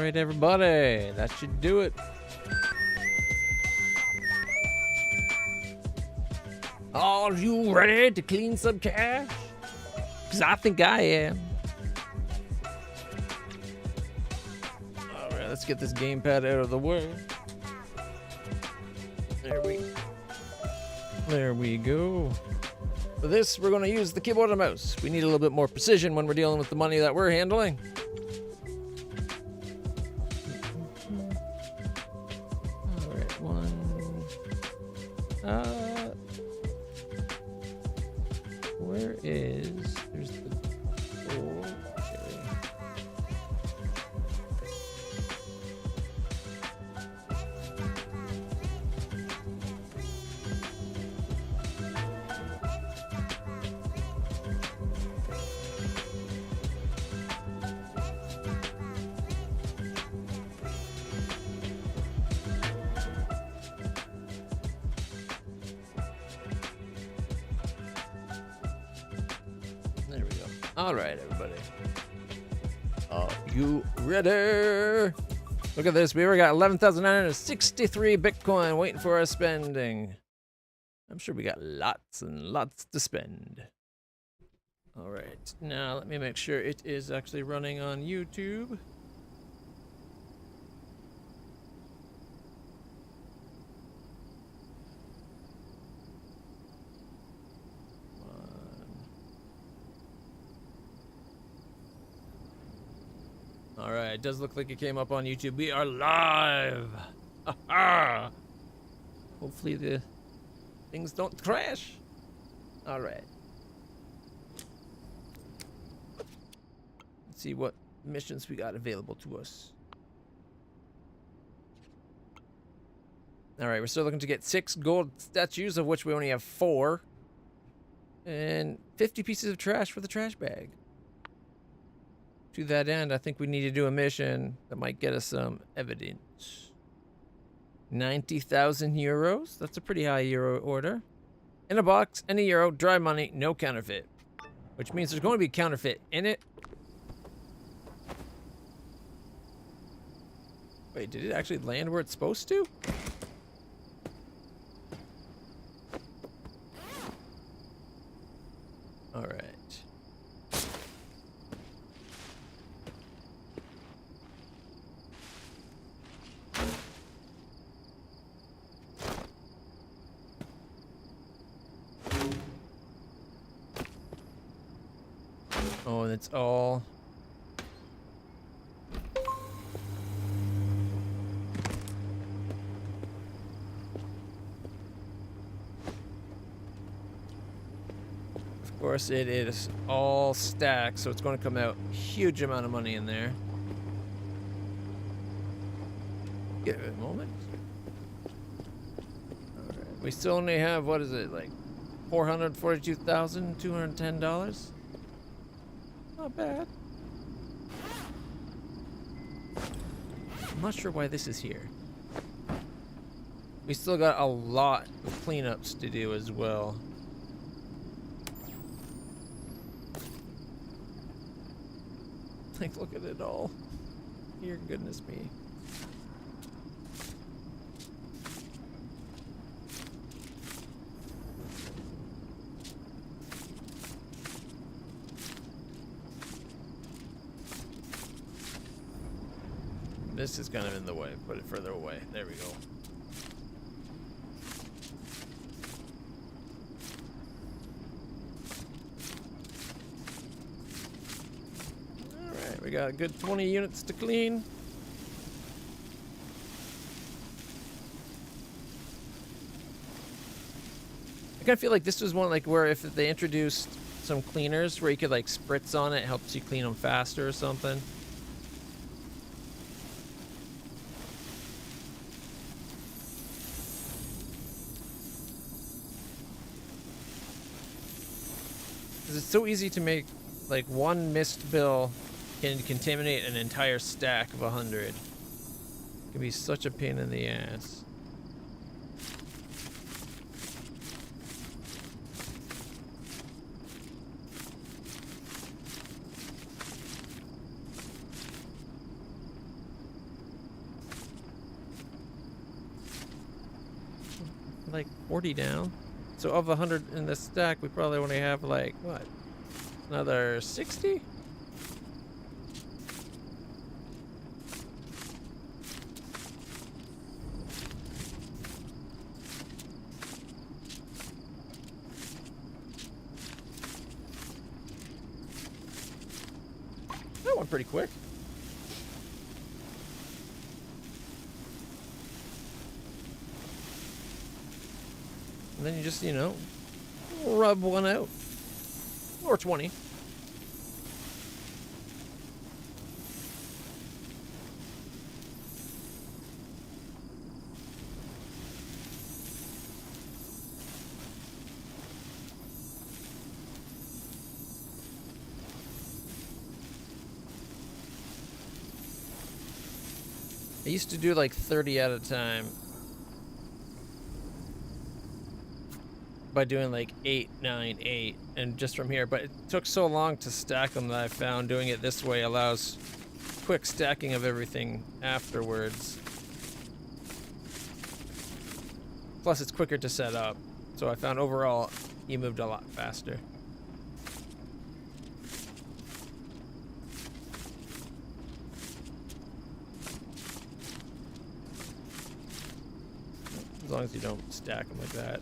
right, everybody. That should do it. Are you ready to clean some cash? Because I think I am. All right, let's get this gamepad out of the way. There we go. For this, we're going to use the keyboard and mouse. We need a little bit more precision when we're dealing with the money that we're handling. All right, one. Where is? There's the gold. There we go. All right, everybody. Are you ready? Look at this. We already got 11,963 Bitcoin waiting for our spending. I'm sure we got lots and lots to spend. All right. Now, let me make sure it is actually running on YouTube. All right, it does look like it came up on YouTube. We are live. Ha-ha. Hopefully the things don't crash. All right. Let's see what missions we got available to us. All right, we're still looking to get 6 gold statues, of which we only have 4. And 50 pieces of trash for the trash bag. To that end, I think we need to do a mission that might get us some evidence. 90,000 euros. That's a pretty high euro order. In a box, any euro, dry money, no counterfeit. Which means there's going to be counterfeit in it. Wait, did it actually land where it's supposed to? All right. Oh, and it's all... Of course, it is all stacked, so it's going to come out a huge amount of money in there. Give it a moment. All right. We still only have, what is it, like $442,210? Not bad. I'm not sure why this is here. We still got a lot of cleanups to do as well. Like, look at it all. Dear goodness me. This is kind of in the way. Put it further away. There we go. Alright, we got a good 20 units to clean. I kind of feel like this was one like where if they introduced some cleaners where you could like spritz on it, helps you clean them faster or something. It's so easy to make, like, one missed bill can contaminate an entire stack of 100. It can be such a pain in the ass. like 40 down. So of 100 in this stack, we probably only have like, what? Another 60? That went pretty quick. And then you just, you know, rub one out. Or 20. I used to do like 30 at a time by doing like 8, 9, 8, and just from here. But it took so long to stack them that I found doing it this way allows quick stacking of everything afterwards. Plus, it's quicker to set up. So I found overall, you moved a lot faster. As long as you don't stack them like that.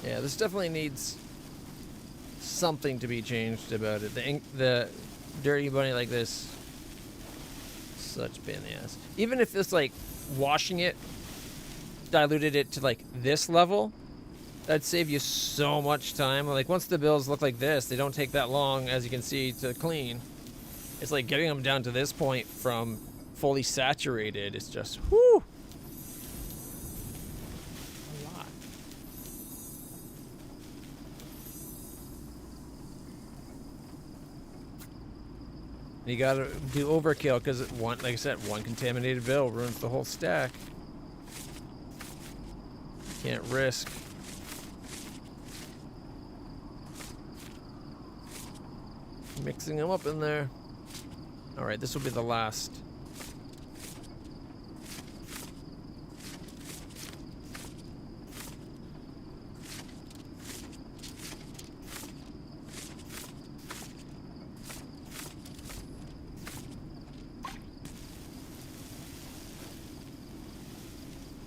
Yeah, this definitely needs something to be changed about it. The dirty bunny like this, such pain in the ass. Even if it's like washing it, diluted it to like this level, that'd save you so much time. Like once the bills look like this, they don't take that long, as you can see, to clean. It's like getting them down to this point from fully saturated. It's just whoo. You gotta do overkill because one, like I said, one contaminated bill ruins the whole stack. Can't risk. Mixing them up in there. All right, this will be the last.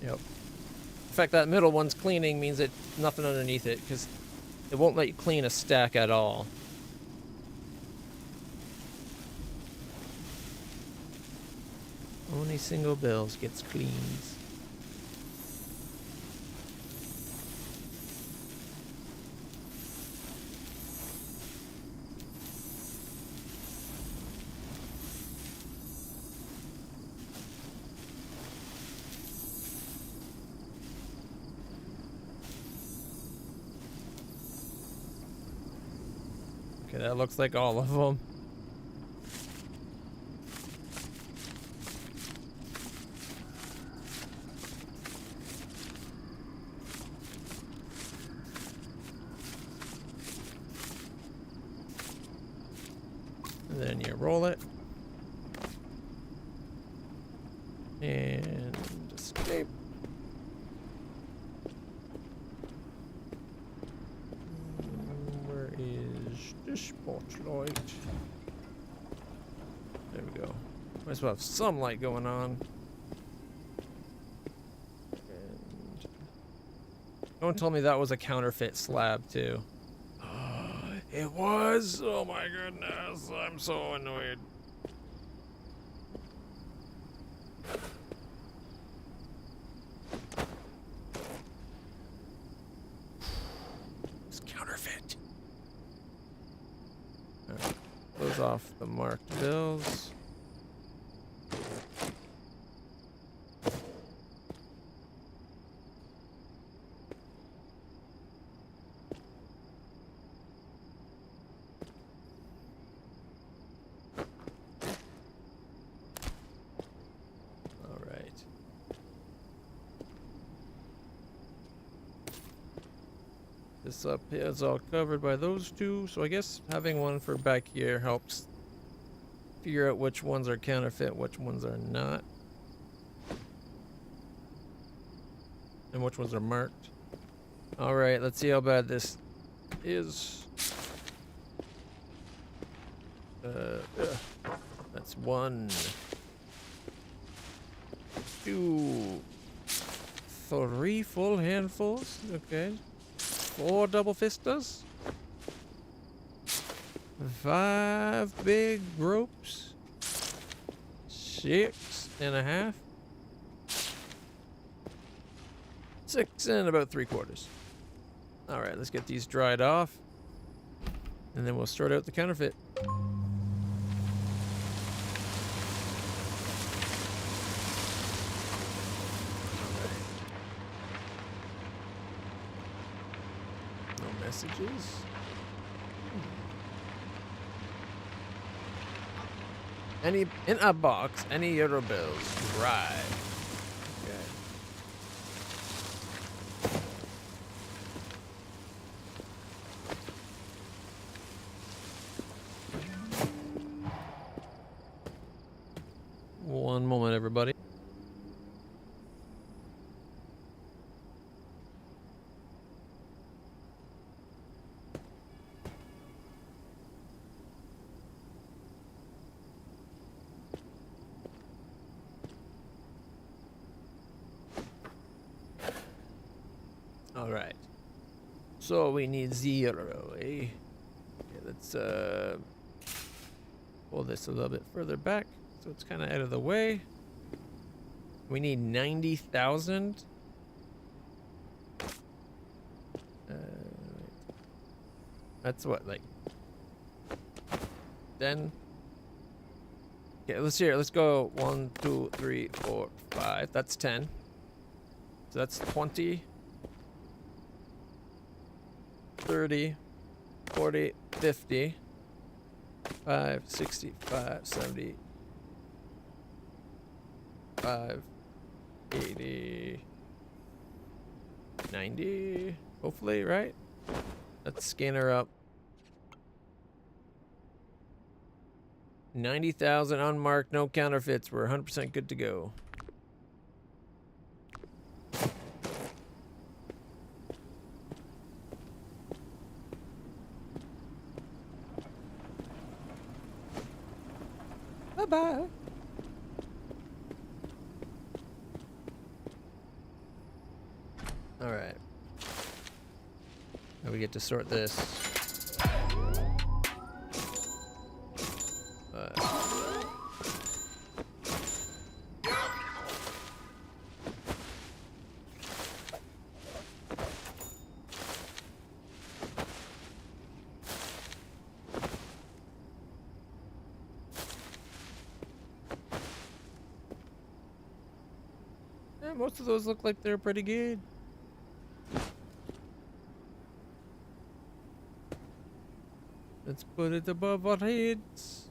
Yep. In fact, that middle one's cleaning means that nothing underneath it, because it won't let you clean a stack at all. Only single bills gets cleans. Okay, that looks like all of them. And then you roll it. And escape. Where is the spotlight? There we go. Might as well have some light going on. And don't tell me that was a counterfeit slab too. It was? Oh my goodness, I'm so annoyed. It's counterfeit. All right, close off the marked bills. This up here is all covered by those two, so I guess having one for back here helps figure out which ones are counterfeit, which ones are not. And which ones are marked. Alright, let's see how bad this is. That's 1, 2, 3 full handfuls. Okay. 4 double fistas. 5 big ropes. 6.5. 6 and about 3/4. Alright, let's get these dried off. And then we'll sort out the counterfeit. Messages. Any in a box, any euro bills. Right. Okay. One moment, everybody. All right. So we need 0, eh? Okay, let's pull this a little bit further back so it's kind of out of the way. We need 90,000. That's what, like 10. Okay, let's go 1, 2, 3, 4, 5. That's 10. So that's 20. 30, 40, 50, 5, 65, 70, 5, 80, 90, hopefully, right? Let's scan her up. 90,000 unmarked, no counterfeits. We're 100% good to go. Bye-bye. All right. Now we get to sort this. Most of those look like they're pretty good. Let's put it above our heads.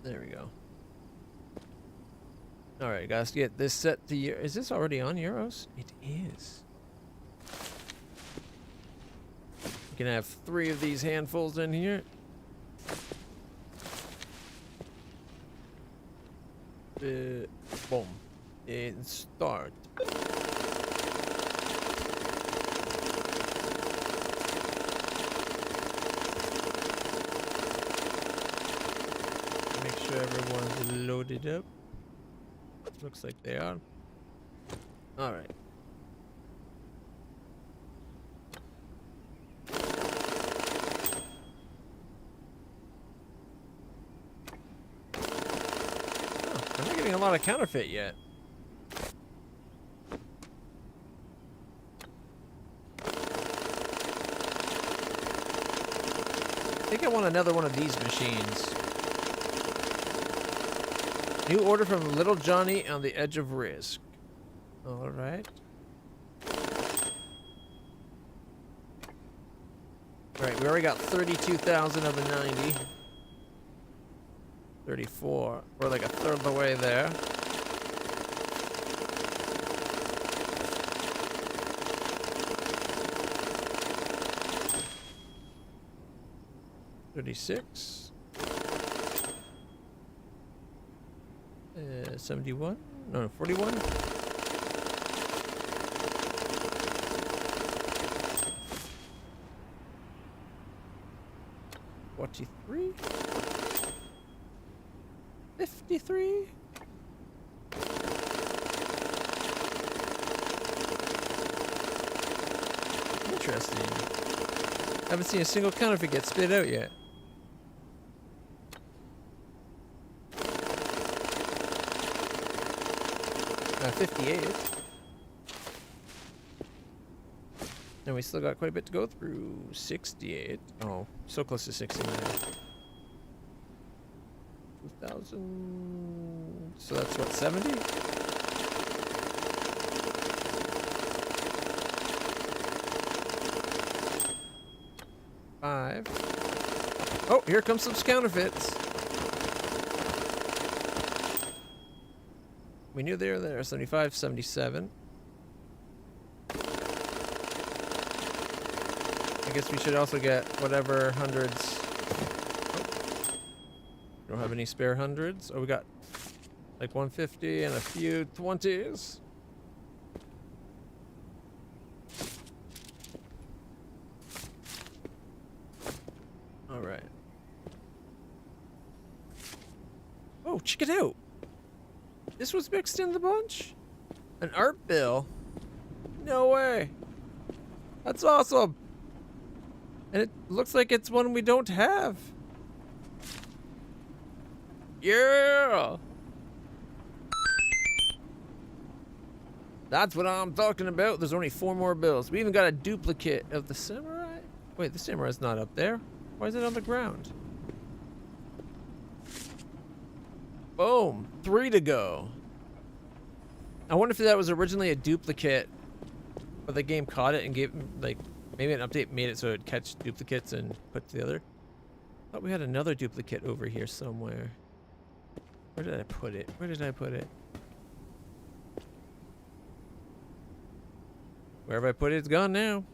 There we go. Alright, guys, get this set to Euros. Is this already on Euros? It is. You can have 3 of these handfuls in here. Boom. And start. Make sure everyone's loaded up. Looks like they are. All right. I'm not getting a lot of counterfeit yet. I think I want another one of these machines. New order from Little Johnny on the edge of risk. All right. All right, we already got 32,000 of the 90. 34. We're like a third of the way there. $36. 71? No, 41? $43? 53? Interesting. Haven't seen a single counterfeit get spit out yet. 58. And we still got quite a bit to go through. 68. Oh, so close to 69. 2,000. So that's what, 70? Five. Oh, here comes some counterfeits. We knew they were there. 75, 77. I guess we should also get whatever hundreds. Oh. Don't have any spare hundreds. Oh, we got like 150 and a few 20s. All right. Oh, check it out. This was mixed in the bunch? An art bill? No way. That's awesome. And it looks like it's one we don't have. Yeah. That's what I'm talking about. There's only 4 more bills. We even got a duplicate of the samurai. Wait, the samurai's not up there. Why is it on the ground? Boom. 3 to go. I wonder if that was originally a duplicate, but the game caught it and gave, like, maybe an update made it so it'd catch duplicates and put together. I thought we had another duplicate over here somewhere. Where did I put it? Where did I put it? Wherever I put it, it's gone now.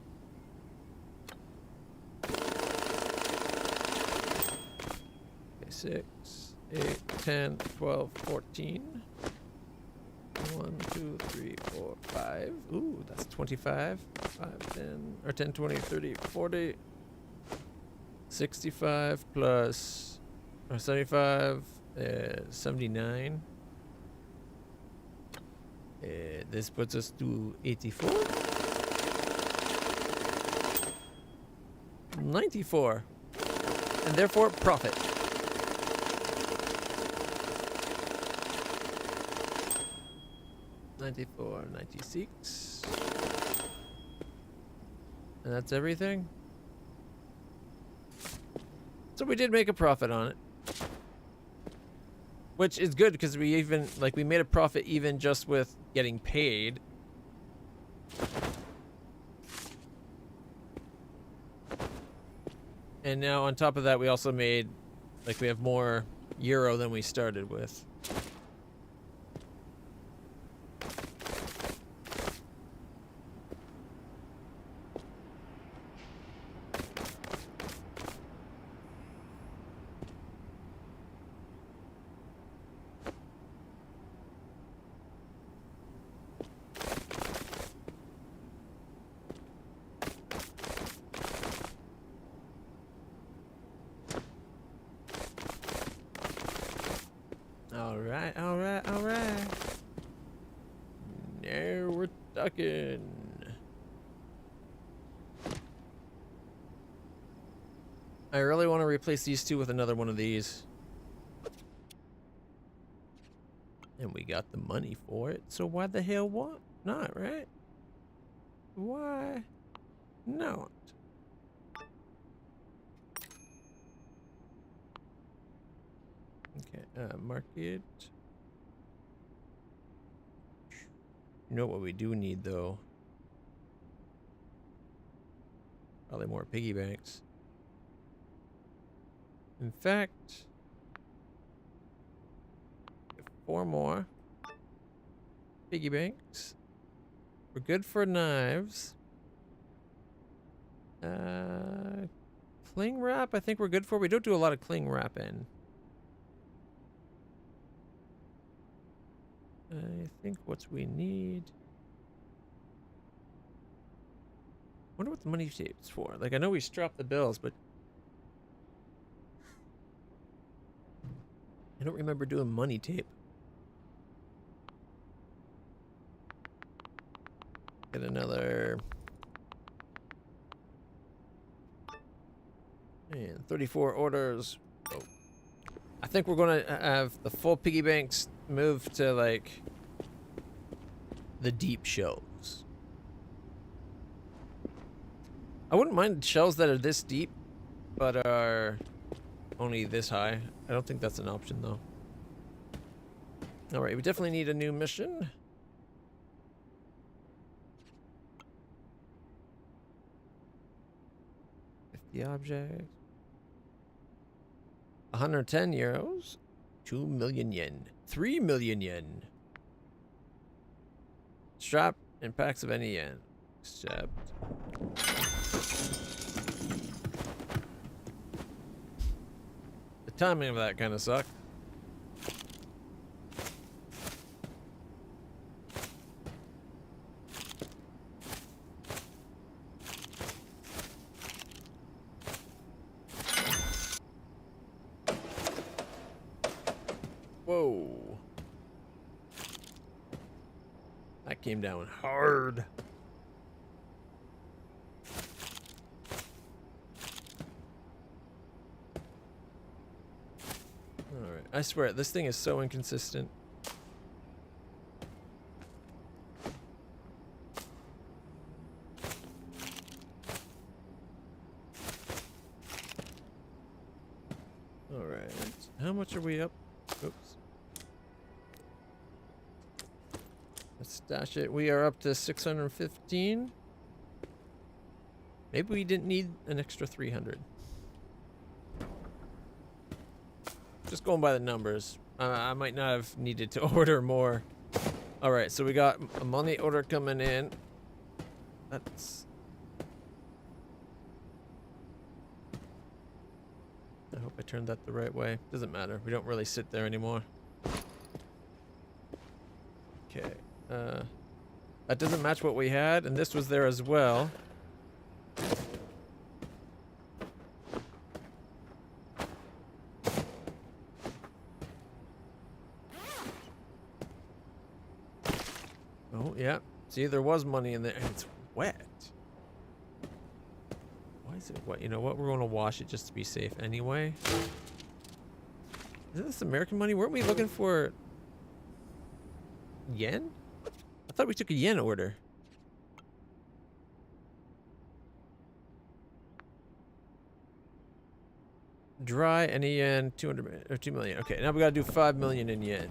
Okay, 6, 8, 10, 12, 14. 1, 2, 3, 4, 5. Ooh, that's 25. 5, 10, or 10, 20, 30, 40. 65 plus, or 75, 79. This puts us to 84. 94. And therefore, profit. $94, $96. And that's everything. So we did make a profit on it. Which is good because we even, like, we made a profit even just with getting paid. And now on top of that, we also made, like, we have more euro than we started with. Alright, alright, alright. Now we're talking. I really want to replace these two with another one of these. And we got the money for it, so why the hell what? Not, right? Why not? Okay, market. You know what we do need, though? Probably more piggy banks. In fact, 4 more. Piggy banks. We're good for knives. Cling wrap, I think we're good for. We don't do a lot of cling wrapping. I think what we need. Wonder what the money tape's for. Like, I know we strap the bills, but I don't remember doing money tape. Get another. And 34 orders. Oh. I think we're gonna have the full piggy banks move to like the deep shelves. I wouldn't mind shelves that are this deep, but are only this high. I don't think that's an option though. Alright, we definitely need a new mission. The object. 110 euros. 2 million yen. 3 million yen. Strap and packs of any yen. Except. The timing of that kind of sucked. Whoa. That came down hard. Alright, I swear, this thing is so inconsistent. Alright, how much are we up? Oops. Let's stash it. We are up to 615. Maybe we didn't need an extra 300. Just going by the numbers. I might not have needed to order more. Alright, so we got a money order coming in. That's... I hope I turned that the right way. Doesn't matter. We don't really sit there anymore. Okay. That doesn't match what we had, and this was there as well. Oh, yeah. See, there was money in there, and it's wet. Why is it wet? You know what? We're going to wash it just to be safe anyway. Isn't this American money? Weren't we looking for yen? I thought we took a yen order. Dry any yen, 200 or 2 million. Okay, now we gotta do 5 million in yen.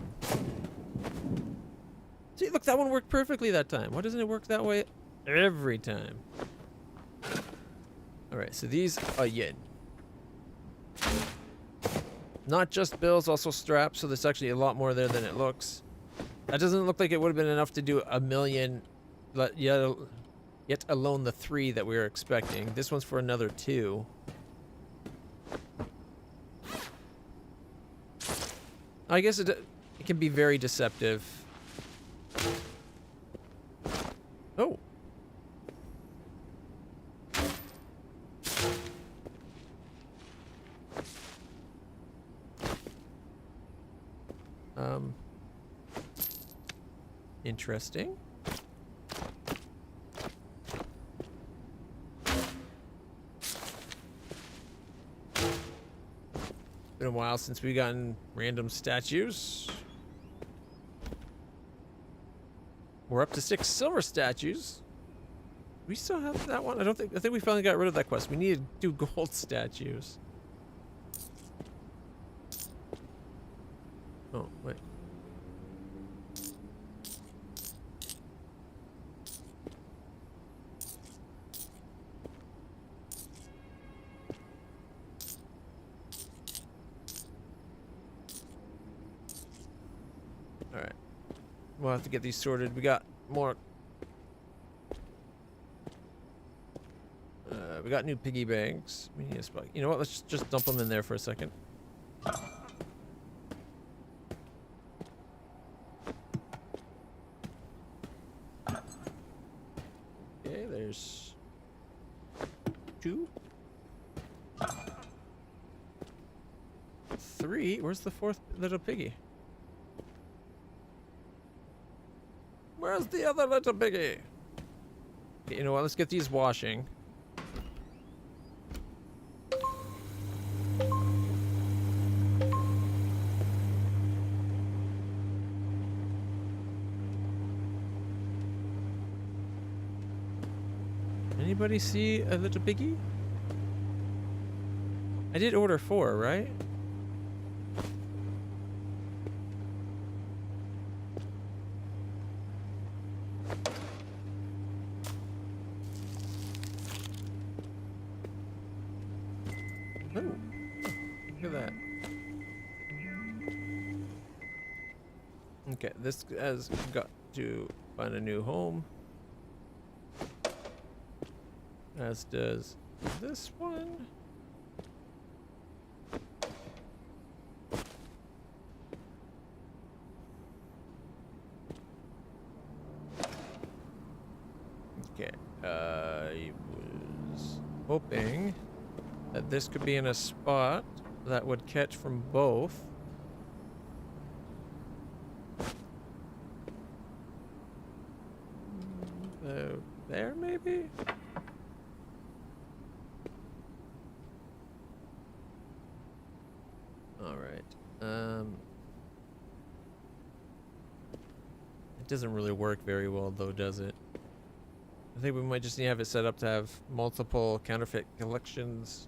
See, look, that one worked perfectly that time. Why doesn't it work that way every time? Alright, so these are yen. Not just bills, also straps, so there's actually a lot more there than it looks. That doesn't look like it would have been enough to do a million, yet alone the 3 that we were expecting. This one's for another 2. I guess it can be very deceptive. Oh. Interesting. Been a while since we gotten random statues. We're up to 6 silver statues. We still have that one? I think we finally got rid of that quest. We need to do gold statues. Oh, wait. All right. We'll have to get these sorted. We got more. We got new piggy banks. We need a spot. You know what? Let's just dump them in there for a second. Okay, there's 2. 3. Where's the 4th little piggy? Where's the other little piggy? Okay, you know what? Let's get these washing. Anybody see a little piggy? I did order 4, right? Oh, look at that. Okay, this has got to find a new home. As does this one. Okay, I was hoping that this could be in a spot that would catch from both. There maybe? Alright. It doesn't really work very well though, does it? I think we might just need to have it set up to have multiple counterfeit collections.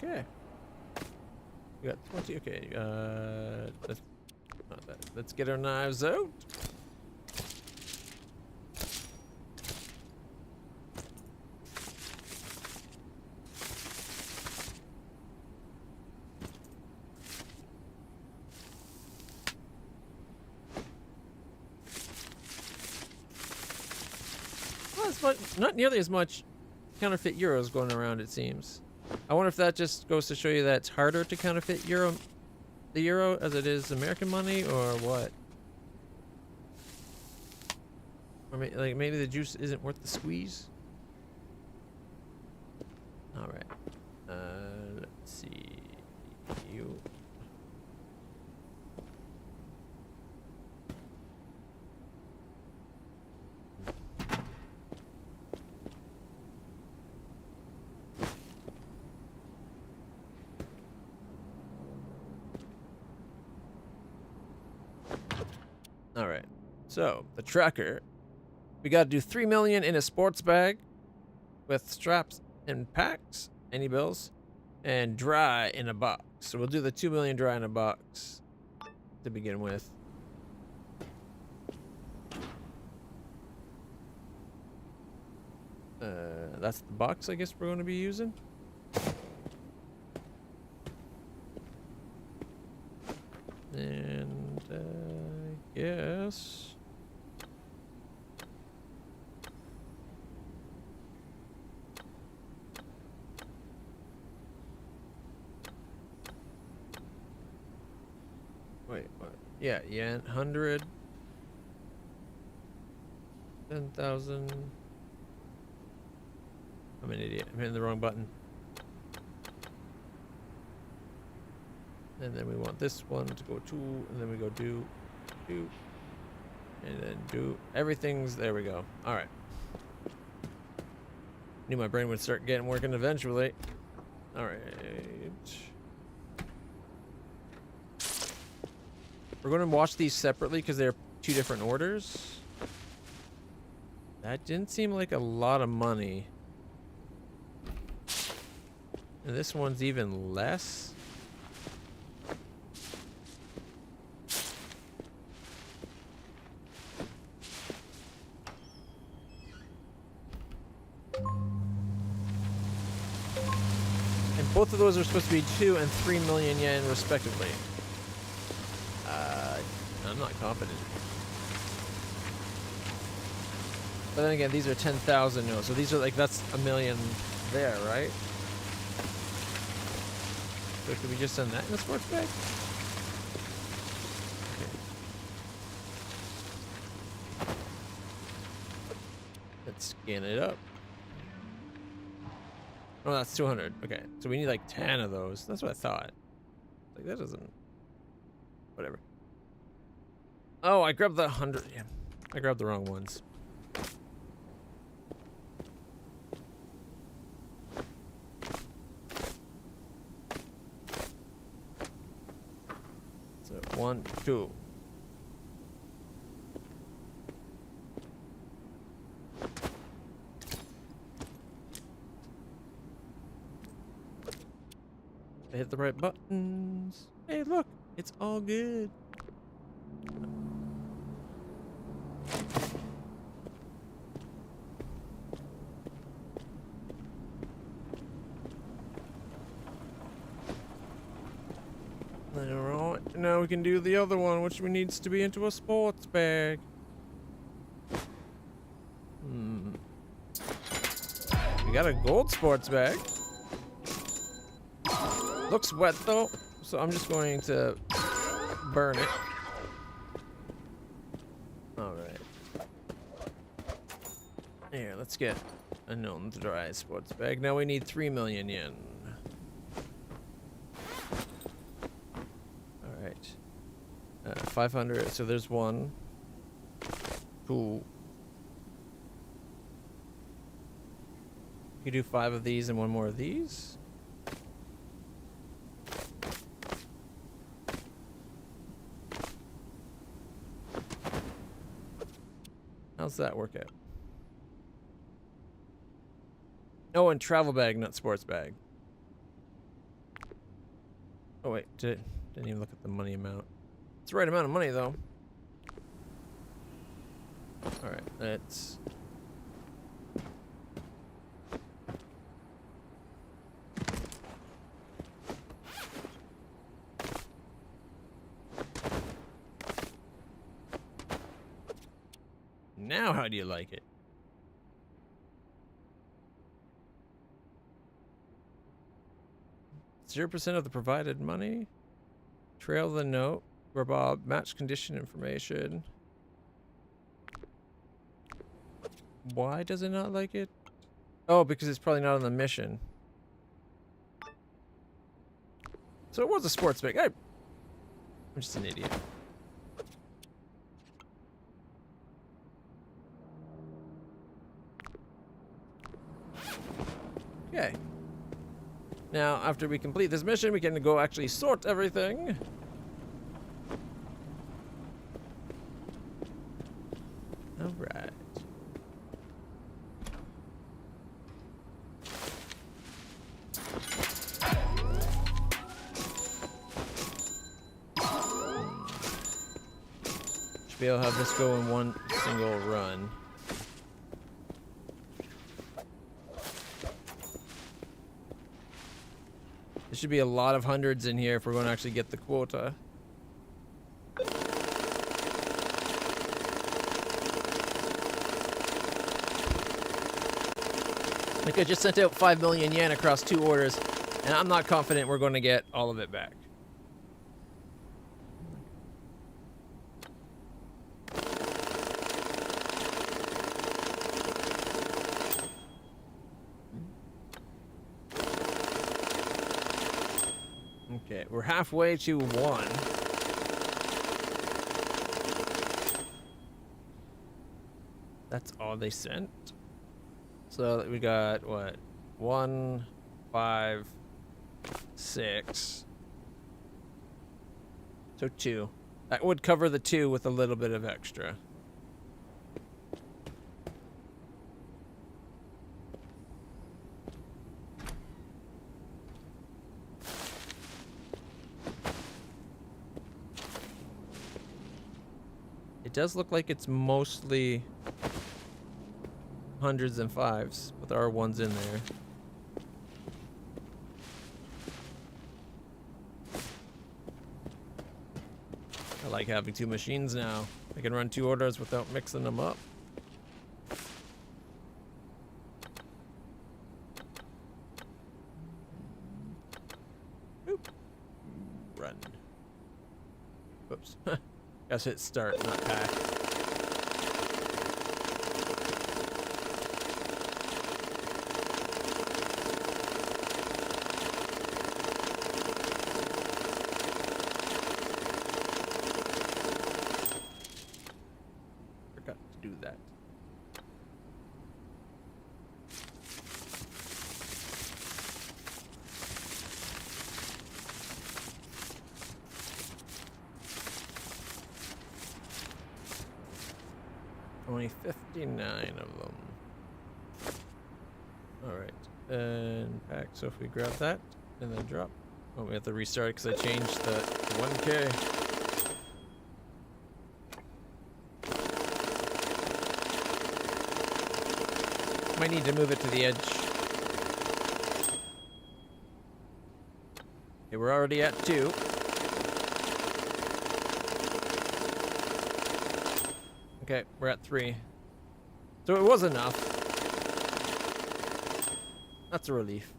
Okay. We got 20. Okay, that's not bad. Let's get our knives out. Well, it's not nearly as much counterfeit euros going around, it seems. I wonder if that just goes to show you that it's harder to counterfeit the euro as it is American money, or what? Or maybe the juice isn't worth the squeeze. All right. Let's see. You. All right, so the tracker, we got to do 3 million in a sports bag with straps and packs, any bills, and dry in a box. So we'll do the 2 million dry in a box to begin with. That's the box I guess we're going to be using. And yes. Wait, what? Yeah, yen, 100. 10,000. I'm an idiot. I'm hitting the wrong button. And then we want this one to go 2, and then we go do, and then do. Everything's, there we go. All right. Knew my brain would start getting working eventually. All right. We're going to watch these separately because they're 2 different orders. That didn't seem like a lot of money. And this one's even less. And both of those are supposed to be 2 and 3 million yen respectively. I'm not confident. But then again, these are 10,000 no, so these are like, that's a million there, right? So could we just send that in a sports bag? Okay. Let's scan it up. Oh, that's 200. Okay, so we need like 10 of those. That's what I thought. Like, that doesn't... Whatever. Oh, I grabbed the 100. Yeah, I grabbed the wrong ones. So, 1, 2. I hit the right buttons. Hey, look, it's all good. Alright, now we can do the other one, which needs to be into a sports bag. We got a gold sports bag. Looks wet though, so I'm just going to burn it. Alright. Here, let's get a known dry sports bag. Now we need 3 million yen. Alright. 500, so there's 1. 2. You do 5 of these and 1 more of these. How's that work out? Oh, and travel bag, not sports bag. Oh wait, didn't even look at the money amount. It's the right amount of money though. Alright, let's... Now how do you like it? %0 of the provided money. Trail the note. Bob, match condition information. Why does it not like it? Oh, because it's probably not on the mission. So it was a sports bag. I'm just an idiot. Okay. Now, after we complete this mission, we can go actually sort everything. Alright. Should be able to have this go in one single run. There should be a lot of hundreds in here if we're going to actually get the quota. Like, I just sent out 5 million yen across 2 orders, and I'm not confident we're going to get all of it back. Okay, we're halfway to 1. That's all they sent. So we got what? 1, 5, 6. So 2. That would cover the 2 with a little bit of extra. does look like it's mostly hundreds and fives with our ones in there. I like having two machines now. I can run two orders without mixing them up. Oop. Run. Whoops. Guess hit start, not pack. Forgot to do that. Only 59 of them. Alright. And pack. So if we grab that and then drop. Oh, we have to restart because I changed the 1K. Might need to move it to the edge. Okay, we're already at 2. Okay, we're at 3. So it was enough. That's a relief.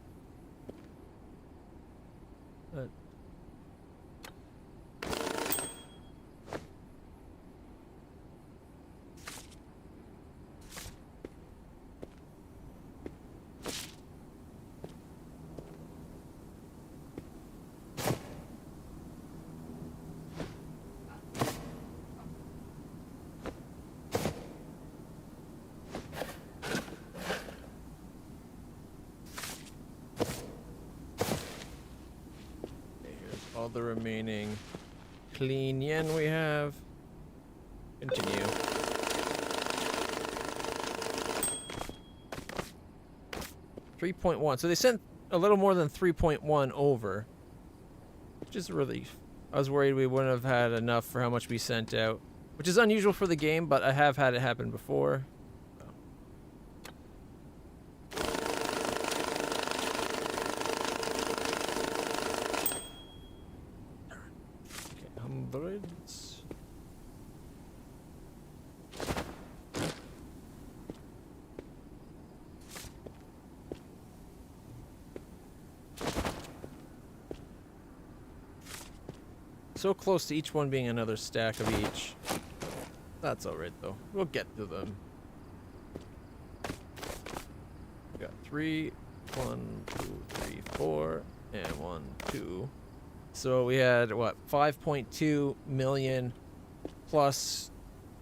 All the remaining clean yen we have. Continue. $3.1. So they sent a little more than 3.1 over, which is a relief. I was worried we wouldn't have had enough for how much we sent out, which is unusual for the game, but I have had it happen before. Hundreds. So close to each one being another stack of each. That's alright though. We'll get to them. We got 3, 1, 2, 3, 4, and 1, 2. So we had, what, 5.2 million plus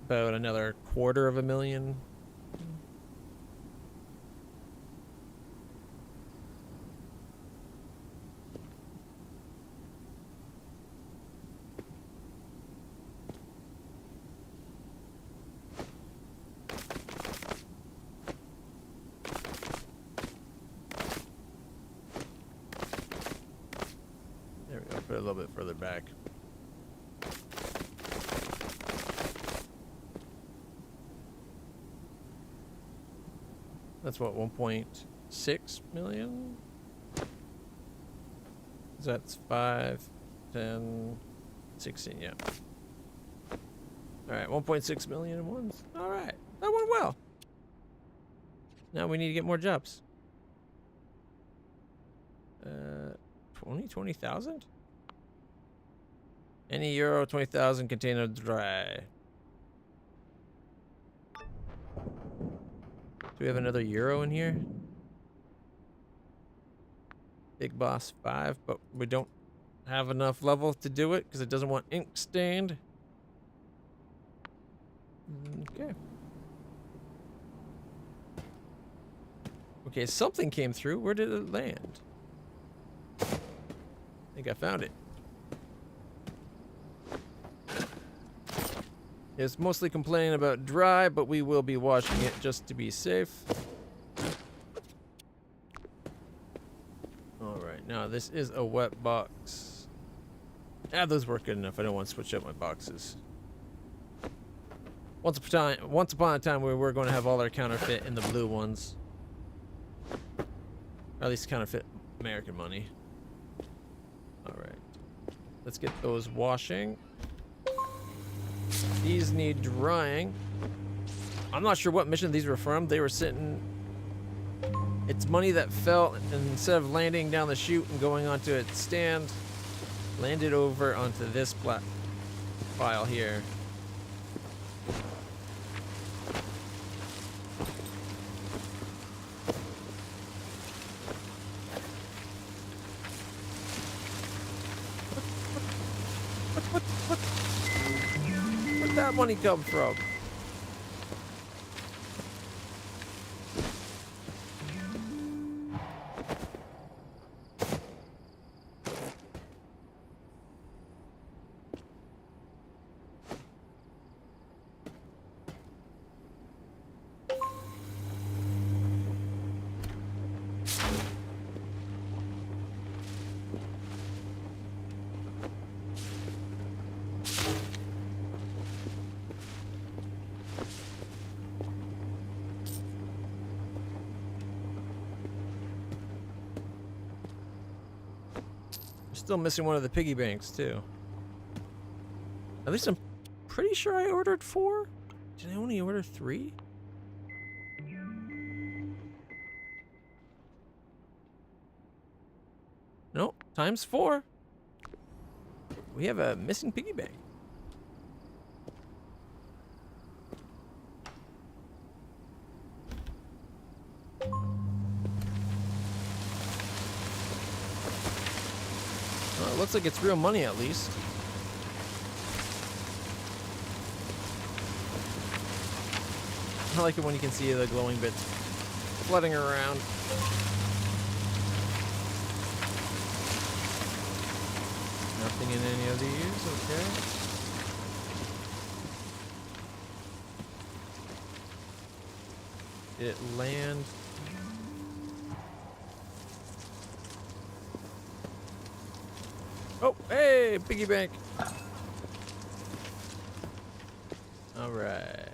about another $250,000. There we go, put it a little bit further back. That's what, 1.6 million? That's 5, 10, 16, yeah. Alright, 1.6 million in ones. Alright, that went well. Now we need to get more jobs. 20,000? Any euro, 20,000 container dry. Do we have another euro in here? Big Boss 5, but we don't have enough level to do it because it doesn't want ink stained. Okay. Okay, something came through. Where did it land? I think I found it. It's mostly complaining about dry, but we will be washing it just to be safe. Alright, now this is a wet box. Ah, those work good enough. I don't want to switch up my boxes. Once upon a time, we were going to have all our counterfeit in the blue ones. Or at least counterfeit American money. Alright. Let's get those washing. These need drying. I'm not sure what mission these were from. They were sitting... It's money that fell, and instead of landing down the chute and going onto its stand, landed over onto this file here. Where'd that money come from? Still missing one of the piggy banks too. At least I'm pretty sure I ordered 4. Did I only order 3? Nope, times 4. We have a missing piggy bank. Well, it looks like it's real money at least. I like it when you can see the glowing bits flooding around. Nothing in any of these, okay. Did it land? Oh, hey, piggy bank. All right.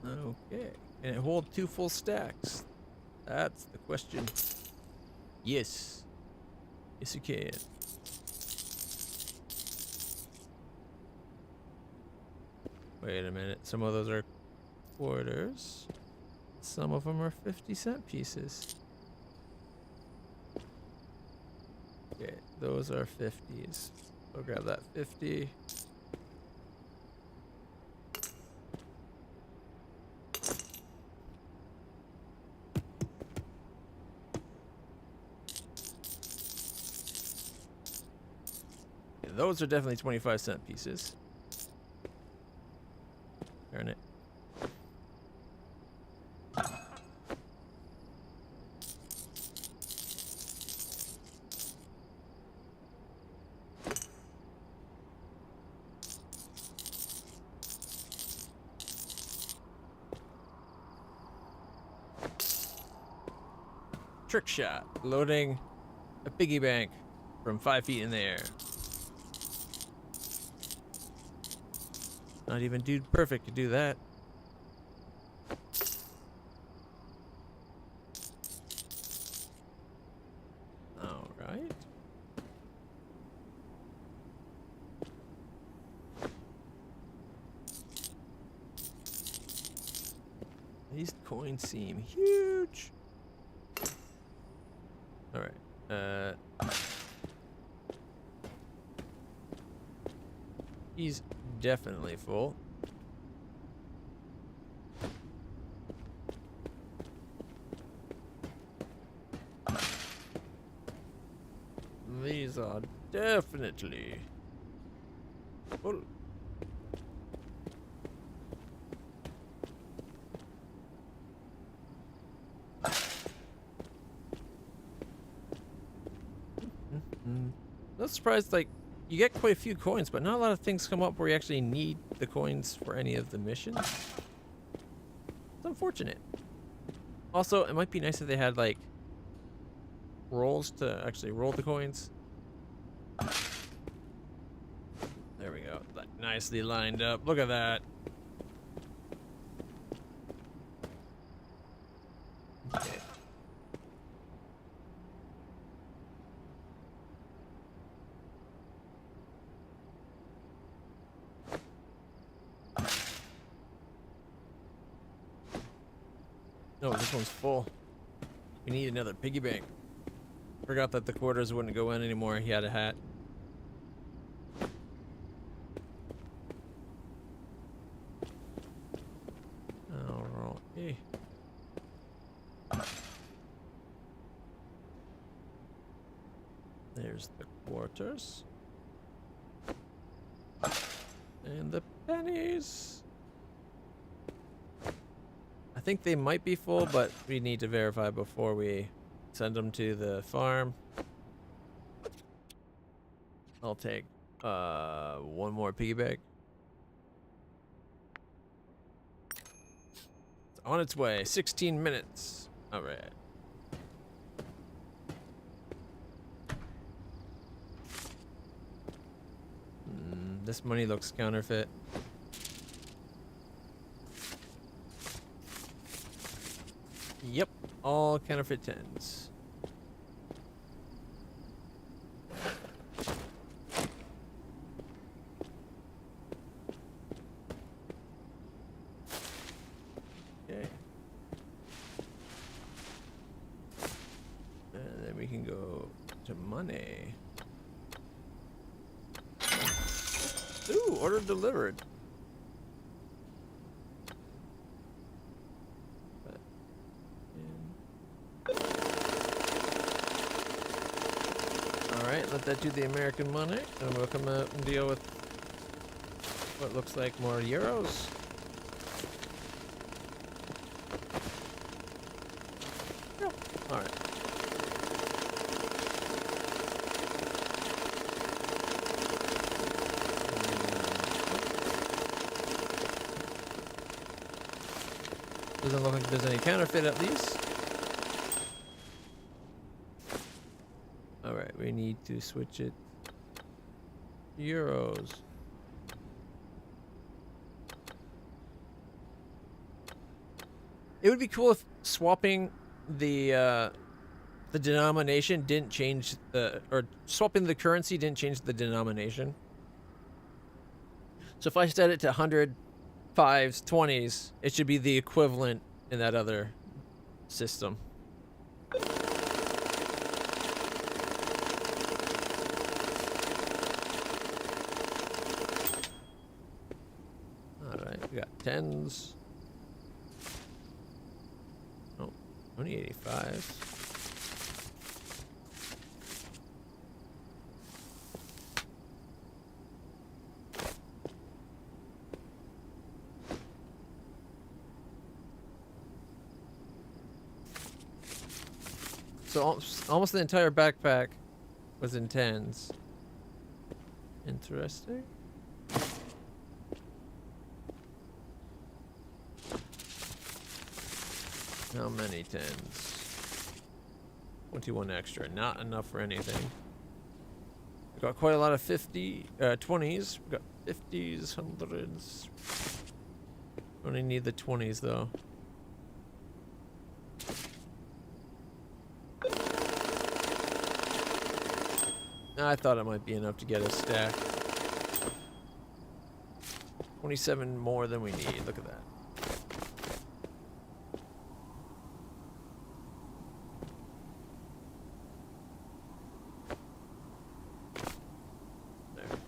Okay. Can it hold 2 full stacks? That's the question. Yes. Yes, you can. Wait a minute. Some of those are quarters. Some of them are 50-cent pieces. Okay, those are 50s. I'll grab that 50. Those are definitely 25-cent pieces. Earn it. Trick shot. Loading a piggy bank from 5 feet in the air. Not even Dude Perfect to do that. All right. These coins seem huge. All right. He's definitely full. These are definitely full. Not surprised, like, you get quite a few coins, but not a lot of things come up where you actually need the coins for any of the missions. It's unfortunate. Also, it might be nice if they had, like, rolls to actually roll the coins. There we go. Like, nicely lined up. Look at that. Okay. No, this one's full. We need another piggy bank. Forgot that the quarters wouldn't go in anymore. He had a hat. Alright. There's the quarters. And the pennies. I think they might be full, but we need to verify before we send them to the farm. I'll take one more piggy bank. It's on its way. 16 minutes. All right. This money looks counterfeit. Yep, all counterfeit tens. Okay. And then we can go to money. Ooh, order delivered. Alright, let that do the American money, and we'll come out and deal with what looks like more euros. Yep. Alright. Doesn't look like there's any counterfeit, at least. Alright, we need to switch it. Euros. It would be cool if swapping the denomination didn't change the, or swapping the currency didn't change the denomination. So if I set it to 100, 5s, 20s, it should be the equivalent in that other system. Alright, we got 10s. Oh, only 85s. So almost the entire backpack was in 10s. Interesting. How many 10s? 21 extra. Not enough for anything. We got quite a lot of 20s. We got 50s, 100s. Only need the 20s though. I thought it might be enough to get a stack. 27 more than we need. Look at that. There.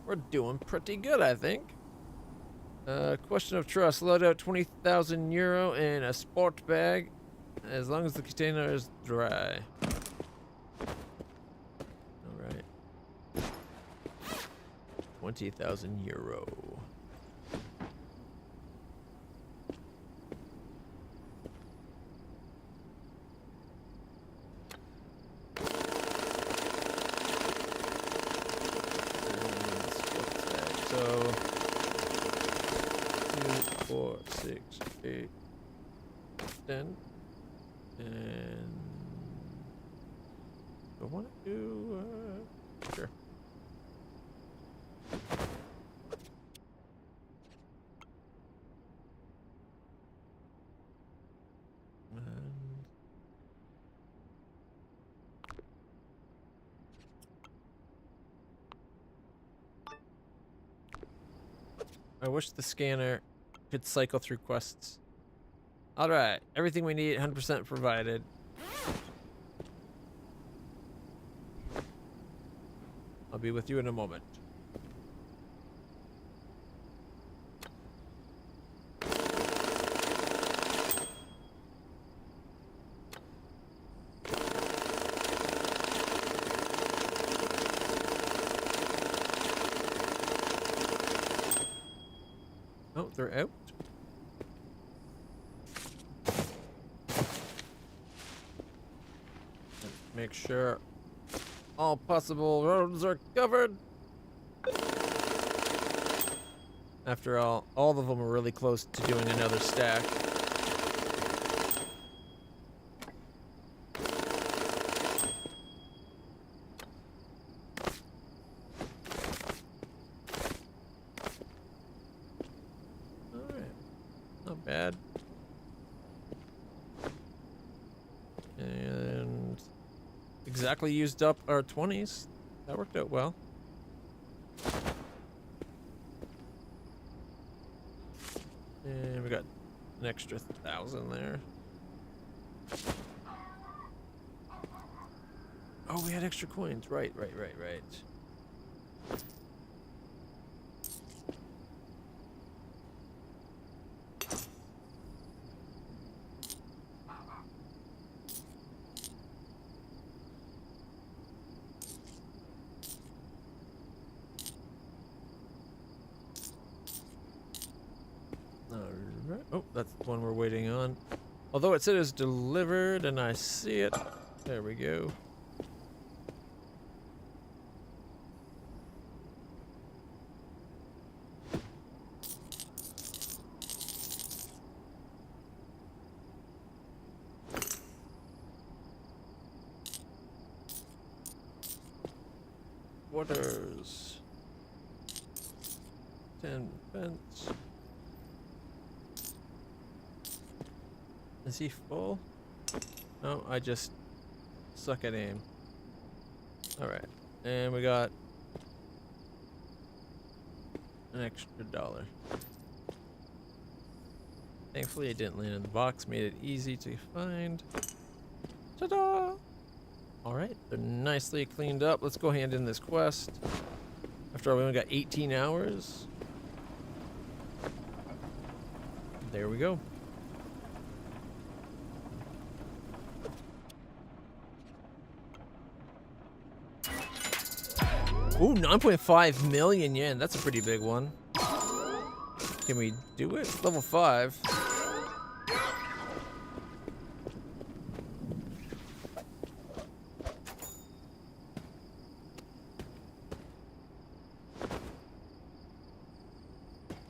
We're doing pretty good, I think. Question of trust. Load out 20,000 euro in a sport bag as long as the container is dry. 20,000 euro. So 2, 4, 6, 8, 10, and I want to do sure. I wish the scanner could cycle through quests. Alright, everything we need, 100% provided. I'll be with you in a moment. Oh, they're out. Make sure all possible roads are covered. After all of them are really close to doing another stack. Not bad. And exactly used up our 20s. That worked out well. And we got an extra 1,000 there. Oh, we had extra coins. Right. Oh, that's the one we're waiting on. Although it said it was delivered and I see it. There we go. Quarters. 10 pence. Is he full? No, I just suck at aim. Alright. And we got an extra $1. Thankfully it didn't land in the box, made it easy to find. Ta-da! Alright, they're nicely cleaned up. Let's go hand in this quest. After all, we only got 18 hours. There we go. Ooh, 9.5 million yen. That's a pretty big one. Can we do it? Level 5.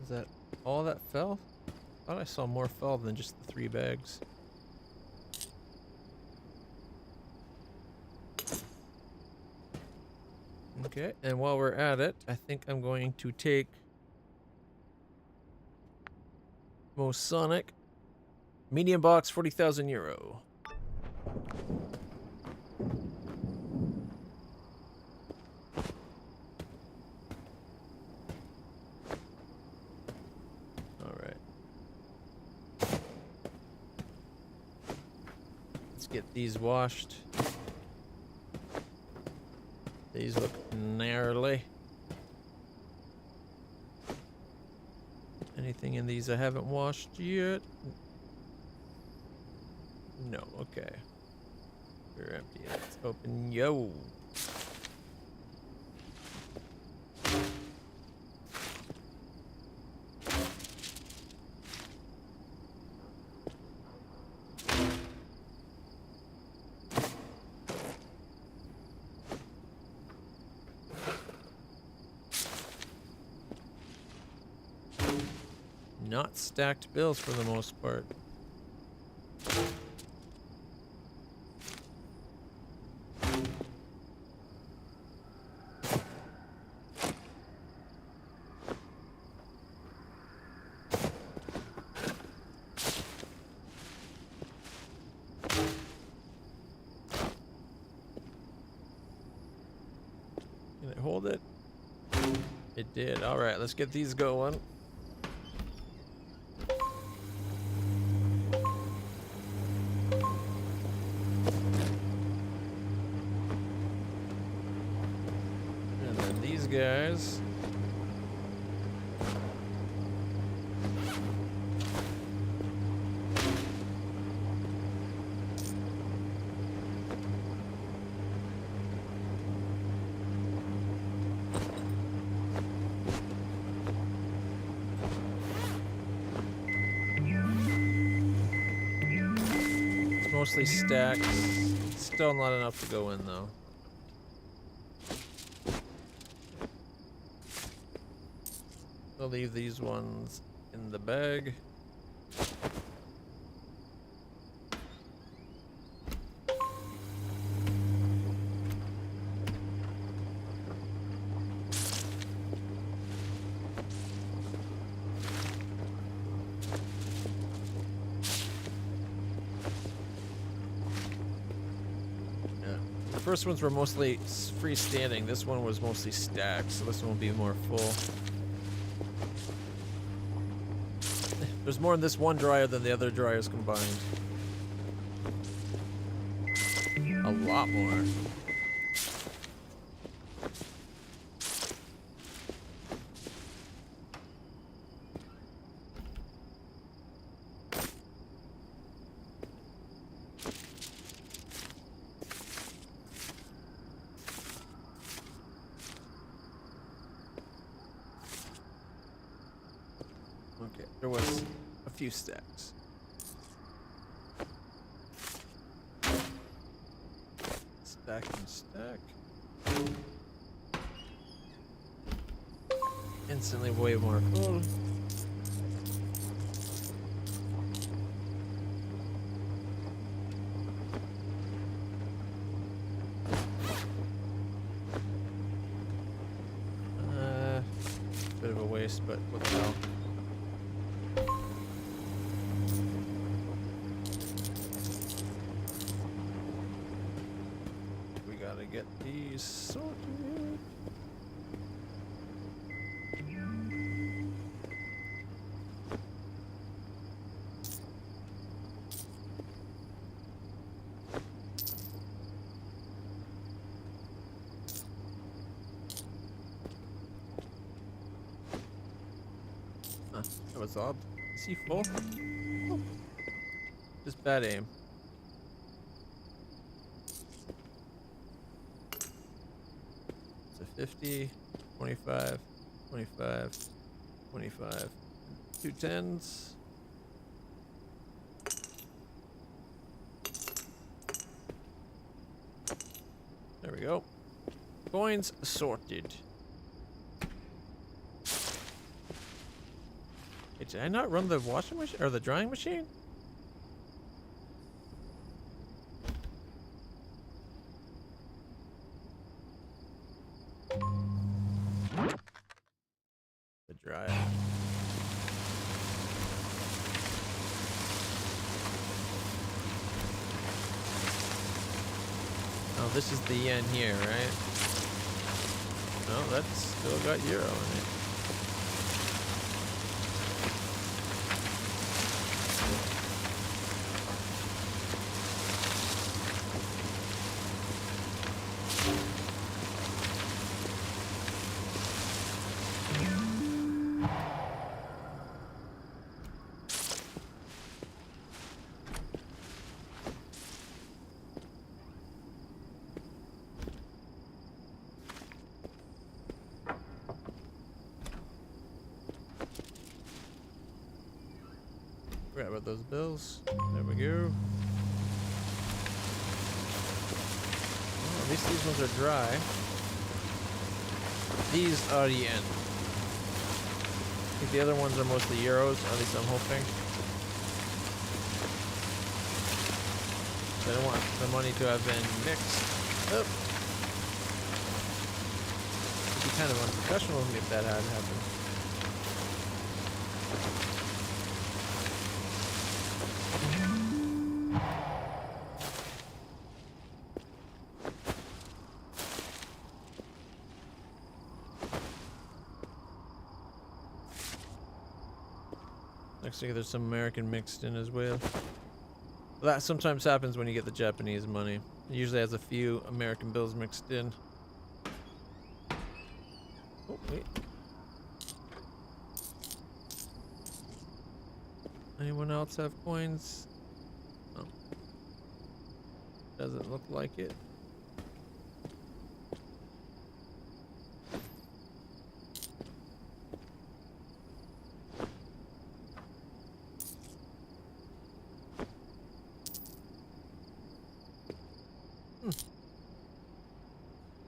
Is that all that fell? I thought I saw more fell than just the 3 bags. Okay, and while we're at it, I think I'm going to take Sonic medium box, 40,000 euro. All right. Let's get these washed. These look gnarly. Anything in these I haven't washed yet? No, okay. We're empty. Let's open. Yo. not stacked bills for the most part. Can it hold it? It did. All right, let's get these going. And then these guys. Mostly stacks. Still not enough to go in though. I'll leave these ones in the bag. First ones were mostly freestanding. This one was mostly stacked, so this one will be more full. There's more in this one dryer than the other dryers combined. A lot more. Okay, there was a few stacks. Stack and stack. Instantly way more full. Bit of a waste, but what the hell. Get these sorted. Huh, that was odd. Is he full? Oh. Just bad aim. So 50, 25, 25, 25, 2 10s. There we go. Coins sorted. Hey, did I not run the washing machine or the drying machine? The dryer. Oh, this is the yen here, right? No, that's still got euro in it. Forgot about those bills. There we go. Oh, at least these ones are dry. These are yen. think the other ones are mostly euros, at least I'm hoping. I don't want the money to have been mixed. Oh. It'd be kind of unprofessional if that had happened. Looks like there's some American mixed in as well. That sometimes happens when you get the Japanese money. It usually has a few American bills mixed in. Oh, wait. Anyone else have coins? Oh. Doesn't look like it.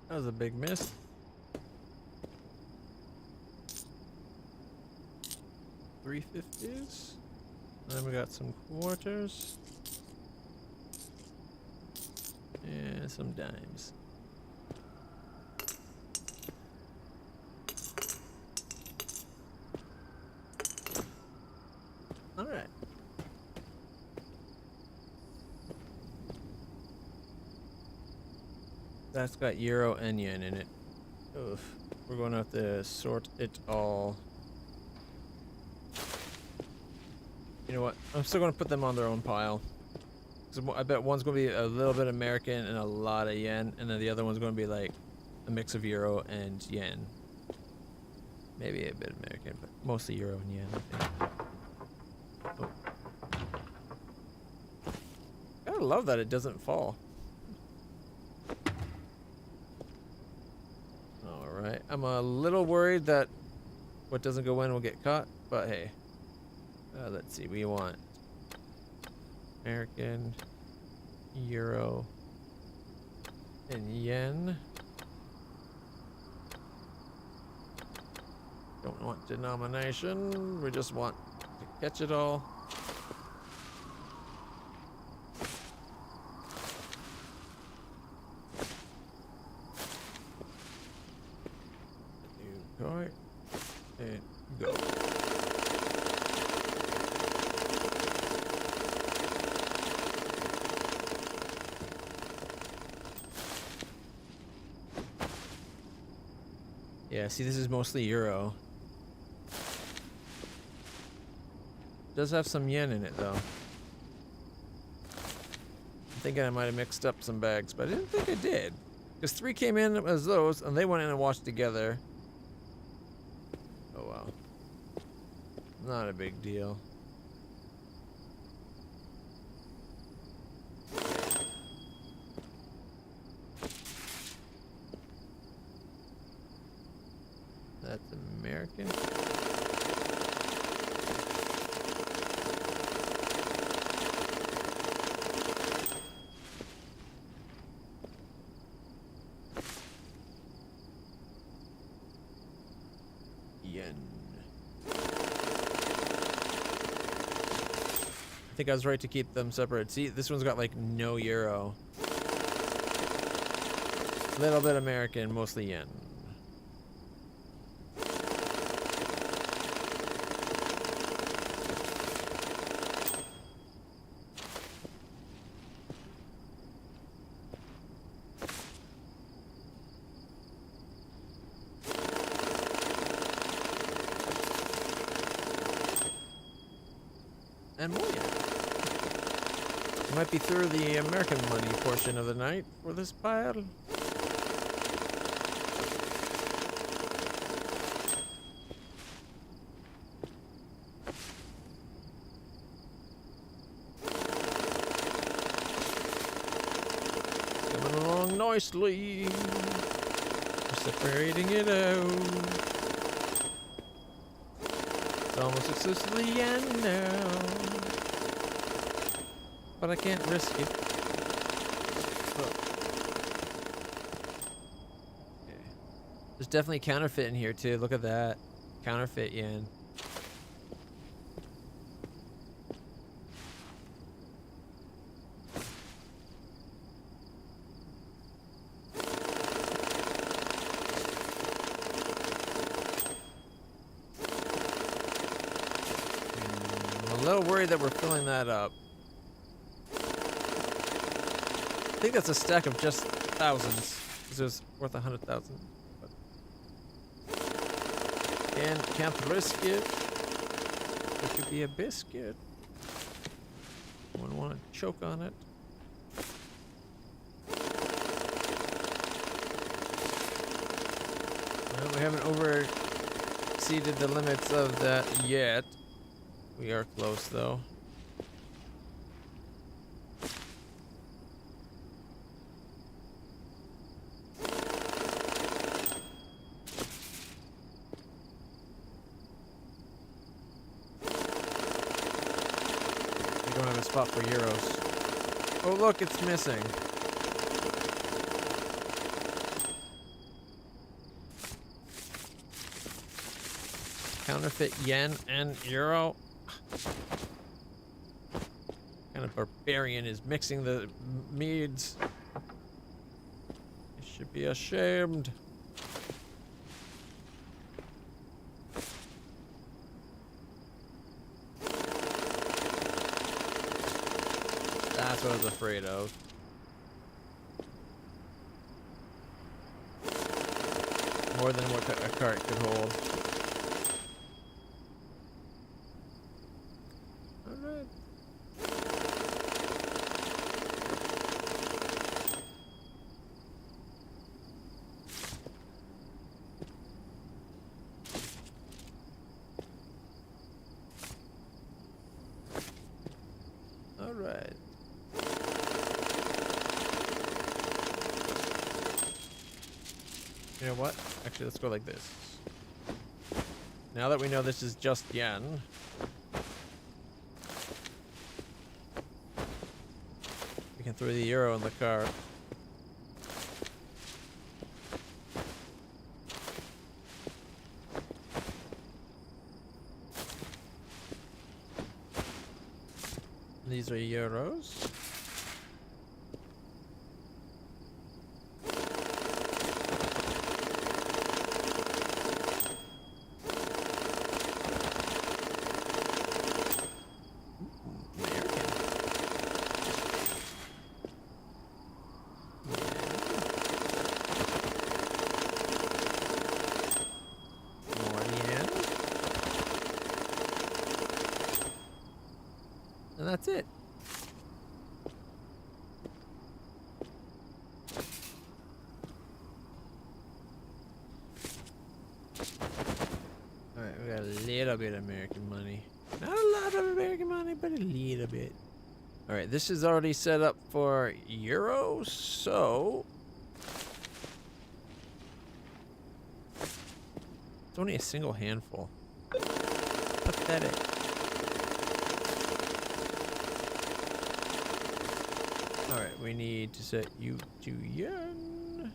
That was a big miss. $3.50s. Then we got some quarters. And some dimes. All right. That's got euro and yen in it. Oof. We're going to have to sort it all. You know what? I'm still going to put them on their own pile. I bet one's going to be a little bit American and a lot of yen, and then the other one's going to be like a mix of euro and yen. Maybe a bit American, but mostly euro and yen, I think. Oh. I gotta love that it doesn't fall. Alright, I'm a little worried that what doesn't go in will get caught, but hey. Let's see, we want American, euro, and yen. Don't want denomination, we just want to catch it all. Alright, and go. Yeah, see, this is mostly euro. Does have some yen in it, though. I'm thinking I might have mixed up some bags, but I didn't think I did. Because 3 came in as those, and they went in and washed together. Oh, wow. Not a big deal. That's American. Yen. I think I was right to keep them separate. See, this one's got like no euro. Little bit American, mostly yen. And more yen. Might be through the American money portion of the night for this pile. Coming along nicely. We're separating it out. It's almost exclusively yen now. But I can't risk it. Oh. Okay. There's definitely counterfeit in here too. Look at that. Counterfeit yen. little worried that we're filling that up. I think that's a stack of just thousands. Because it was worth 100,000. Can't risk it. It could be a biscuit. Wouldn't want to choke on it. Well, we haven't exceeded the limits of that yet. We are close though. We don't have a spot for euros. Oh look, it's missing. Counterfeit yen and euro. What kind of barbarian is mixing the meads? He should be ashamed. That's what I was afraid of. More than what a cart could hold. Alright. Alright. You know what? Actually, let's go like this. Now that we know this is just yen, we can throw the euro in the cart. These are euros. And that's it. Alright, we got a little bit of American money. Not a lot of American money, but a little bit. Alright, this is already set up for euros, so it's only a single handful. Pathetic. Alright, we need to set you to yen.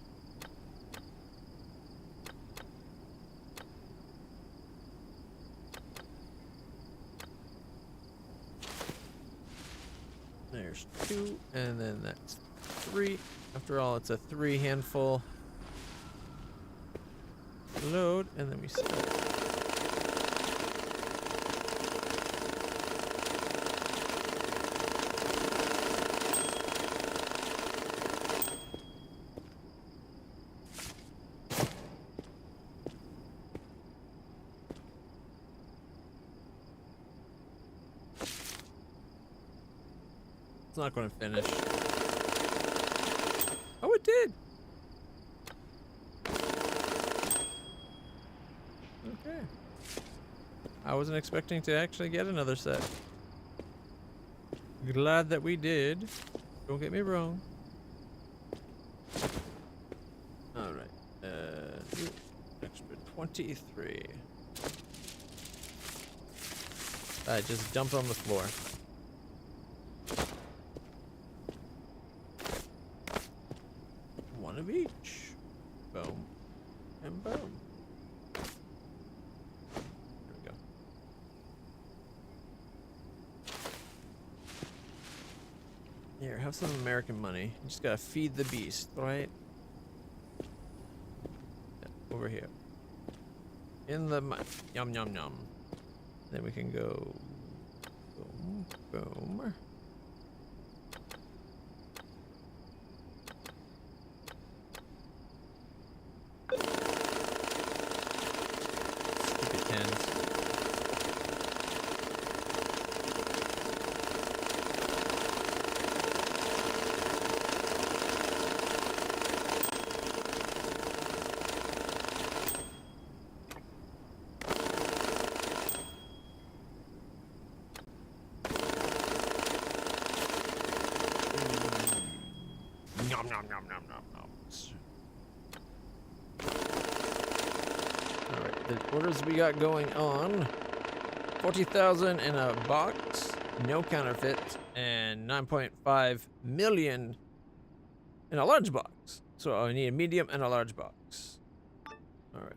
There's 2, and then that's 3. After all, it's a 3 handful load, and then we set it. It's not going to finish. Oh, it did. Okay. I wasn't expecting to actually get another set. Glad that we did. Don't get me wrong. All right. Extra 23. I just dumped on the floor. One of each. Boom. And boom. There we go. Here, have some American money. You just gotta feed the beast, right? Yeah, over here. In the yum yum yum. Then we can go. Boom. Boom. Boom. Stupid tens. Nom nom nom nom nom nom. Alright, the orders we got going on. 40,000 in a box, no counterfeit, and 9.5 million in a large box. So I need a medium and a large box. Alright.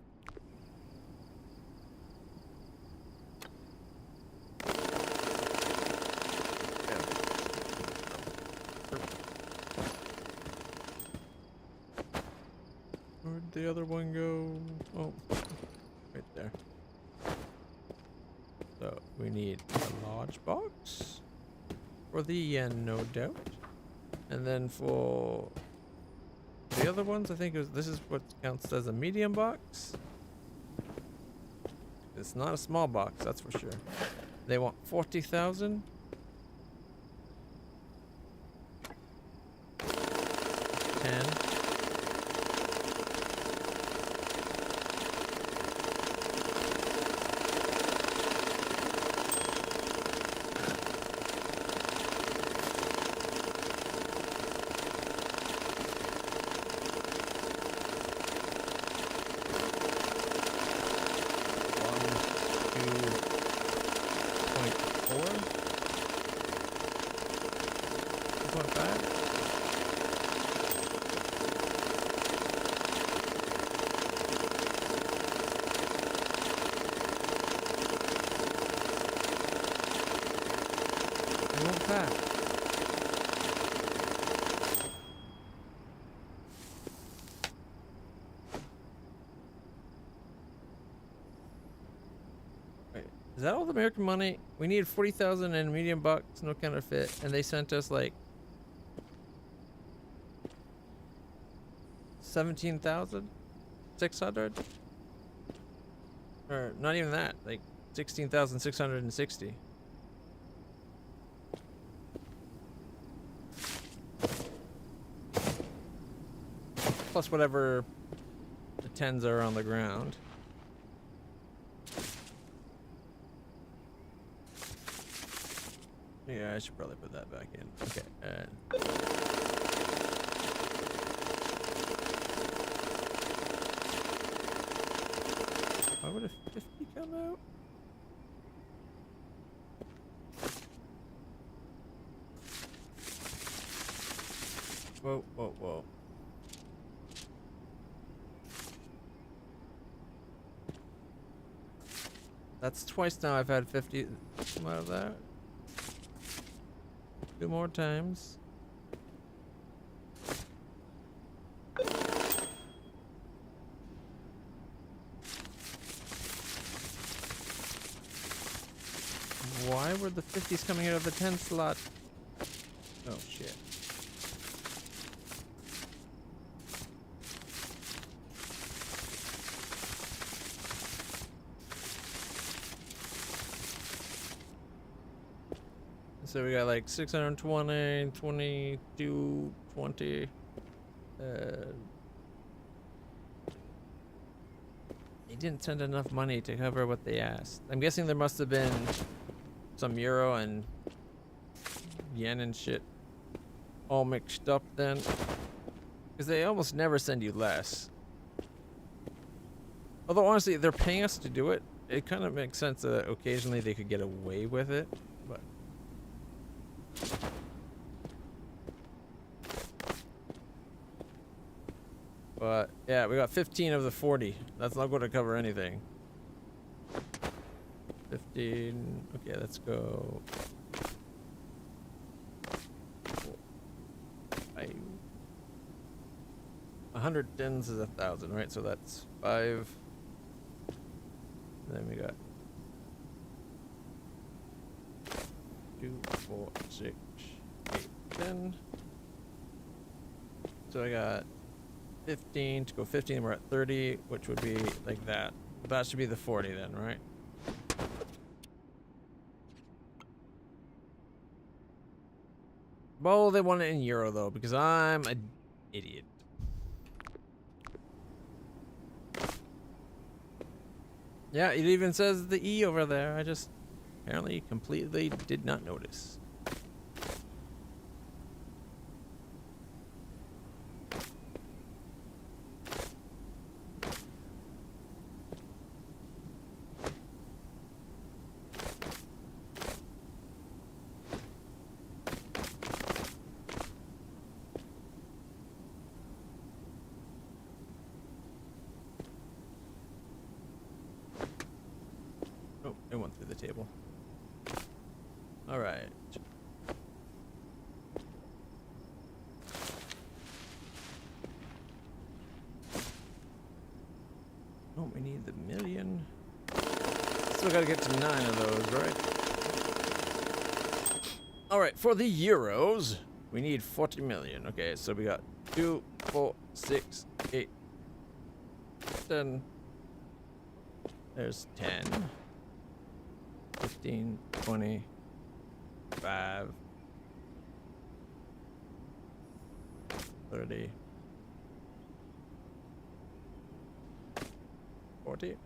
Where'd the other one go? Oh, right there. So we need a large box for the yen, no doubt. And then for the other ones, I think this is what counts as a medium box. It's not a small box, that's for sure. They want 40,000. 10. Is that all the American money? We need 40,000 in a medium box, no counterfeit, and they sent us like 17,600, or not even that, like 16,660. Plus whatever the tens are on the ground. Yeah, I should probably put that back in. Okay. Why would a 50 come out? Whoa, whoa, whoa. That's twice now I've had 50 come out of that. 2 more times. Why were the 50s coming out of the 10 slot? Oh shit. So we got like 620, 22, 20. They didn't send enough money to cover what they asked. I'm guessing there must have been some euro and yen and shit all mixed up then. Because they almost never send you less. Although honestly, they're paying us to do it. It kind of makes sense that occasionally they could get away with it. But yeah, we got 15 of the 40. That's not going to cover anything. 15. Okay, let's go. 100 tens is 1,000, right? So that's 5. And then we got 2, 4, 6, 8, 10. So I got 15 to go 15. We're at 30, which would be like that. That should be the 40 then, right? Well, they want it in euro though, because I'm an idiot. Yeah, it even says the E over there. I just apparently completely did not notice. Oh, it went through the table. All right. Oh, we need the million. Still gotta get to 9 of those, right? All right, for the euros, we need 40 million. Okay, so we got 2, 4, 6, 8, 10. There's 10. 15, 20, 5, 30, 40,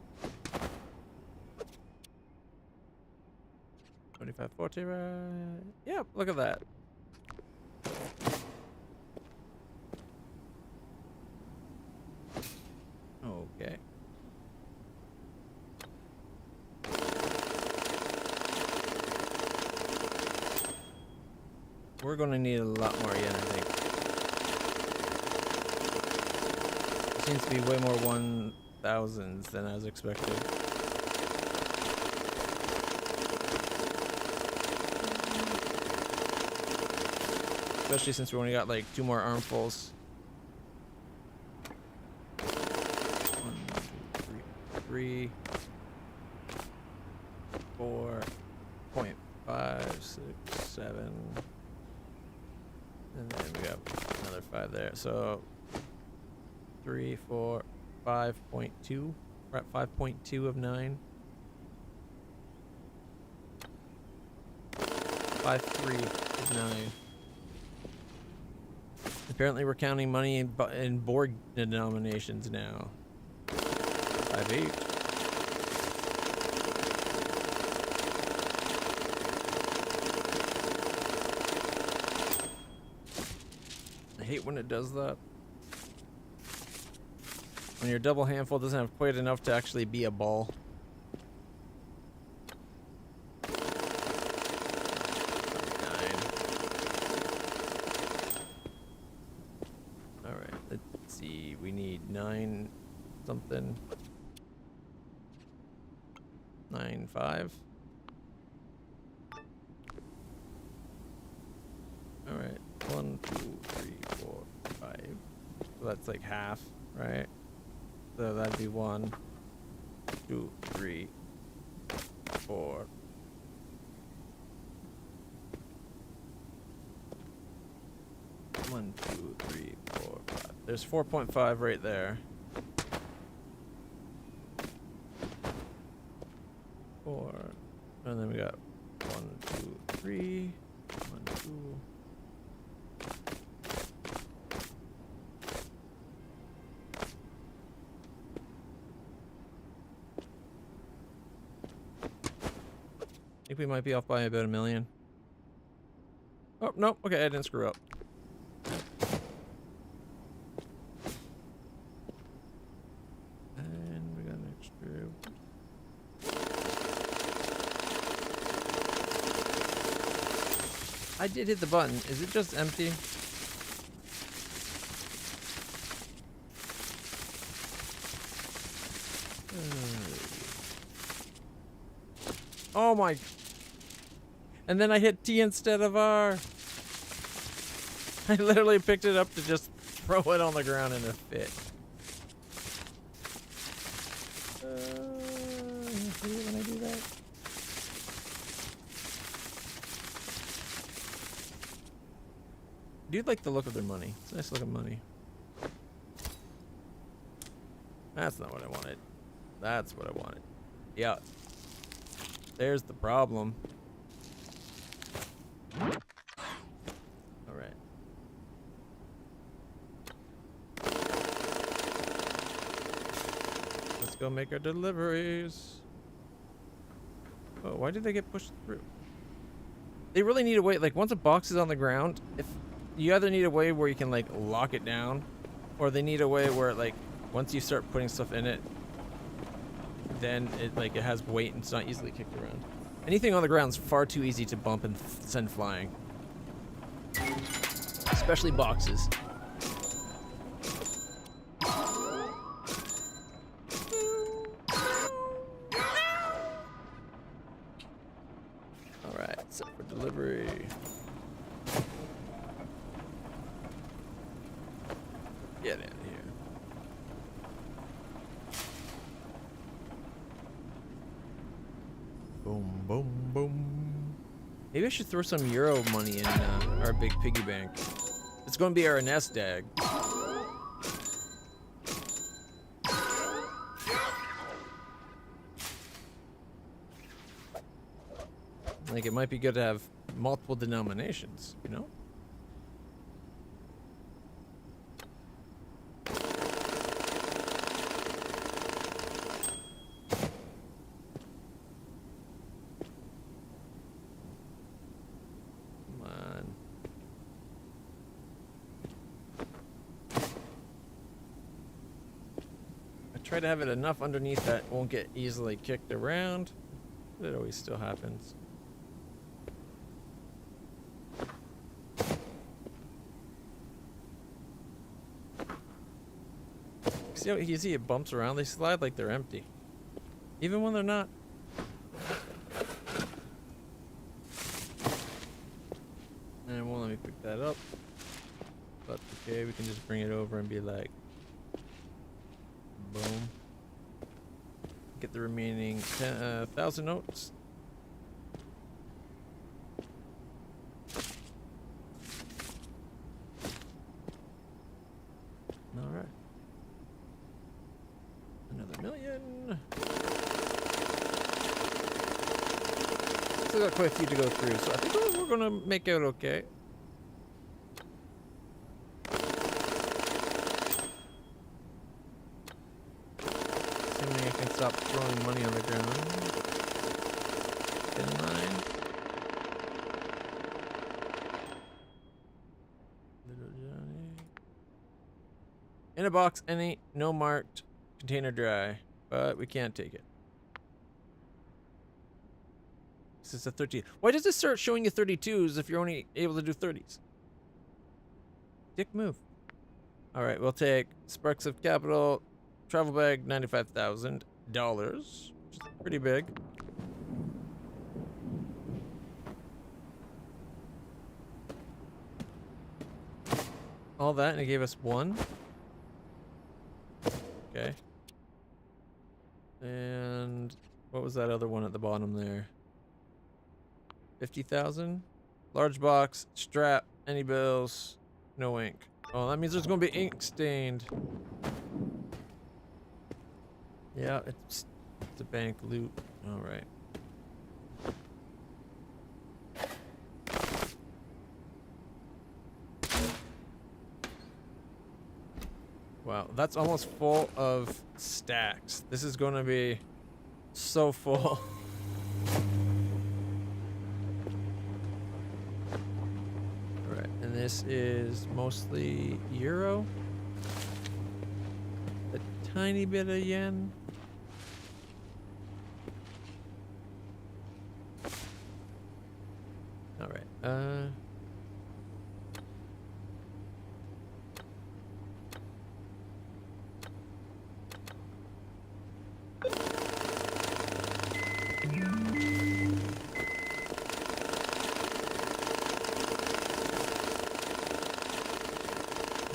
25, 40, right? Yep, look at that. Okay. We're going to need a lot more yen, I think. There seems to be way more 1000s than I was expecting. Especially since we only got like 2 more armfuls. 1, 2, 3, 4.5, 6, 7. And then we got another 5 there. So 3, 4, 5.2. We're at 5.2 of 9. 5.3 of 9. Apparently we're counting money in board denominations now. 5.8. I hate when it does that. When your double handful doesn't have quite enough to actually be a ball. Alright, let's see. We need 9 something. 9.5. Alright. 1, 2, 3, 4, 5. So that's like half, right? So that'd be 1, 2, 3, 4. One, 2, 3, 4, 5. There's 4.5 right there. 4. And then we got 1, 2, 3. 1, 2. I think we might be off by about 1 million. Oh, no. Okay, I didn't screw up. And we got an extra. I did hit the button. Is it just empty? Oh my. And then I hit T instead of R. I literally picked it up to just throw it on the ground in a fit. I hate when I do that. I do like the look of their money. It's a nice looking money. That's not what I wanted. That's what I wanted. Yeah. There's the problem. Alright. Let's go make our deliveries. Oh, why did they get pushed through? They really need a way, like once a box is on the ground, if you either need a way where you can like lock it down, or they need a way where like once you start putting stuff in it, then it has weight and it's not easily kicked around. Anything on the ground is far too easy to bump and send flying. Especially boxes. Alright, set for delivery. Get in here. Boom, boom, boom. Maybe I should throw some Euro money in our big piggy bank. It's going to be our nest egg. Like, it might be good to have multiple denominations, you know? Try to have it enough underneath that won't get easily kicked around, but it always still happens. See how easy it bumps around? They slide like they're empty, even when they're not. And it won't let me pick that up, but okay, we can just bring it over and be like, boom. Get the remaining 1,000 notes. All right. Another million. Still got quite a few to go through, so I think we're gonna make out okay. Stop throwing money on the ground. In line. Little Johnny. In a box, any, no marked, container dry, but we can't take it. This is a 13. Why does this start showing you 32s if you're only able to do 30s? Dick move. All right, we'll take Sparks of Capital, travel bag, $95,000. Which is pretty big. All that, and it gave us one. Okay. And what was that other one at the bottom there? 50,000. Large box, strap, any bills, no ink. Oh, that means there's gonna be ink stained. Yeah, it's a bank loot. All right. Wow, that's almost full of stacks. This is going to be so full. All right, and this is mostly Euro. A tiny bit of yen. All right.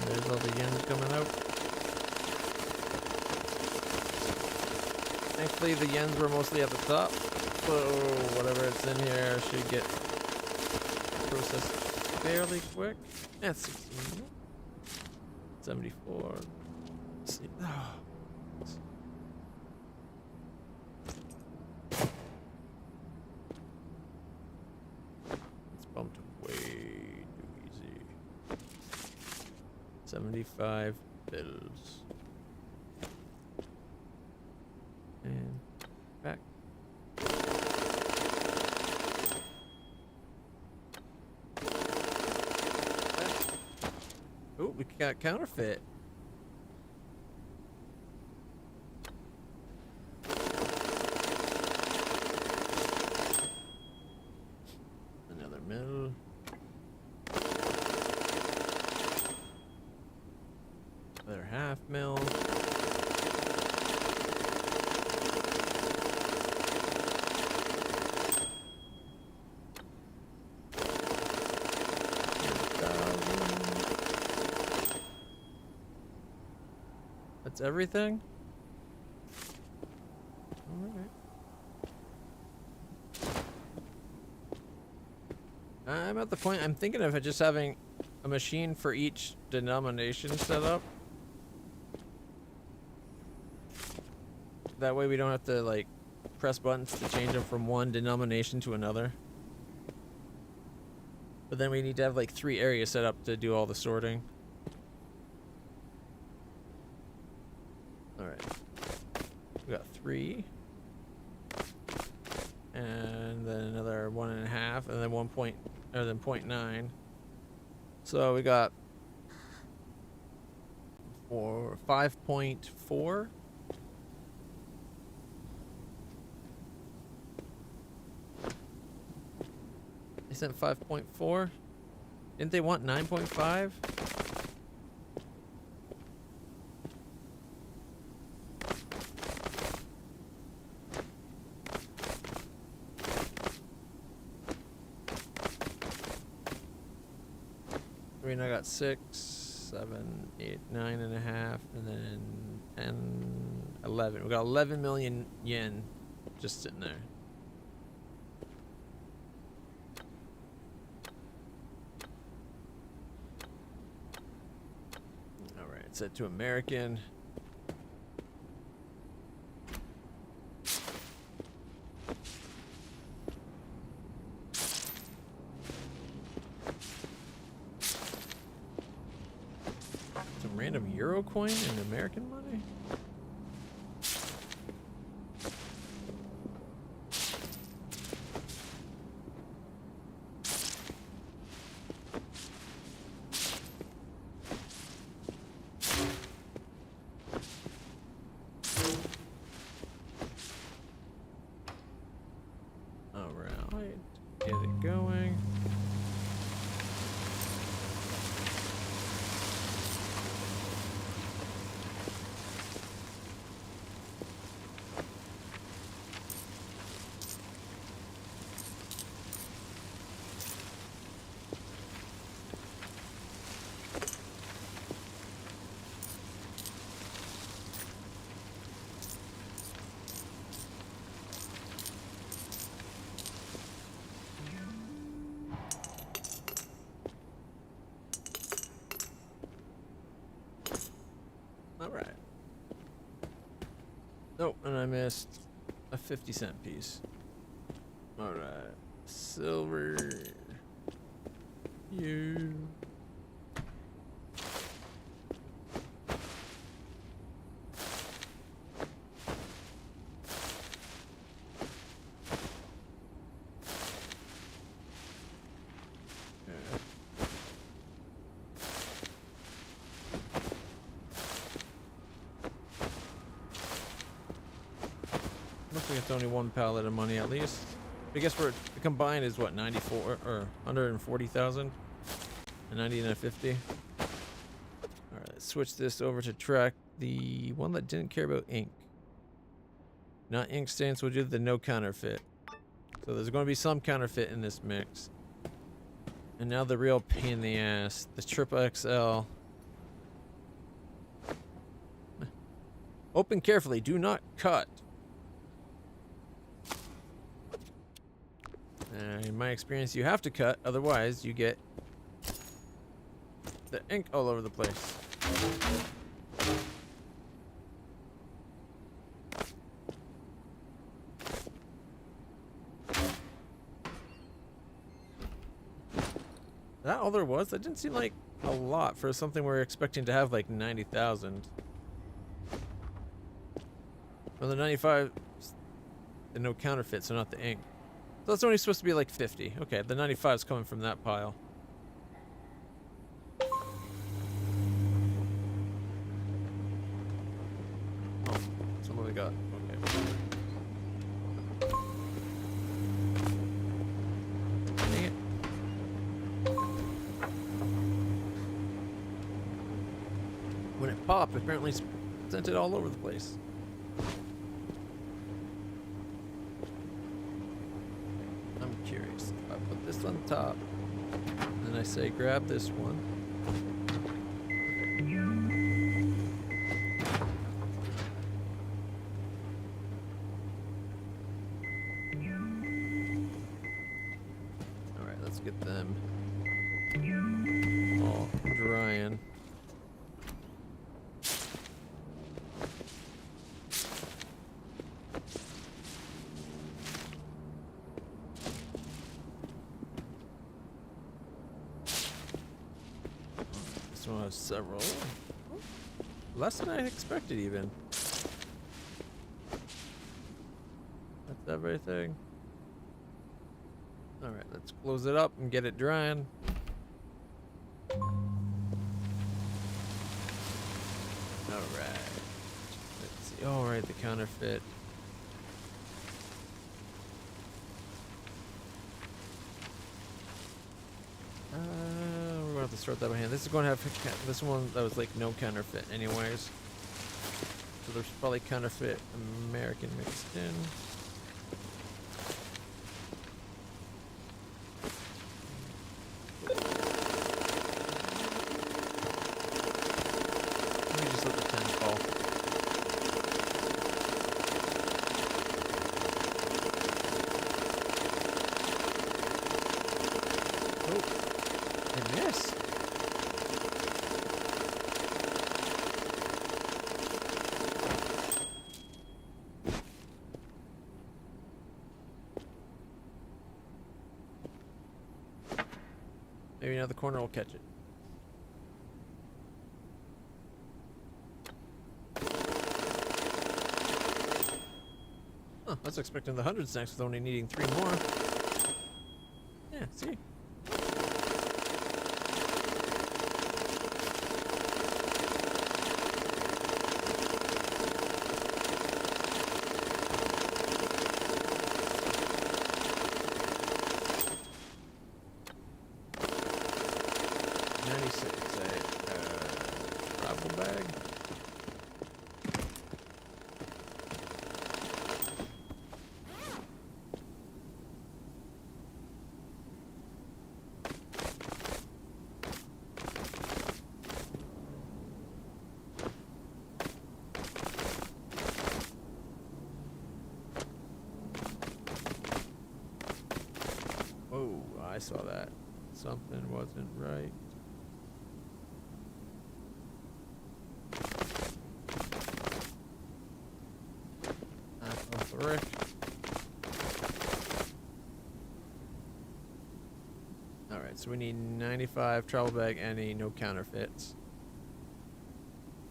There's all the yens coming out. Thankfully, the yens were mostly at the top, so whatever it's in here should get processed. fairly quick. That's 16. 74. Let's see. Oh. It's bumped way too easy. 75 bills. And back. Oh, we got counterfeit. Another mill. Another half mil. That's everything? Alright. I'm at the point, I'm thinking of just having a machine for each denomination set up. That way we don't have to, like, press buttons to change them from one denomination to another. But then we need to have, like, 3 areas set up to do all the sorting. Alright. We got 3. And then another 1.5, and then 0.9. So we got 5.4. They sent 5.4. Didn't they want 9.5? I mean, I got 6, 7, 8, 9.5, and then 10, 11. We got 11 million yen just sitting there. All right, set to American. Random euro coin and American money? Alright, get it going. Alright. Oh, and I missed a 50-cent piece. Alright. Silver. You. Looks like it's only 1 pallet of money at least. I guess the combined is what, 94 or 140,000? A 90 and a 50. Alright, let's switch this over to track the one that didn't care about ink. Not ink stains, we'll do the no counterfeit. So there's going to be some counterfeit in this mix. And now the real pain in the ass, the triple XL. Open carefully, do not cut. In my experience, you have to cut, otherwise you get the ink all over the place. Is that all there was? That didn't seem like a lot for something we're expecting to have like 90,000. Well, the 95, the no counterfeit, so not the ink. So that's only supposed to be like 50. Okay, the 95 is coming from that pile. Oh, that's what we got. Okay. Dang it. When it popped, apparently sent it all over the place. I'm curious. If I put this on top, and then I say grab this one. Alright, let's get them all drying. This one has several. Less than I expected, even. That's everything. Alright, let's close it up and get it drying. Alright. Let's see. Oh, right, the counterfeit. We're gonna have to start that by hand. This is going to have this one that was like no counterfeit, anyways. So there's probably counterfeit American mixed in. Let me just let the 10 fall. Oh, I missed. Maybe now the corner will catch it. Huh, I was expecting the 100 snacks with only needing 3 more. Yeah, see? Travel bag. Whoa, I saw that. Something wasn't right. Brick. Alright, so we need 95 travel bag, any no counterfeits.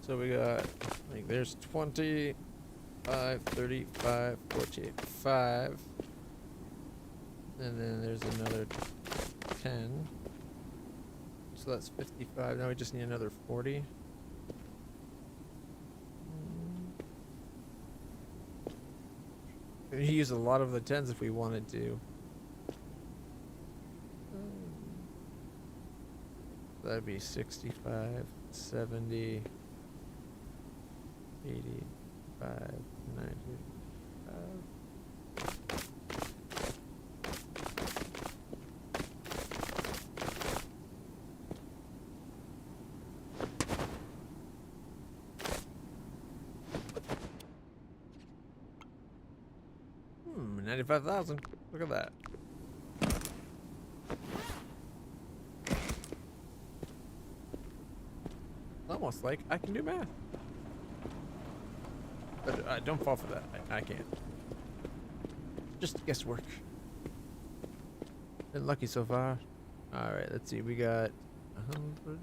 So we got, like, there's 25, 35, 48, 5. And then there's another 10. So that's 55. Now we just need another 40. We use a lot of the 10s if we wanted to. That'd be 65, 70, 85, 95. Hmm, 95,000. Look at that. almost like I can do math. But don't fall for that. I can't. Just guesswork. Been lucky so far. Alright, let's see. We got 100.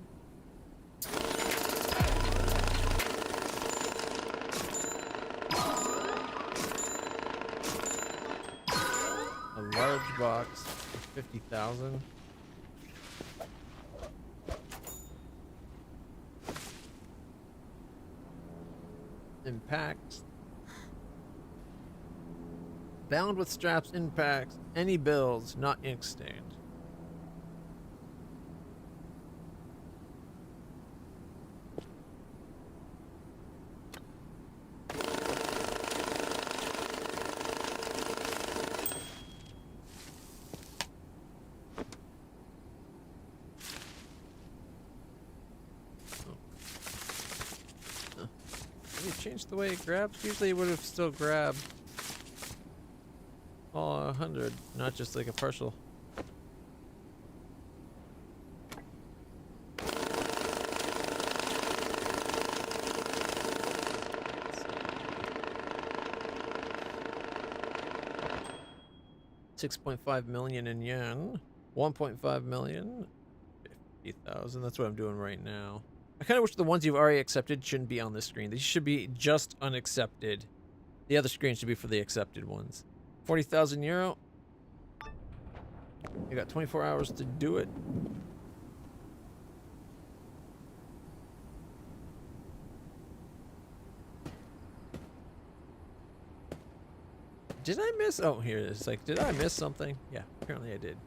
A large box for 50,000. Impacts. Bound with straps, impacts, any bills, not ink stained. The way it grabs, usually it would have still grabbed all 100, not just like a partial. $6.5 million in yen, 1.5 million, 50,000. That's what I'm doing right now. I kind of wish the ones you've already accepted shouldn't be on this screen. These should be just unaccepted. The other screen should be for the accepted ones. 40,000 euro. You got 24 hours to do it. Did I miss? Oh, here it is. Like, did I miss something? Yeah, apparently I did.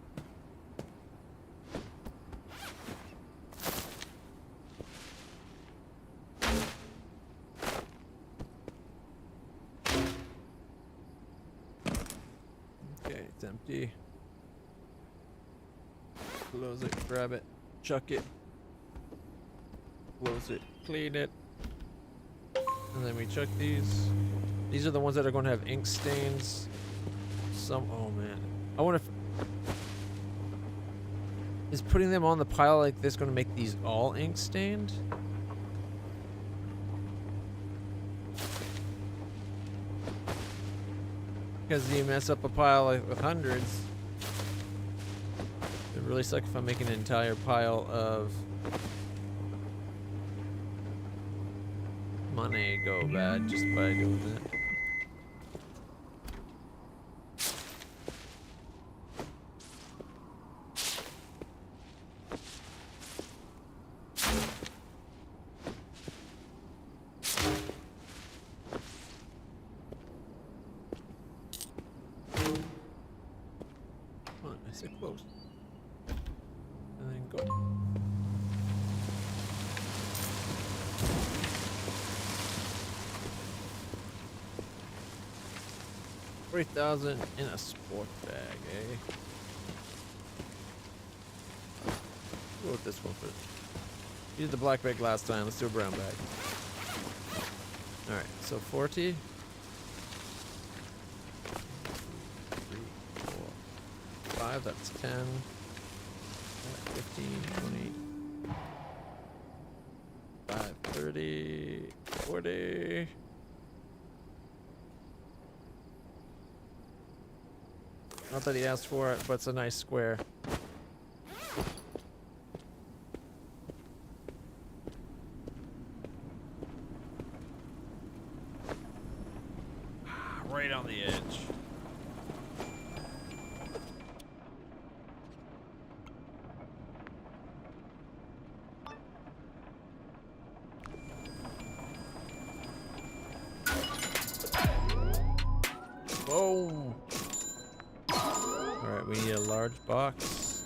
Empty. Close it, grab it, chuck it, close it, clean it, and then we chuck these. These are the ones that are going to have ink stains. Some, oh man, I wonder if is putting them on the pile like this going to make these all ink stained? Because you mess up a pile with hundreds. It really sucks if I'm making an entire pile of money go bad just by doing that. Close. And then go. $3,000 in a sport bag, eh? Go with this one first. You did the black bag last time. Let's do a brown bag. All right, so 40. 5, that's 10, 15, 20, 5, 30, 40. Not that he asked for it, but it's a nice square. Right on the edge. Boom. Alright, we need a large box.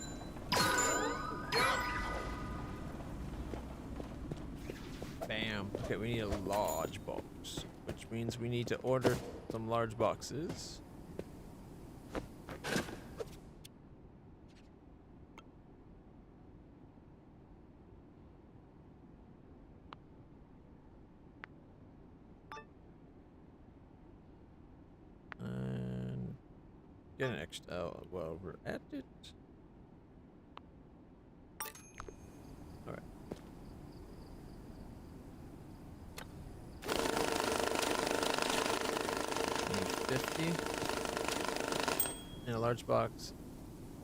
Bam. Okay, we need a large box, which means we need to order some large boxes. Get an extra while we're at it. Alright. 50. And a large box.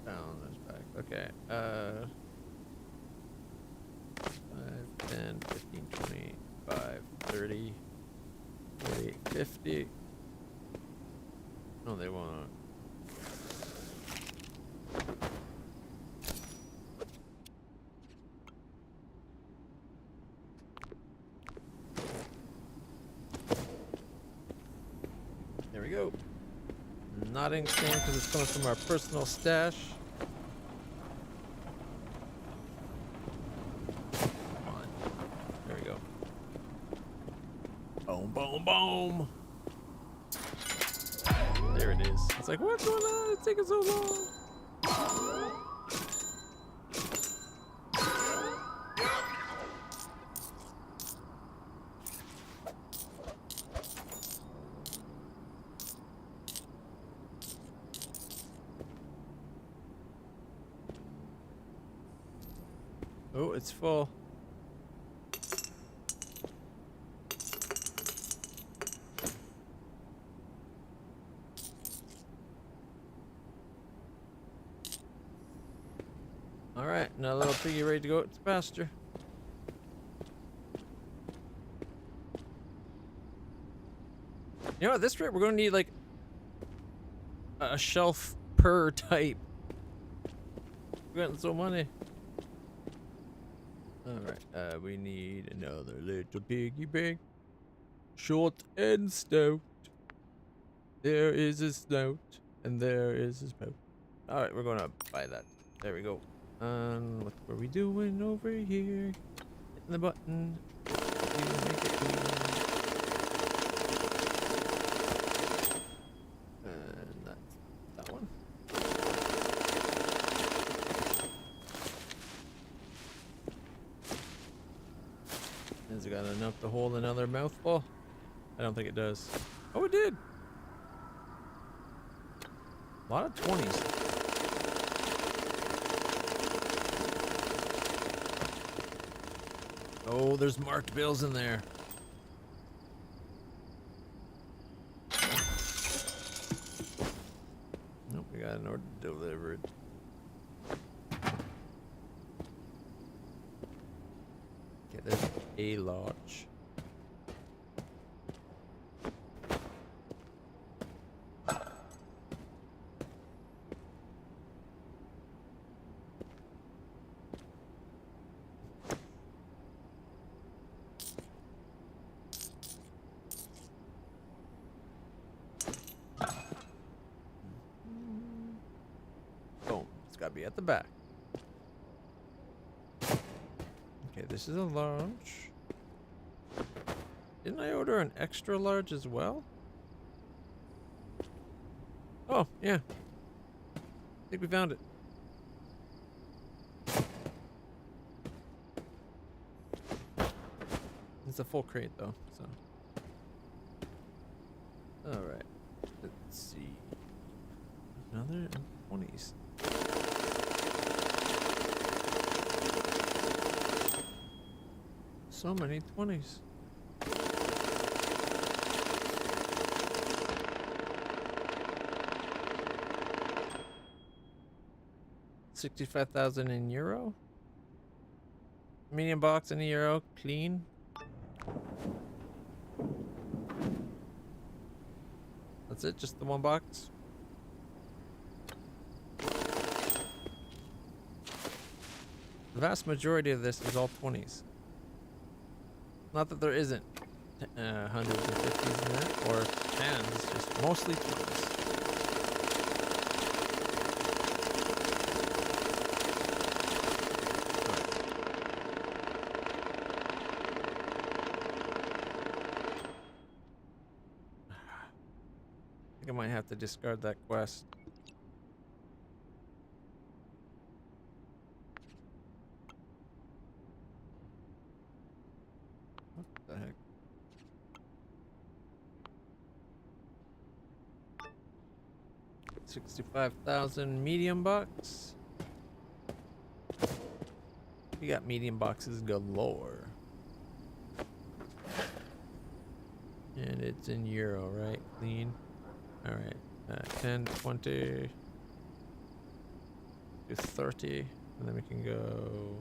Down, there's back. Okay. 5, 10, 15, 20, 5, 30, 40, 50. No, they won't. There we go. Not ink stain because it's coming from our personal stash. Come on. There we go. Boom, boom, boom. There it is. It's like, what's going on? It's taking so long. Oh, it's full. All right, now little piggy ready to go to pasture. You know, at this rate, we're going to need like a shelf per type. We're getting so money. All right, we need another little piggy bank. Short and stout. There is a snout, and there is a spout. All right, we're gonna buy that. There we go. What were we doing over here? Hitting the button. Make it clean. And that's that one. Has it got enough to hold another mouthful? I don't think it does. Oh, it did. A lot of 20s. Oh, there's marked bills in there. Nope, we got an order delivered. Okay, there's a large. Gotta be at the back. Okay, this is a large. Didn't I order an extra large as well? Oh, yeah. I think we found it. It's a full crate though, so. Alright. Let's see. Another 20s. So many 20s. $65,000 in euro. Medium box in euro, clean. That's it, just the one box. The vast majority of this is all 20s. Not that there isn't hundreds and 50s in it, or 10s, just mostly 20s. I think I might have to discard that quest. What the heck? $65,000 medium box. We got medium boxes galore. And it's in euro, right? Clean. All right. 10, 20, do 30, and then we can go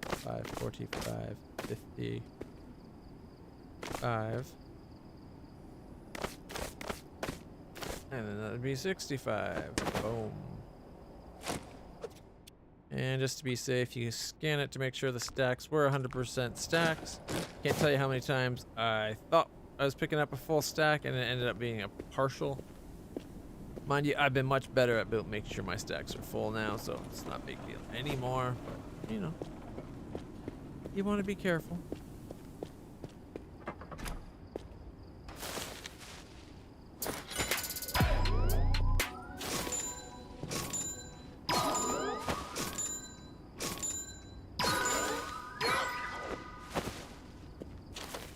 5, 45, 50, 5. And then that would be 65. Boom. And just to be safe, you scan it to make sure the stacks were 100% stacks. Can't tell you how many times I thought I was picking up a full stack and it ended up being a partial. Mind you, I've been much better at making sure my stacks are full now, so it's not a big deal anymore. But, you know, you want to be careful.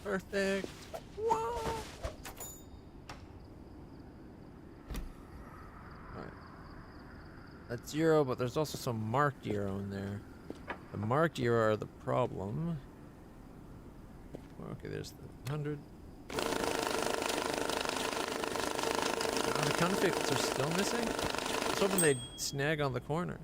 Perfect. Whoa. Alright. That's 0, but there's also some marked 0 in there. The marked 0 are the problem. Okay, there's the 100. Oh, the counterfeits are still missing? I was hoping they'd snag on the corner.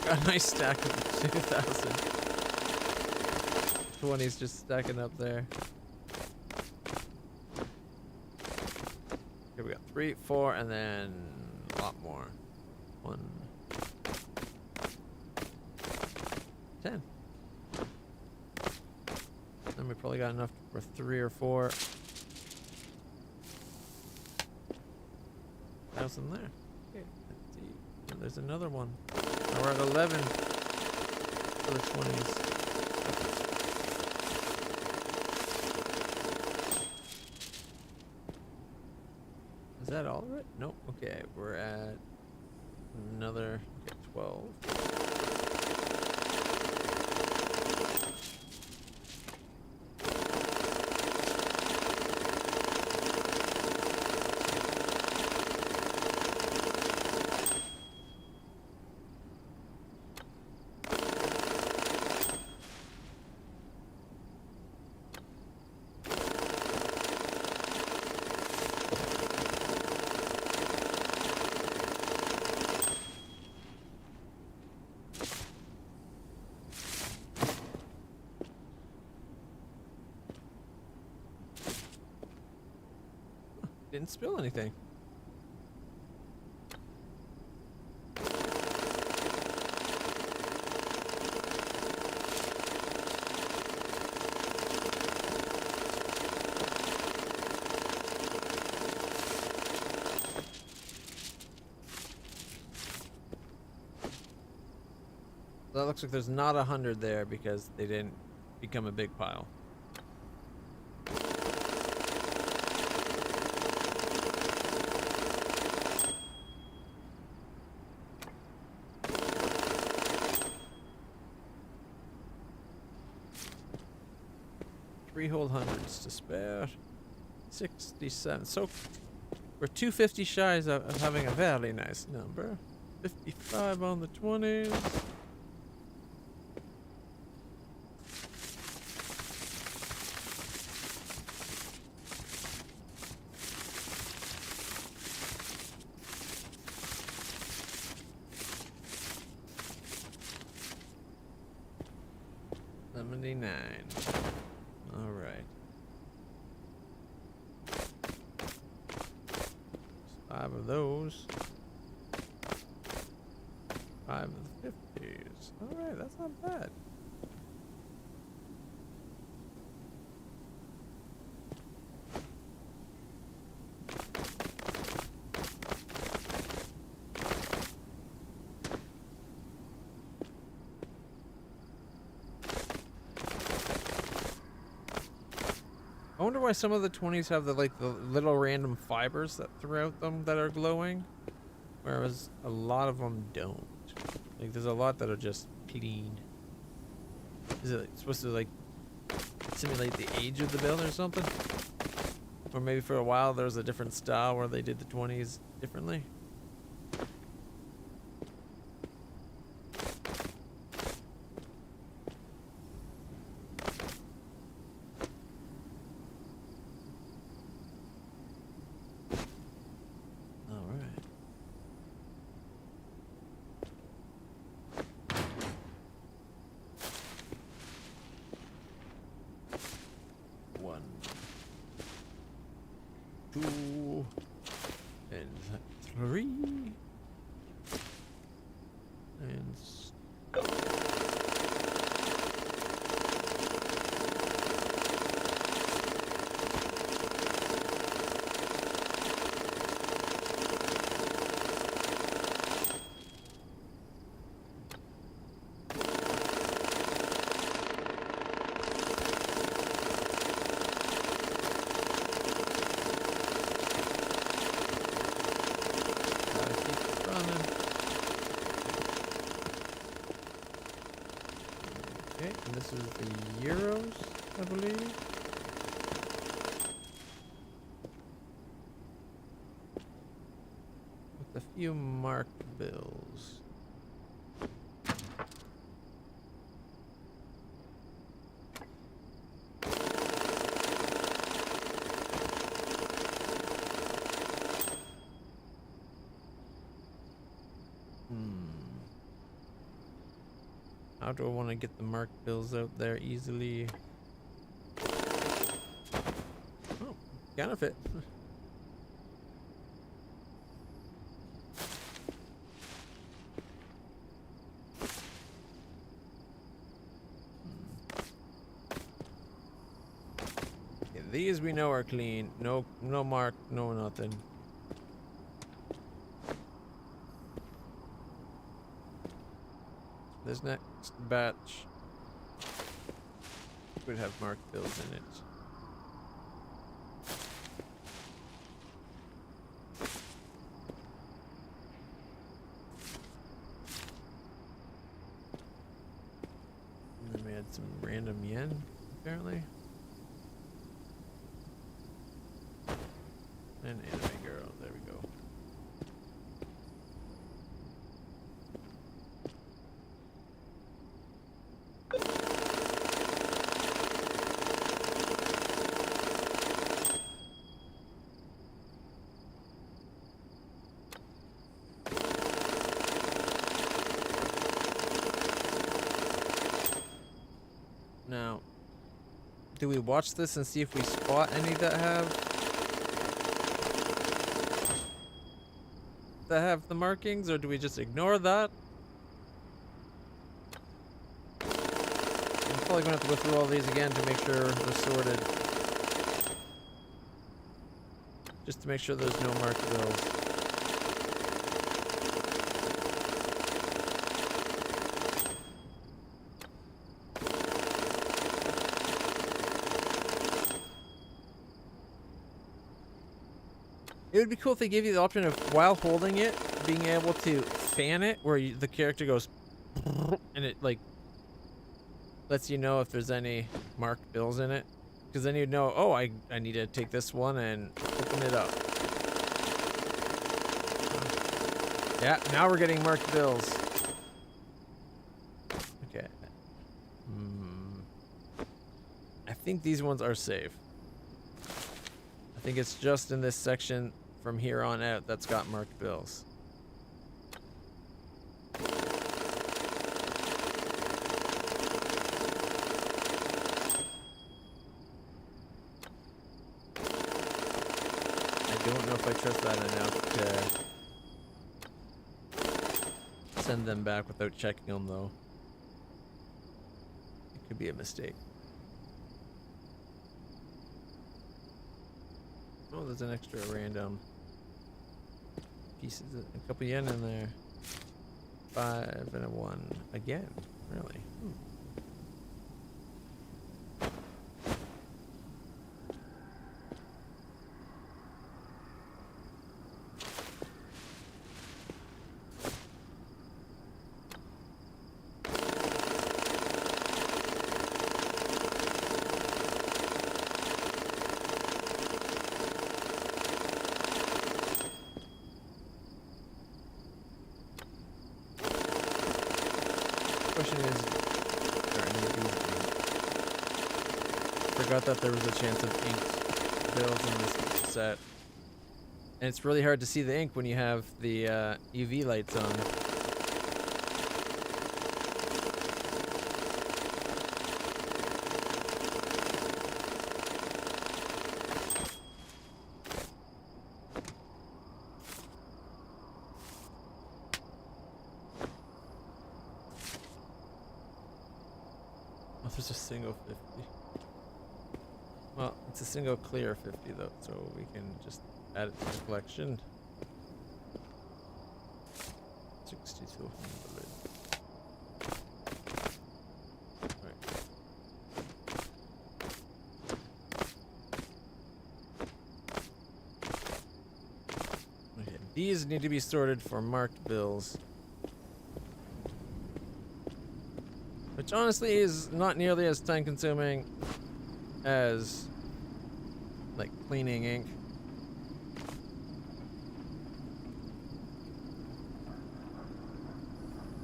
Got a nice stack of 2,000. 20's just stacking up there. Okay, we got 3, 4, and then a lot more. 1, 10. Then we probably got enough for 3 or 4. 1,000 there. Okay, let's see. And there's another one. Now we're at 11 for the 20s. Is that all of it? Nope. Okay, we're at another 12. Didn't spill anything. That looks like there's not 100 there because they didn't become a big pile. Three whole hundreds to spare. 67. So we're 250 shy of having a very nice number. 55 on the 20s. All right. 5 of those. 5 of the 50s. All right, that's not bad. I wonder why some of the 20s have the little random fibers that throughout them that are glowing, whereas a lot of them don't. Like there's a lot that are just clean. Is it supposed to like simulate the age of the build or something? Or maybe for a while there was a different style where they did the 20s differently? 2, and 3, and okay, and this is the euros, I believe. With a few marked bills. How do I want to get the marked bills out there easily? Oh, counterfeit. Okay, these we know are clean. No mark, no nothing. This next batch would have marked bills in it. And then we had some random yen, apparently. And anime girl, there we go. Now, do we watch this and see if we spot any that have the markings, or do we just ignore that? I'm probably gonna have to go through all these again to make sure they're sorted. Just to make sure there's no marked bills. It would be cool if they gave you the option of, while holding it, being able to fan it, where the character goes and it like lets you know if there's any marked bills in it, because then you'd know, oh, I need to take this one and open it up. Yeah, now we're getting marked bills. Okay. I think these ones are safe. I think it's just in this section from here on out that's got marked bills. I don't know if I trust that enough to send them back without checking them, though. It could be a mistake. Oh, there's an extra random pieces, a couple yen in there. 5 and a 1 again. Really? Question is, are any of these inked? Forgot that there was a chance of inked bills in this set. And it's really hard to see the ink when you have the UV lights on. Oh, there's a single 50. Well, it's a single clear 50 though, so we can just add it to the collection. 6,200. Right. Okay, these need to be sorted for marked bills. Which honestly is not nearly as time consuming as like cleaning ink.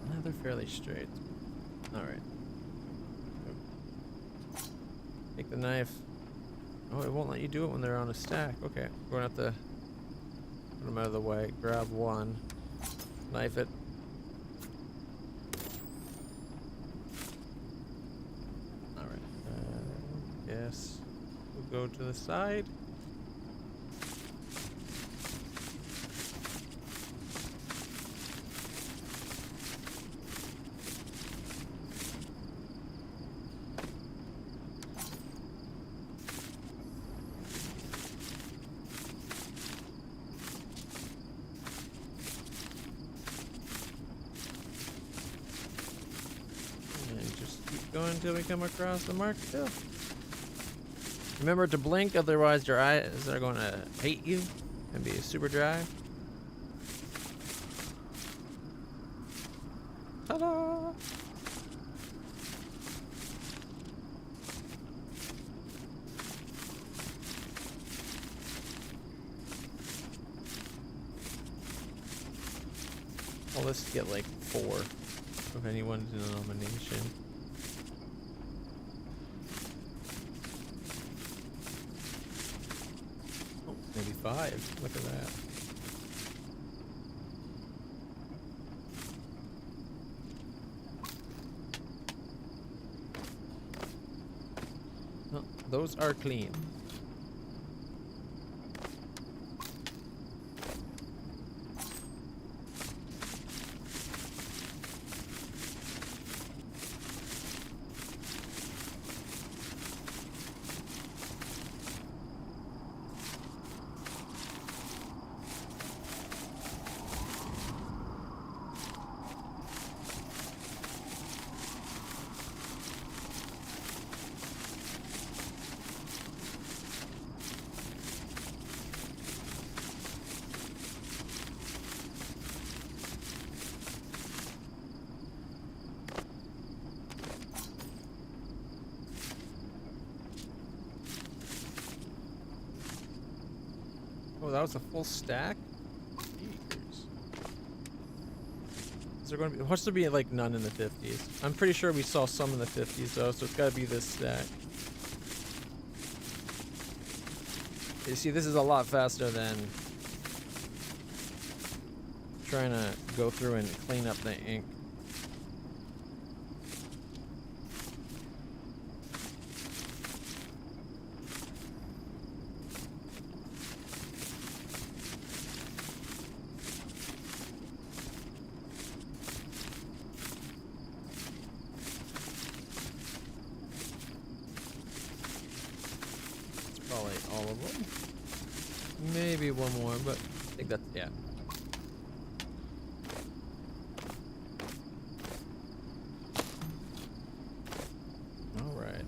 No, they're fairly straight. Alright. Take the knife. Oh, it won't let you do it when they're on a stack. Okay, we're gonna have to put them out of the way. Grab one. Knife it. Yes, we'll go to the side. And just keep going until we come across the marked bill. Remember to blink, otherwise your eyes are going to hate you and be super dry. Ta-da! Well, let's get like 4 of anyone's denomination. Maybe 5. Look at that. Oh, those are clean. Oh, that was a full stack? Jeez. Is there going to be... What's there be like none in the 50s? I'm pretty sure we saw some in the 50s though, so it's got to be this stack. You see, this is a lot faster than trying to go through and clean up the ink. Probably all of them. Maybe one more, but I think that's, yeah. All right.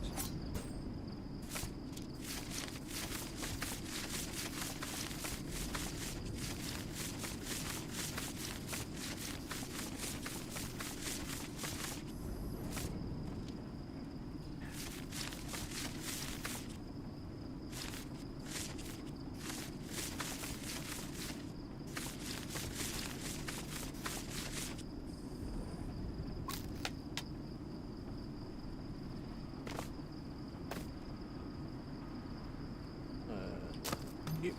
Yep.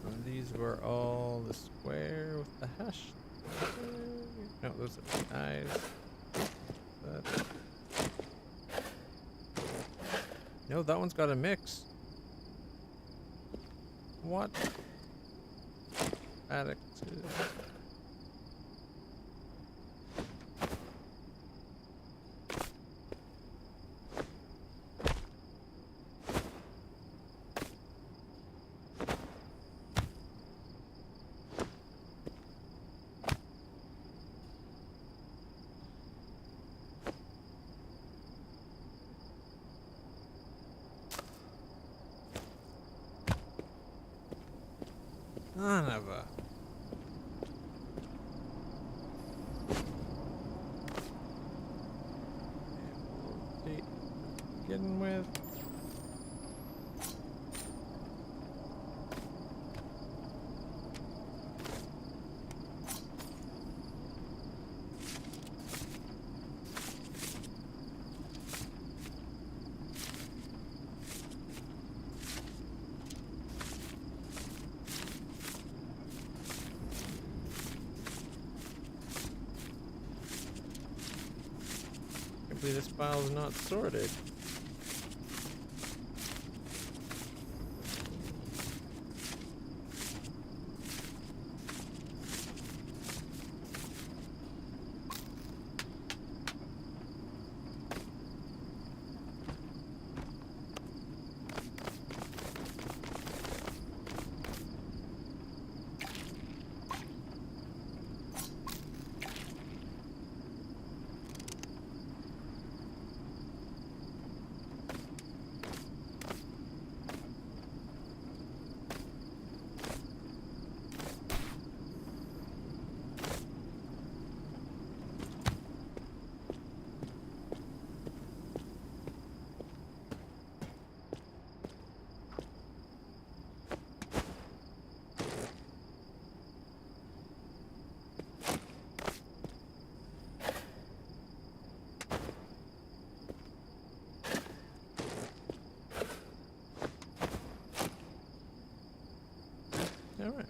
And these were all the square with the hash. No, those are the eyes. That. No, that one's got a mix. What? Addict. Son of a... Getting with... This file is not sorted. Alright.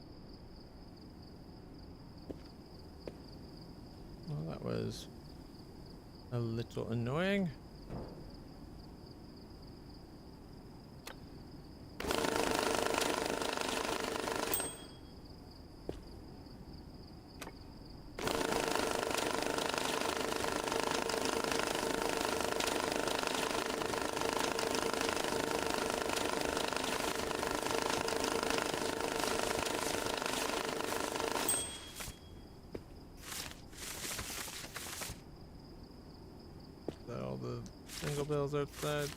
Well, that was a little annoying. All the single bells outside.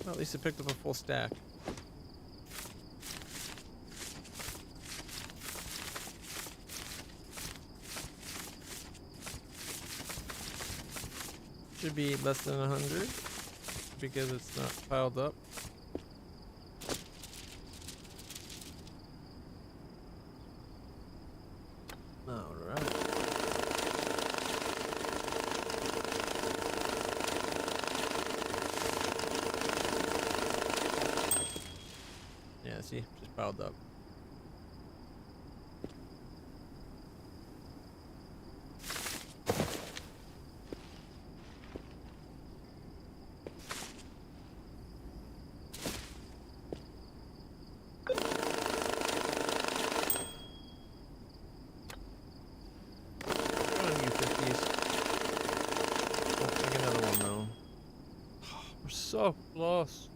Well, at least it picked up a full stack. Should be less than 100 because it's not piled up. All right. Yeah, see, just piled up. So close.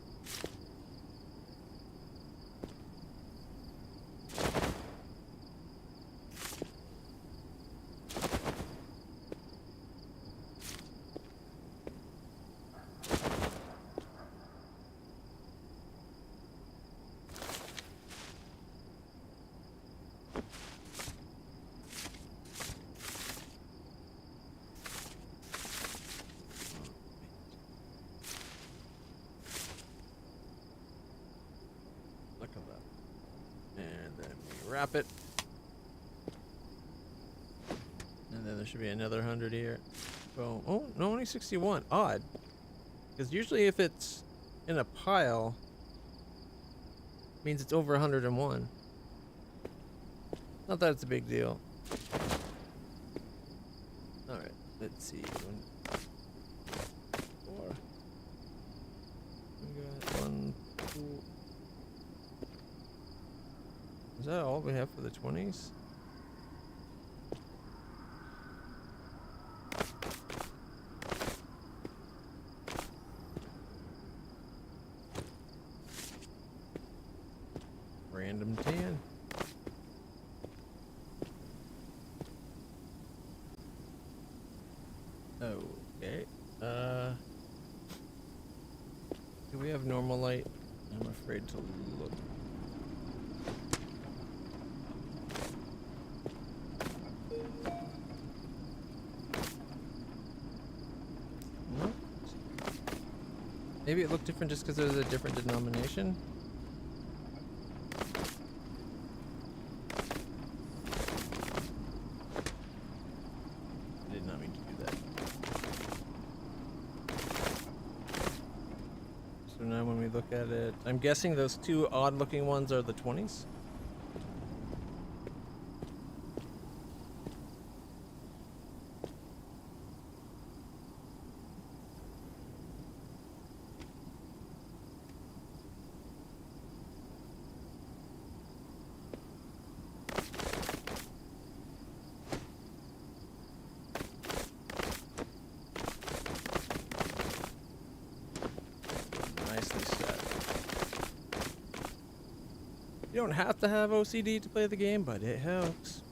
Look at that. And then we wrap it. And then there should be another 100 here. Boom. Oh, no, only 61. Odd. Because usually if it's in a pile, it means it's over 101. Not that it's a big deal. Alright, let's see. 4. We got 1, 2. Is that all we have for the 20s? Okay. Do we have normal light? I'm afraid to look. What? Maybe it looked different just because there's a different denomination? I did not mean to do that. So now when we look at it, I'm guessing those two odd looking ones are the 20s? Nicely set. You don't have to have OCD to play the game, but it helps.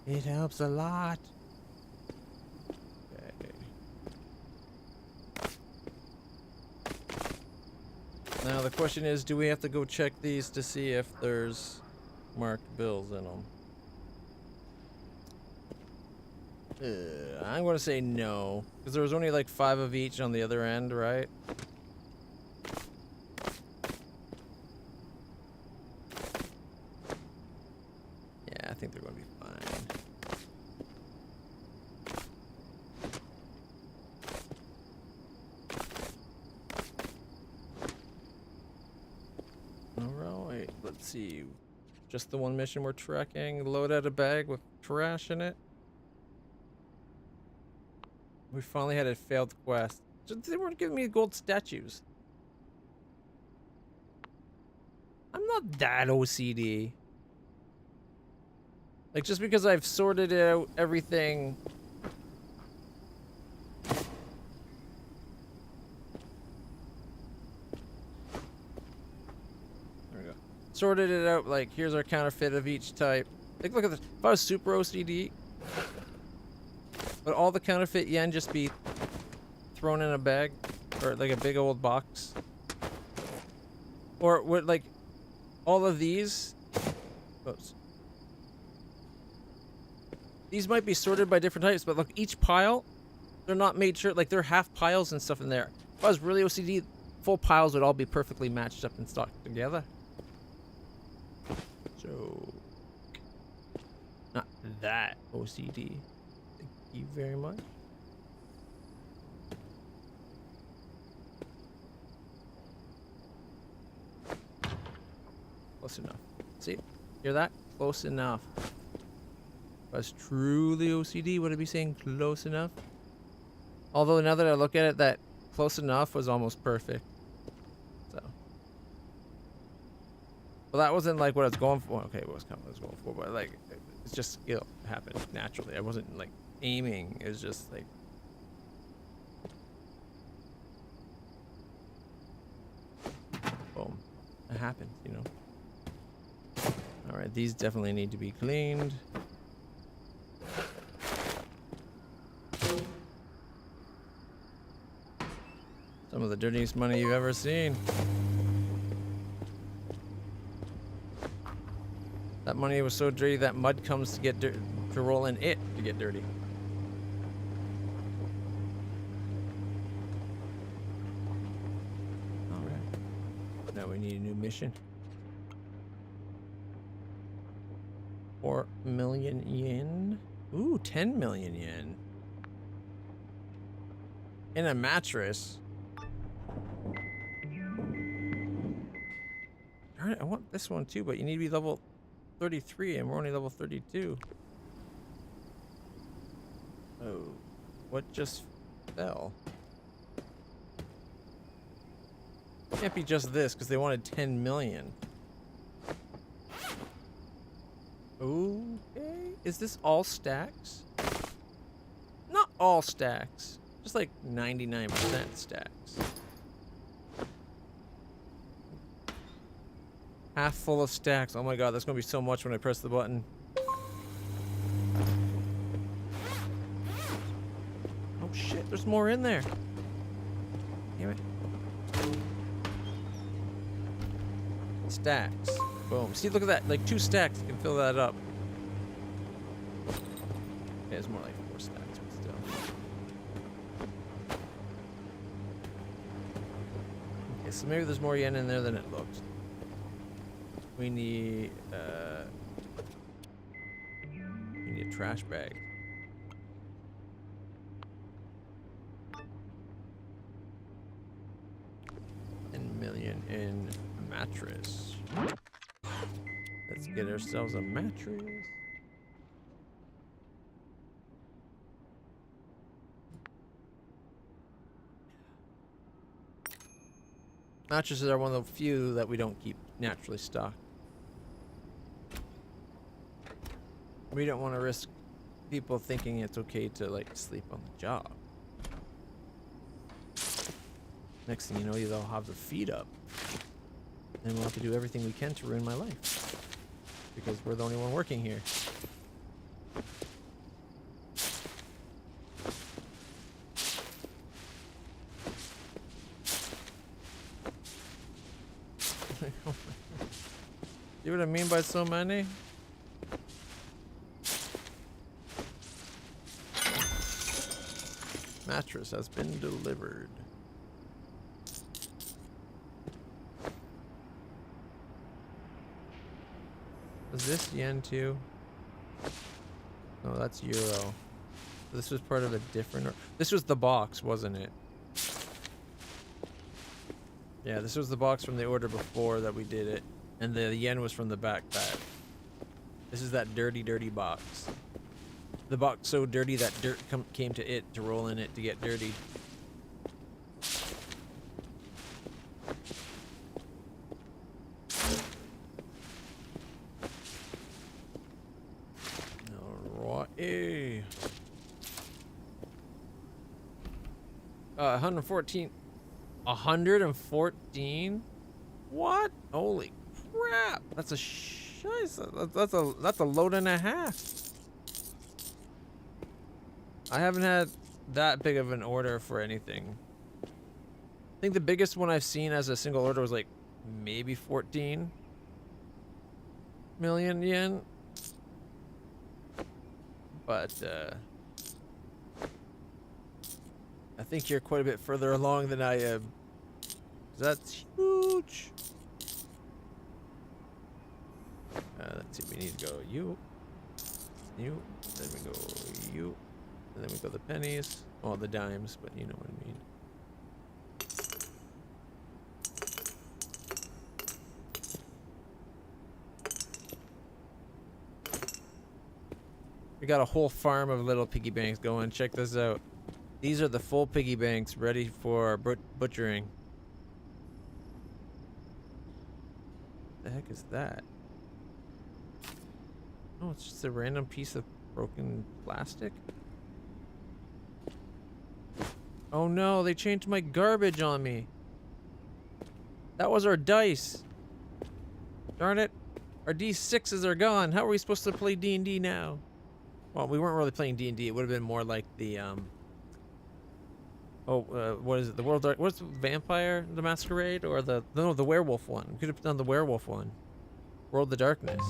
It helps a lot. Okay. Now the question is, do we have to go check these to see if there's marked bills in them? I'm gonna say no, because there was only like 5 of each on the other end, right? Yeah, I think they're gonna be fine. Alright, let's see. Just the one mission we're tracking. Load out a bag with trash in it. We finally had a failed quest. They weren't giving me gold statues. I'm not that OCD. Like, just because I've sorted out everything. There we go. Sorted it out, like, here's our counterfeit of each type. Like, look at this. If I was super OCD, would all the counterfeit yen just be thrown in a bag? Or, like, a big old box? Or would, like, all of these... Oops. These might be sorted by different types, but look, each pile, they're not made sure, like, they're half piles and stuff in there. If I was really OCD, full piles would all be perfectly matched up and stocked together. So, not that OCD. Thank you very much. Close enough. See? Hear that? Close enough. If I was truly OCD, would I be saying close enough? Although now that I look at it, that close enough was almost perfect. So. Well, that wasn't like what I was going for. Okay, it was kind of what I was going for, but like, it's just skill. It happened naturally. I wasn't like aiming. It was just like. Boom. It happens, you know? Alright, these definitely need to be cleaned. Some of the dirtiest money you've ever seen. That money was so dirty that mud comes to get to roll in it to get dirty. Alright. Now we need a new mission. 4 million yen. Ooh, 10 million yen. In a mattress. Alright, I want this one too, but you need to be level 33 and we're only level 32. Oh, what just fell? Can't be just this because they wanted 10 million. Okay, is this all stacks? Not all stacks, just like 99% stacks. Half full of stacks. Oh my god, that's gonna be so much when I press the button. shit, there's more in there. Damn it. Stacks. Boom. See, look at that. Like 2 stacks can fill that up. Yeah, it's more like 4 stacks, but still. Okay, so maybe there's more yen in there than it looks. We need a trash bag. $10 million in mattress. Let's get ourselves a mattress. Mattresses are one of the few that we don't keep naturally stocked. We don't want to risk people thinking it's okay to like sleep on the job. Next thing you know, they'll have their feet up. And we'll have to do everything we can to ruin my life. Because we're the only one working here. See what I mean by so many? Mattress has been delivered. Is this yen too? No, that's euro. This was part of a different... This was the box, wasn't it? Yeah, this was the box from the order before that we did it. And the yen was from the backpack. This is that dirty, dirty box. The box so dirty that dirt came to it to roll in it to get dirty. Alright. 114. 114? What? Holy crap! That's a that's a load and a half. I haven't had that big of an order for anything. I think the biggest one I've seen as a single order was like maybe 14 million yen. But I think you're quite a bit further along than I am. That's huge. Let's see, we need to go you, then we go you, and then we go the pennies. Well, the dimes, but you know what I mean. We got a whole farm of little piggy banks going. Check this out. These are the full piggy banks ready for butchering. The heck is that? Oh, it's just a random piece of broken plastic. Oh no, they changed my garbage on me. That was our dice. Darn it. Our D6s are gone. How are we supposed to play D&D now? Well, we weren't really playing D&D. It would have been more like the, what is it? The World Dark... What's Vampire the Masquerade? Or the... No, the werewolf one. We could have done the werewolf one. World of Darkness.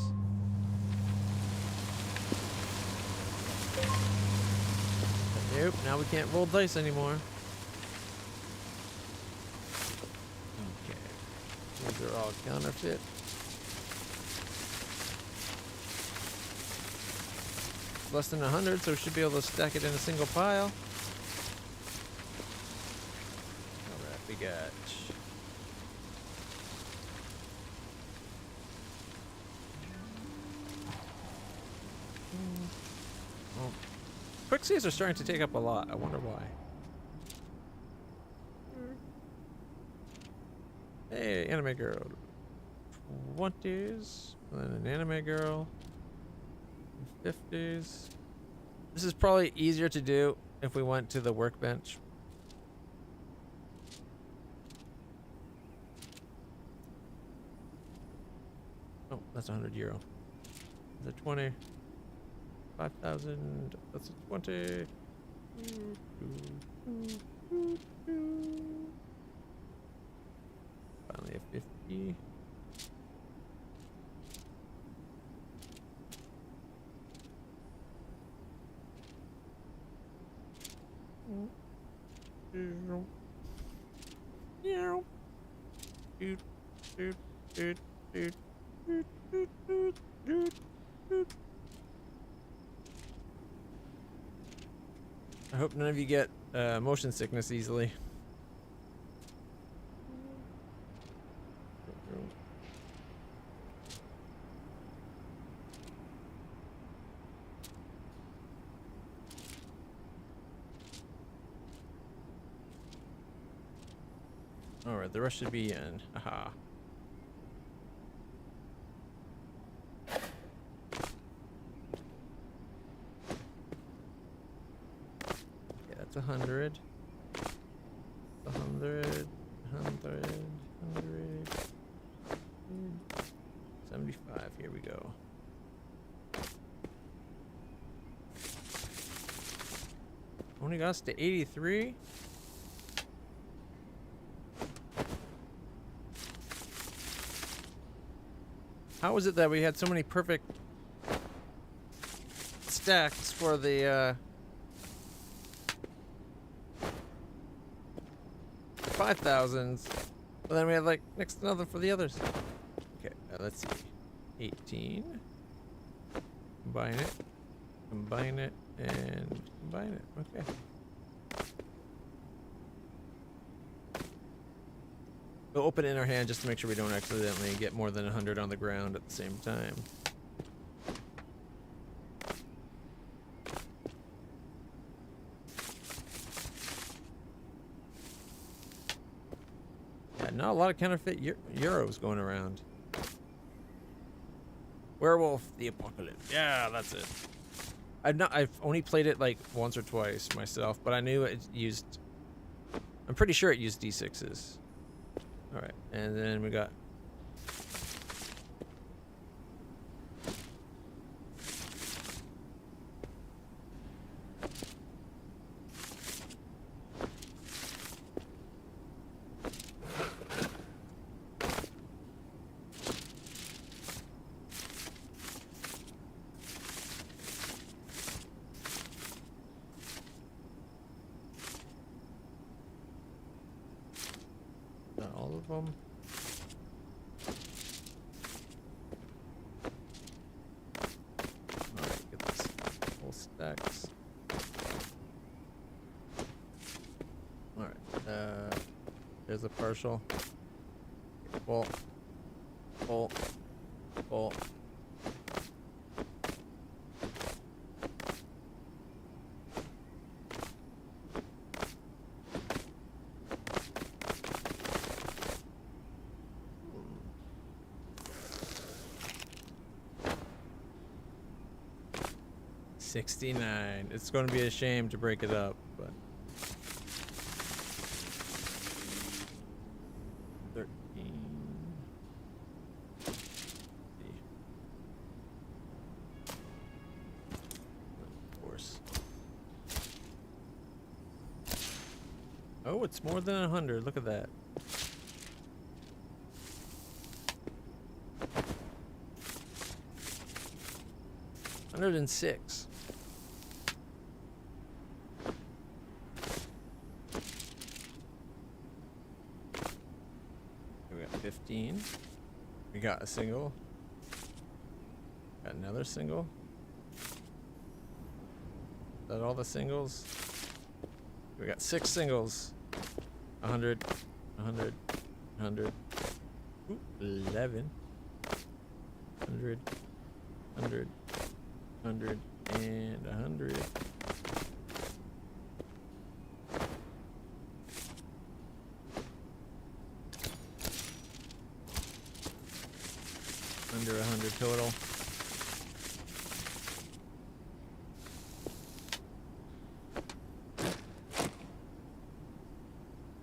Nope, now we can't roll dice anymore. Okay. These are all counterfeit. Less than 100, so we should be able to stack it in a single pile. Alright, we got... Oh. Quickseas are starting to take up a lot. I wonder why. Hey, anime girl. 20s. And then an anime girl. 50s. This is probably easier to do if we went to the workbench. Oh, that's 100 euro. That's a 20. 5,000. That's a 20. Finally a 50. I hope none of you get motion sickness easily. Alright, the rest should be in. Haha. Yeah, that's 100. 100. 75. Here we go. Only got us to 83. How is it that we had so many perfect stacks for the 5,000s, but then we had like next to nothing for the others? Okay, let's see. 18. Combine it, and combine it. Okay. We'll open it in our hand just to make sure we don't accidentally get more than 100 on the ground at the same time. Yeah, not a lot of counterfeit euros going around. Werewolf the Apocalypse. Yeah, that's it. I've only played it like once or twice myself, but I knew it used, I'm pretty sure it used D6s. Alright, and then we got all of them. Alright, get this full stacks. Alright, there's a partial. Full. Full. Full. $69. It's going to be a shame to break it up, but 13. Of course. Oh, it's more than 100. Look at that. $106. We got 15. We got a single. Got another single. Is that all the singles? We got 6 singles. 100, 100, 100. Ooh, 11. 100, 100, 100, and 100. Under 100 total.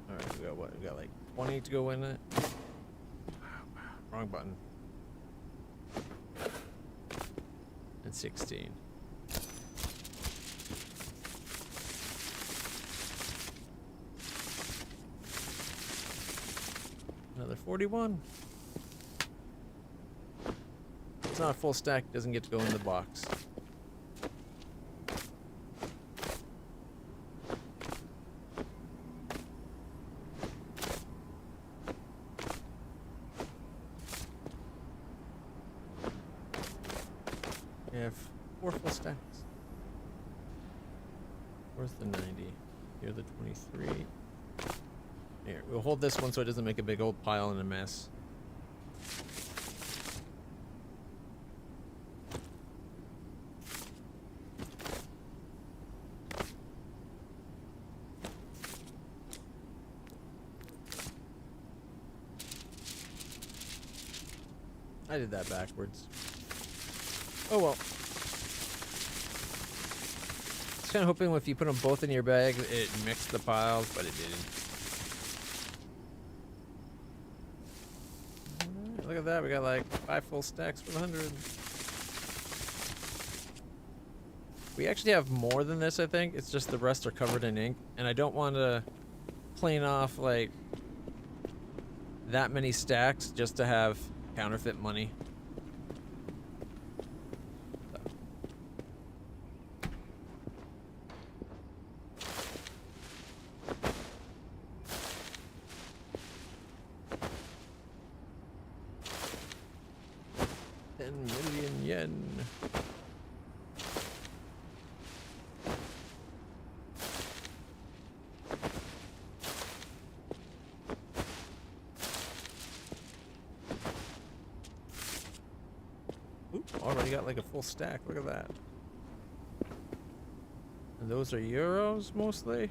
Alright, we got what? We got like 20 to go in it. Wrong button. And 16. 41. It's not a full stack, doesn't get to go in the box. We have 4 full stacks. Where's the 90? Here, the 23. Here, we'll hold this one so it doesn't make a big old pile and a mess. I did that backwards. Oh well. I was kind of hoping if you put them both in your bag, it mixed the piles, but it didn't. Alright, look at that. We got like 5 full stacks for 100. We actually have more than this, I think. It's just the rest are covered in ink, and I don't want to plane off like that many stacks just to have counterfeit money. $10,000,000 yen. Already got like a full stack. Look at that. And those are euros mostly. A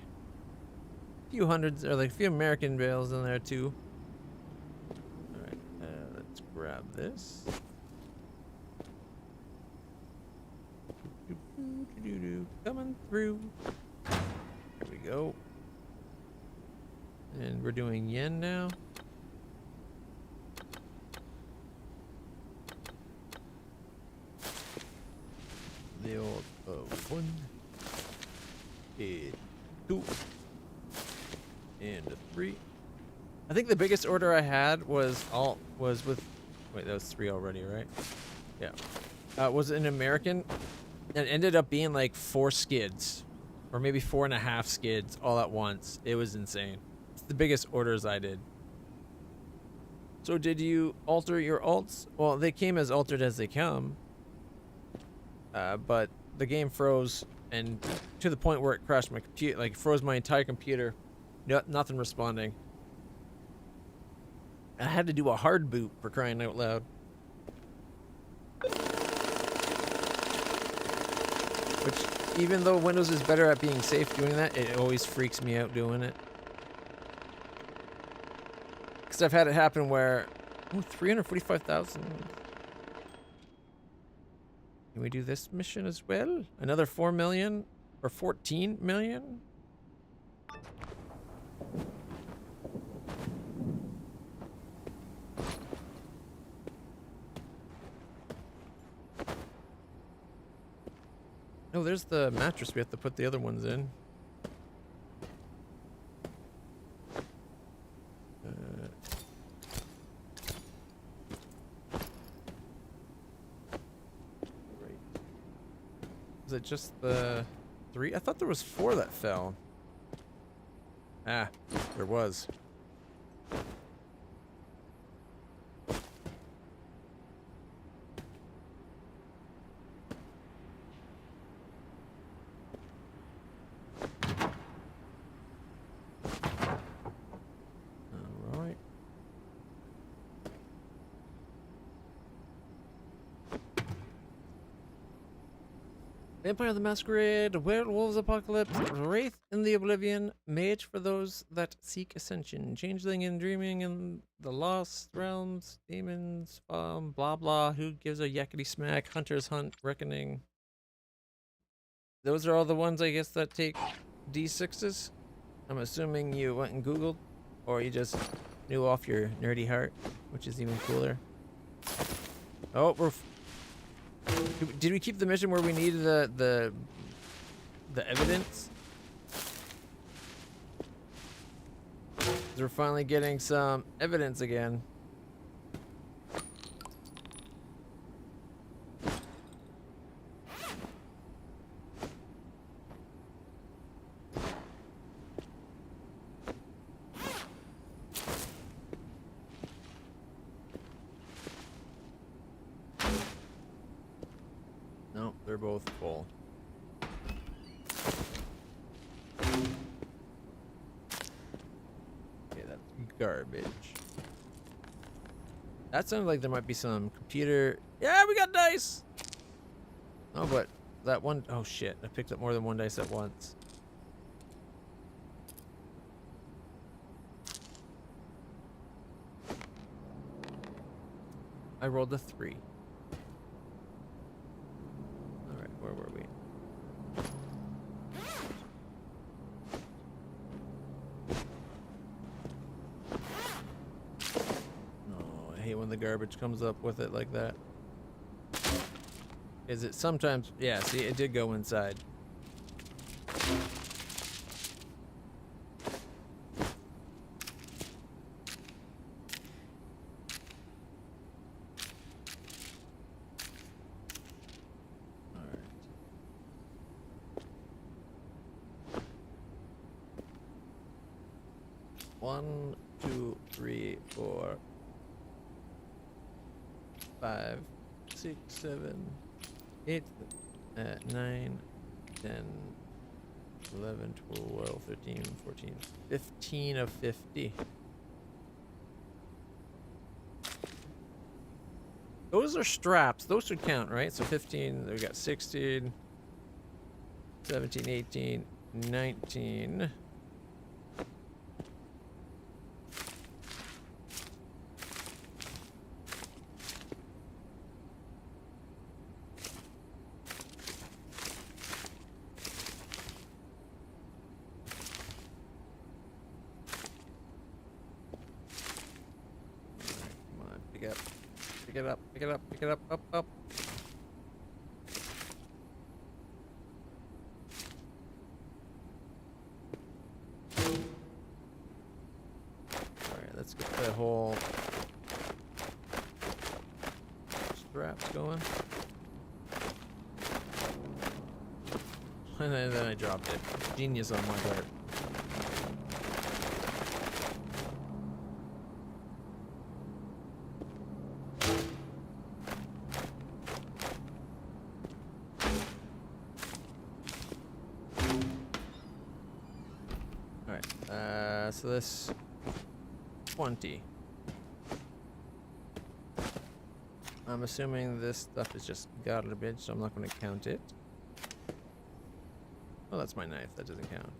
few hundreds, or like a few American bills in there too. All right, let's grab this. Coming through. There we go. And we're doing yen now. The old 1, 2, and a 3. I think the biggest order I had was with. Wait, that was 3 already, right? Yeah. Was an American, and ended up being like 4 skids, or maybe 4.5 skids all at once. It was insane. It's the biggest orders I did. So did you alter your alts? Well, they came as altered as they come. But the game froze, and to the point where it crashed my computer, like froze my entire computer. Nothing responding. I had to do a hard boot, for crying out loud. Which, even though Windows is better at being safe doing that, it always freaks me out doing it. Because I've had it happen where, oh, 345,000. Can we do this mission as well? Another 4 million or 14 million? No, there's the mattress. We have to put the other ones in. Is it just the 3? I thought there was 4 that fell. Ah, there was. All right. Vampire the Masquerade, Werewolves Apocalypse, Wraith in the Oblivion, Mage for those that seek ascension, Changeling in Dreaming in the Lost Realms, Demons, blah blah, Who Gives a Yakety Smack, Hunter's Hunt, Reckoning. Those are all the ones, I guess, that take D6s. I'm assuming you went and Googled, or you just knew off your nerdy heart, which is even cooler. Oh, did we keep the mission where we needed the We're finally getting some evidence again. No, they're both full. Okay, that's garbage. That sounds like there might be some computer. Yeah, we got dice! Oh, but that one, oh shit, I picked up more than one dice at once. I rolled a 3. Alright, where were we? Oh, I hate when the garbage comes up with it like that. Is it sometimes? Yeah, see, it did go inside. Alright. 1, 2, 3, 4, 5, 6, 7, 8, 9, 10, 11, 12, 13, 14, 15 of 50. Those are straps. Those should count, right? So 15, we got 16, 17, 18, 19. Pick it up, pick it up, pick it up, up. Alright, let's get the whole straps going. And then I dropped it. Genius on my part. So this 20. I'm assuming this stuff is just garbage, so I'm not going to count it. Oh, that's my knife. That doesn't count.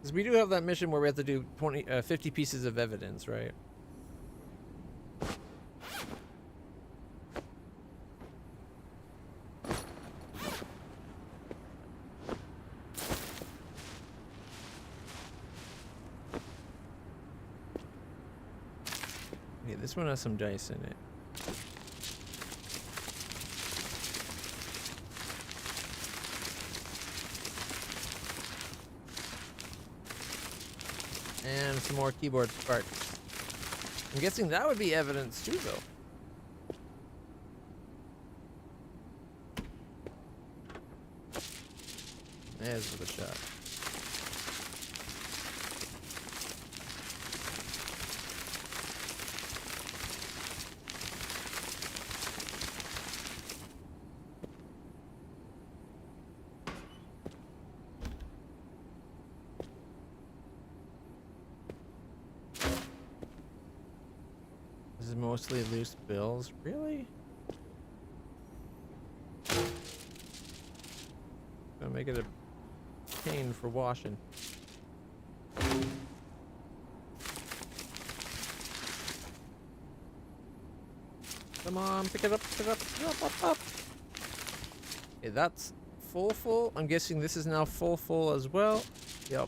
Because we do have that mission where we have to do 50 pieces of evidence, right? This one has some dice in it. And some more keyboard parts. I'm guessing that would be evidence too, though. There's the shot. This is mostly loose bills. Really? Gonna make it a pain for washing. Come on, pick it up, pick it up, pick it up. Okay, that's full. I'm guessing this is now full as well. Yep.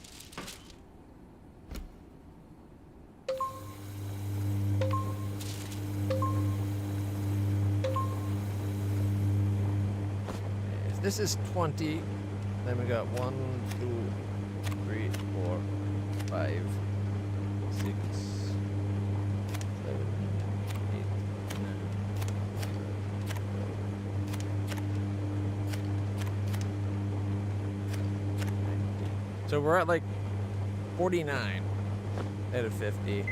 this is 20. Then we got 1, 2, 3, 4, 5, 6, 7, 8, 9. So we're at like 49 out of 50.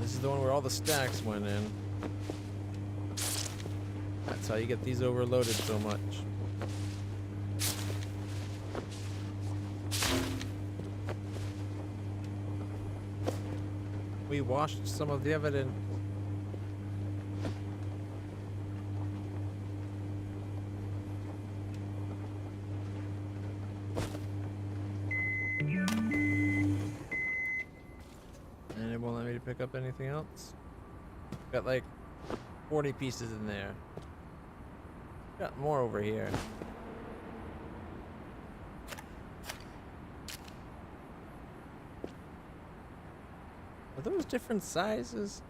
This is the one where all the stacks went in. That's how you get these overloaded so much. We washed some of the evidence. And it won't let me to pick up anything else. Got like 40 pieces in there. Got more over here. Are those different sizes?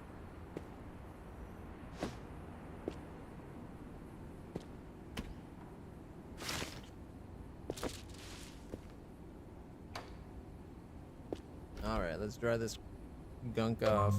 All right, let's dry this gunk off.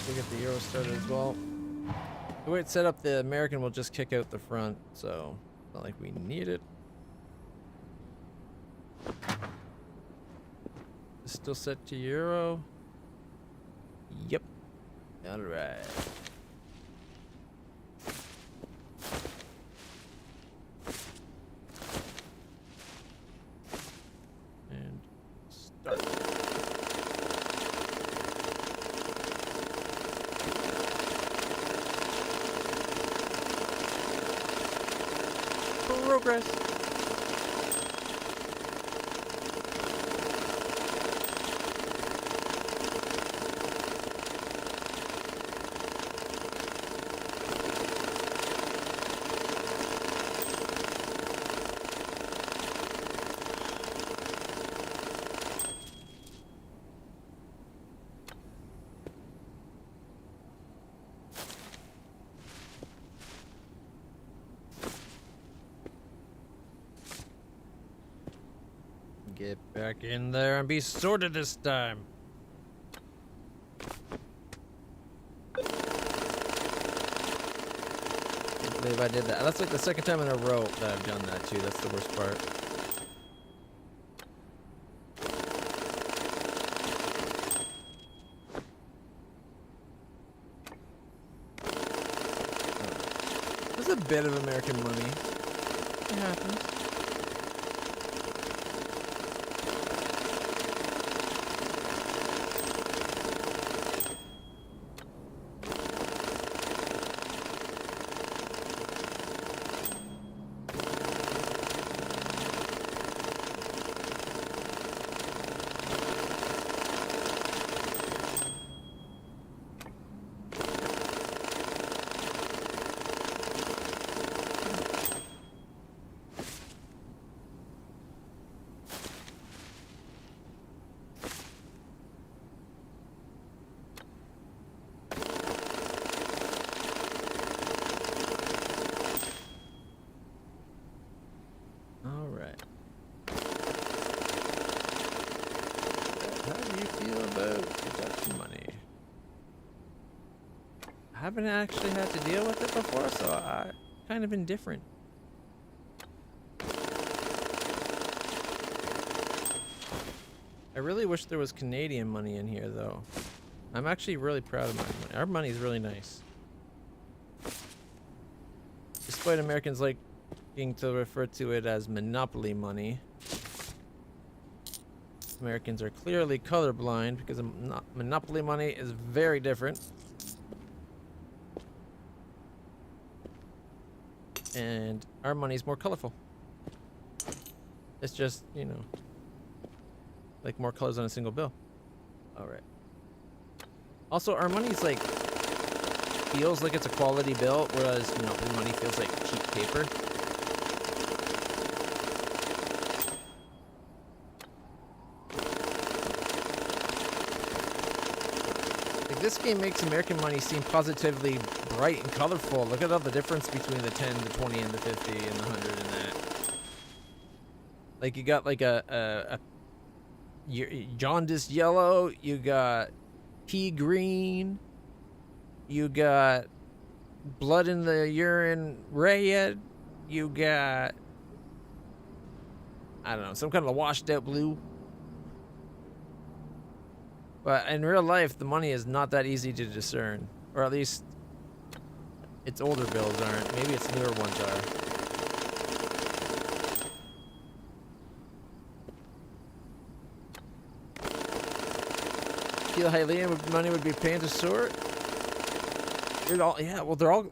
Let's get the Euro started as well. The way it's set up, the American will just kick out the front, so it's not like we need it. It's still set to Euro. Yep. All right. And start. Progress. Get back in there and be sorted this time. Can't believe I did that. That's like the second time in a row that I've done that too. That's the worst part. There's a bit of American money. It happens. about Dutch money. I haven't actually had to deal with it before, so I kind of indifferent. I really wish there was Canadian money in here, though. I'm actually really proud of my money. Our money is really nice. Despite Americans liking to refer to it as monopoly money, Americans are clearly colorblind because monopoly money is very different. And our money's more colorful. It's just, you know, like more colors on a single bill. All right. Also, our money's like feels like it's a quality bill, whereas monopoly money feels like cheap paper. Like this game makes American money seem positively bright and colorful. Look at all the difference between the 10, the 20, and the 50, and the 100 and that. Like you got like a jaundiced yellow, you got pea green, you got blood in the urine red, you got, I don't know, some kind of washed out blue. But in real life, the money is not that easy to discern. Or at least its older bills aren't. Maybe its newer ones are. Feel Hylian money would be a pain to sort? Yeah, well, they're all...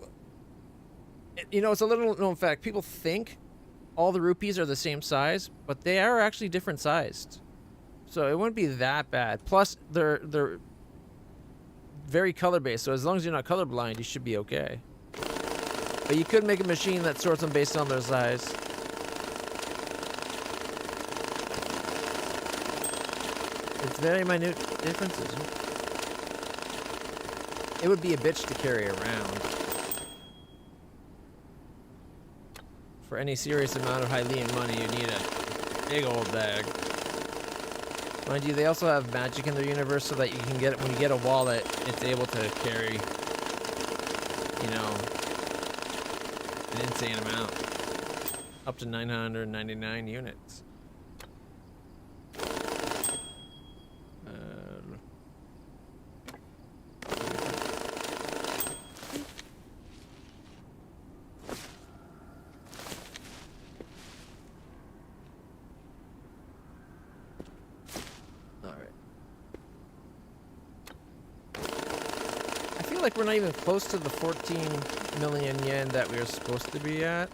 You know, it's a little known fact. People think all the rupees are the same size, but they are actually different sized. So it wouldn't be that bad. Plus, they're very color-based, so as long as you're not colorblind, you should be okay. But you could make a machine that sorts them based on their size. It's very minute differences. It would be a bitch to carry around. For any serious amount of Hylian money, you need a big old bag. Mind you, they also have magic in their universe so that you can get it when you get a wallet, it's able to carry, you know, an insane amount. Up to 999 units. Like we're not even close to the 14 million yen that we were supposed to be at.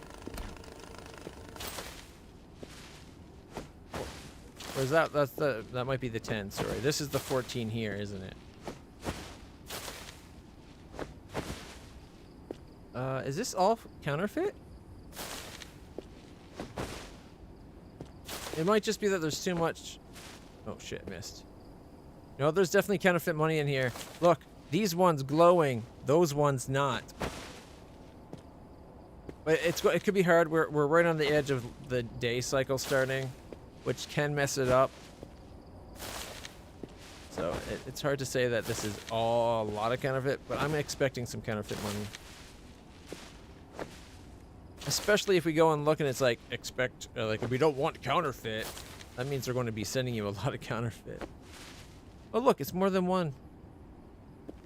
Or is that that might be the 10, sorry. This is the 14 here, isn't it? Is this all counterfeit? It might just be that there's too much. Oh shit, missed. No, there's definitely counterfeit money in here. Look. These ones glowing, those ones not. But it could be hard. We're right on the edge of the day cycle starting, which can mess it up. So it's hard to say that this is all a lot of counterfeit, but I'm expecting some counterfeit money. Especially if we go and look and it's like like if we don't want counterfeit, that means they're going to be sending you a lot of counterfeit. Oh look, it's more than one.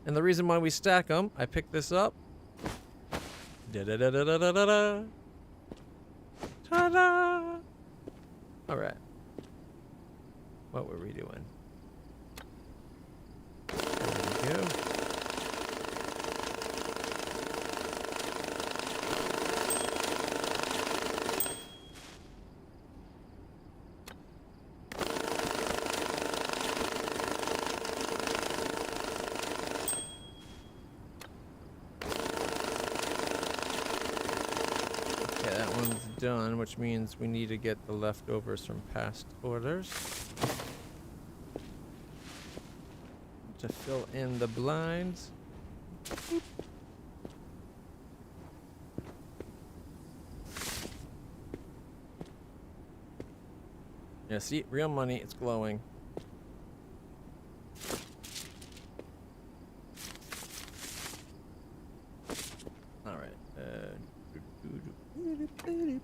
And the reason why we stack them, I picked this up. Da-da-da-da-da-da-da. Ta-da! All right. What were we doing? There we go. Done, which means we need to get the leftovers from past orders to fill in the blinds. Yeah, see, real money, it's glowing.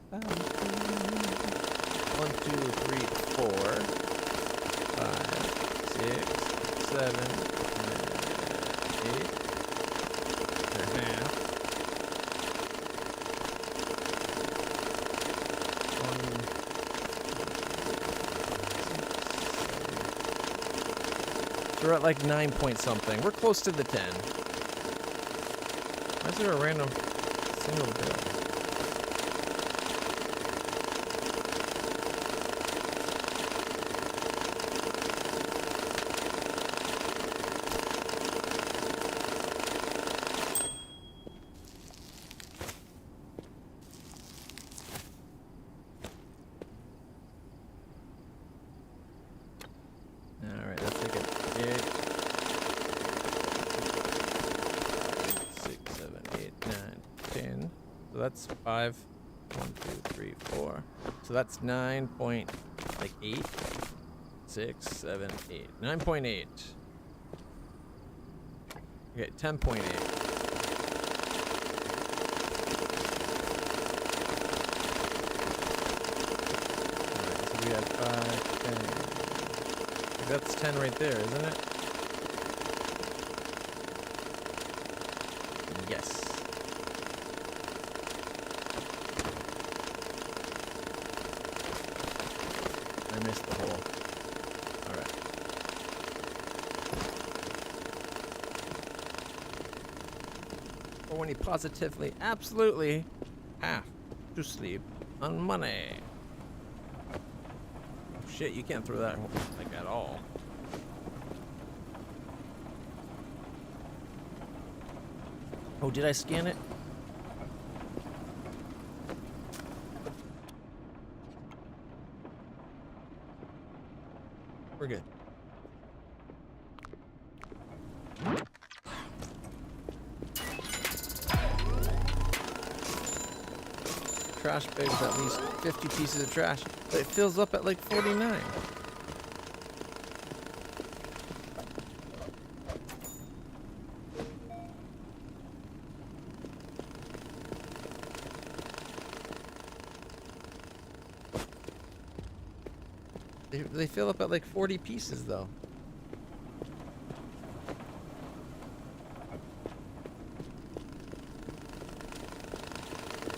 1, 2, 3, 4, 5, 6, 7, 8 and a half. 1, 6, 7. So we're at like 9 point something. We're close to the 10. Why is there a random single bill? Alright, let's take it 8, 6, 7, 8, 9, 10. So that's 5. 1, 2, 3, 4. So that's 9.8. 6, 7, 8. 9.8. Okay, 10.8. Alright, so we had 5, 10. That's 10 right there, isn't it? Yes. I missed the hole. Alright. Or when he positively, absolutely have to sleep on money. Oh shit, you can't throw that like at all. Oh, did I scan it? We're good. Trash bags at least 50 pieces of trash, but it fills up at like 49. They fill up at like 40 pieces though.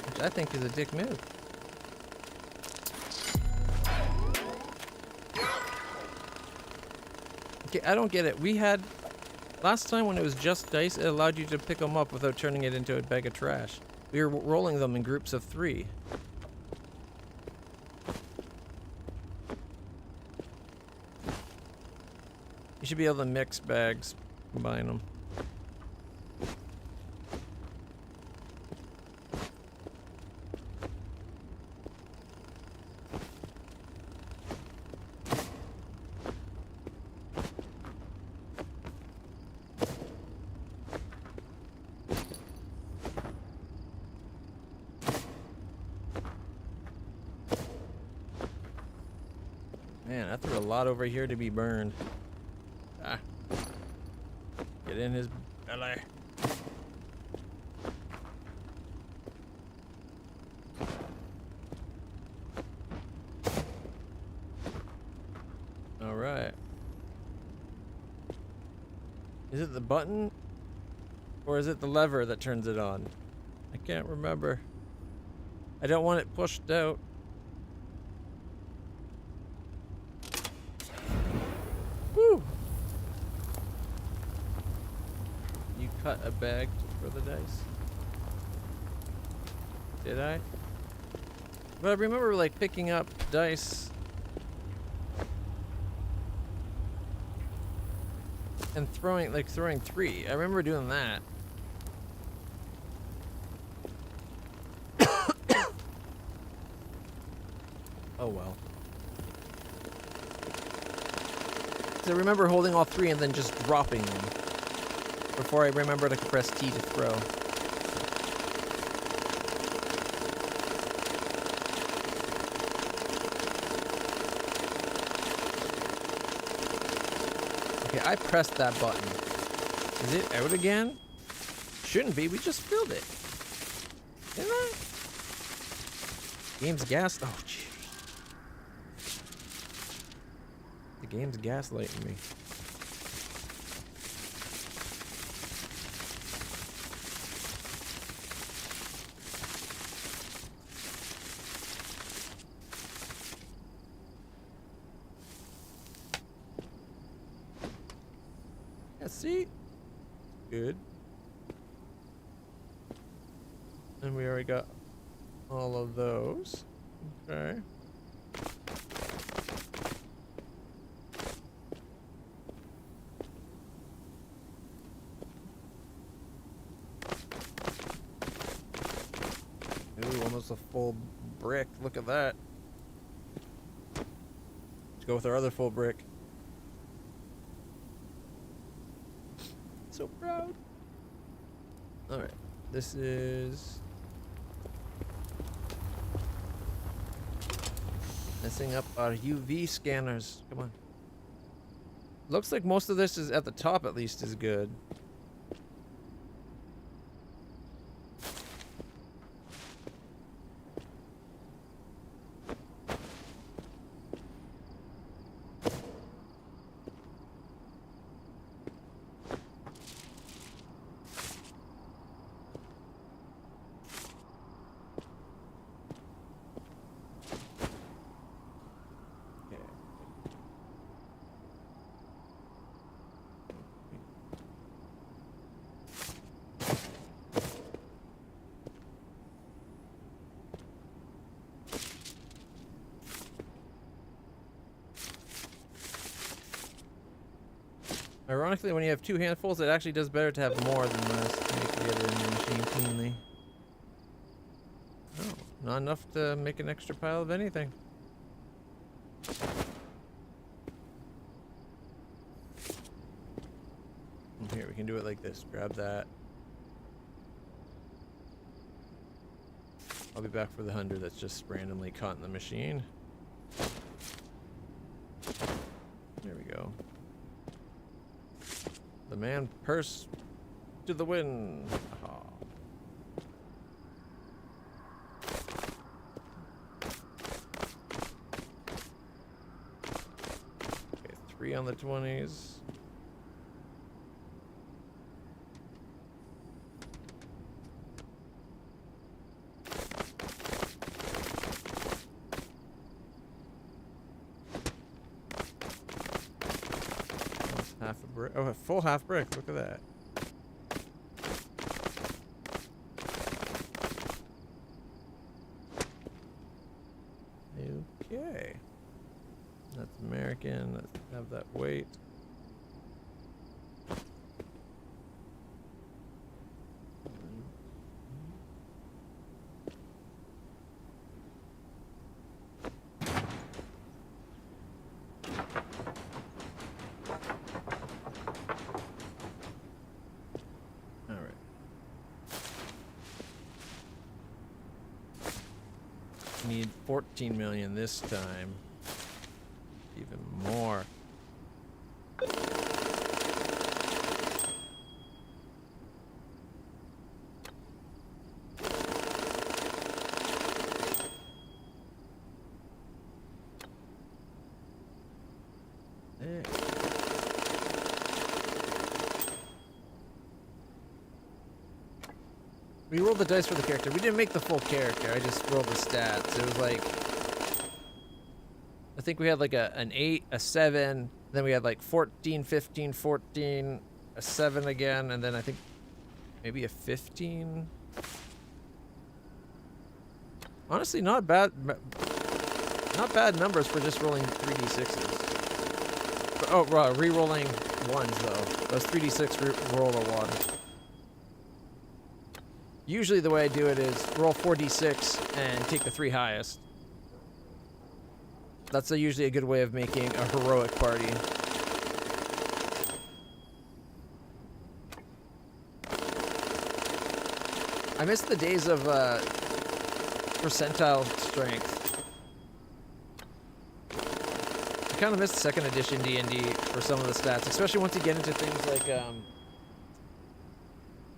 Which I think is a dick move. Okay, I don't get it. We had last time when it was just dice, it allowed you to pick them up without turning it into a bag of trash. We were rolling them in groups of 3. You should be able to mix bags, combine them. Man, I threw a lot over here to be burned. Ah. Get in his belly. All right. Is it the button? Or is it the lever that turns it on? I can't remember. I don't want it pushed out. Woo! You cut a bag for the dice? Did I? But I remember like picking up dice and throwing 3. I remember doing that. Oh well. 'Cause I remember holding all 3 and then just dropping them before I remembered I could press T to throw. Okay, I pressed that button. Is it out again? Shouldn't be, we just filled it. Didn't I? Game's gas. Oh, jeez. The game's gaslighting me. Yeah, see? Good. And we already got all of those. Okay. Ooh, almost a full brick. Look at that. Let's go with our other full brick. So proud. Alright. This is... messing up our UV scanners. Come on. Looks like most of this is at the top at least is good. Ironically, when you have two handfuls, it actually does better to have more than this to make the other machine cleanly. Oh, not enough to make an extra pile of anything. Here, we can do it like this. Grab that. I'll be back for the 100 that's just randomly caught in the machine. There we go. The man purse to the wind. Oh. Okay, 3 on the 20s. Half a brick. Oh, a full half brick. Look at that. Okay. That's American. Let's have that weight. Need 14 million this time. Even more. There. We rolled the dice for the character. We didn't make the full character. I just rolled the stats. It was like... I think we had like an 8, a 7, then we had like 14, 15, 14, a 7 again, and then I think maybe a 15. Honestly, not bad numbers for just rolling 3d6s. Oh, re-rolling 1s though. Those 3d6 roll a 1. Usually the way I do it is roll 4d6 and take the 3 highest. That's usually a good way of making a heroic party. I miss the days of percentile strength. I kind of miss 2nd edition D&D for some of the stats, especially once you get into things like,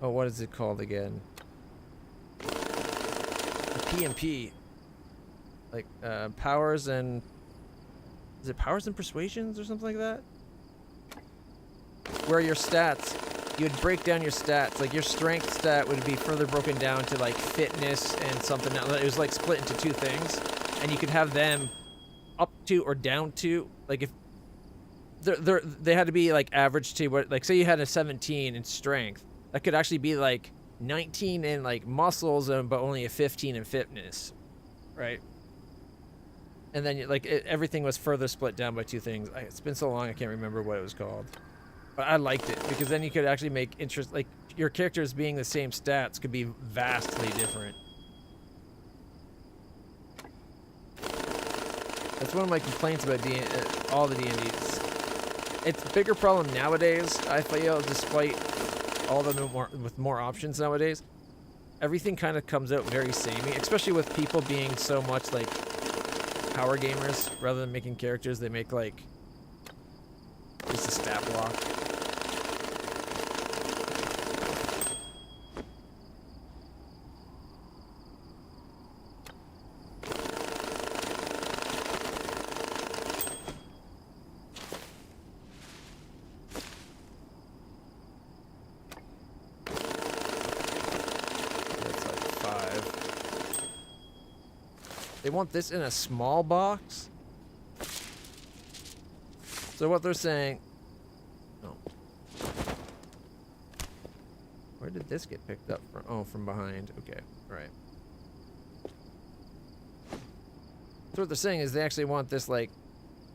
oh, what is it called again? PMP. like powers and is it powers and persuasions or something like that? Where your stats, you'd break down your stats. Like your strength stat would be further broken down to like fitness and something else. It was like split into two things, and you could have them up to or down to. Like if they had to be like average to what, like say you had a 17 in strength, that could actually be like 19 in like muscles, but only a 15 in fitness, right? And then like everything was further split down by two things. It's been so long I can't remember what it was called. But I liked it because then you could actually make interest, like your characters being the same stats could be vastly different. That's one of my complaints about all the D&Ds. It's a bigger problem nowadays, I feel, despite all the with more options nowadays. Everything kind of comes out very samey, especially with people being so much like power gamers rather than making characters. They make like just a stat block. They want this in a small box? So what they're saying... Oh. Where did this get picked up from? Oh, from behind. Okay, right. So what they're saying is they actually want this, like,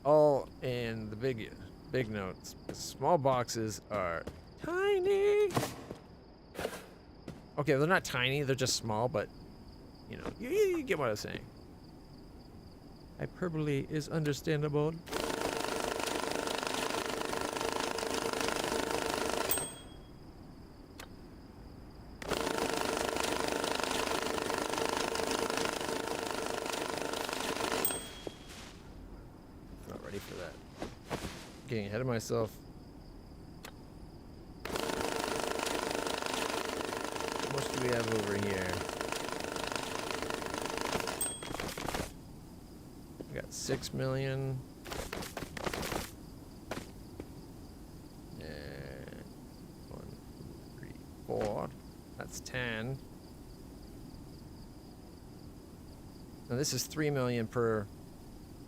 all in the big notes. The small boxes are tiny. Okay, they're not tiny, they're just small, but, you know, you get what I was saying. Hyperbole is understandable. Not ready for that. Getting ahead of myself. How much do we have over here? 6 million. And 1, 2, 3, 4. That's 10. Now this is 3 million per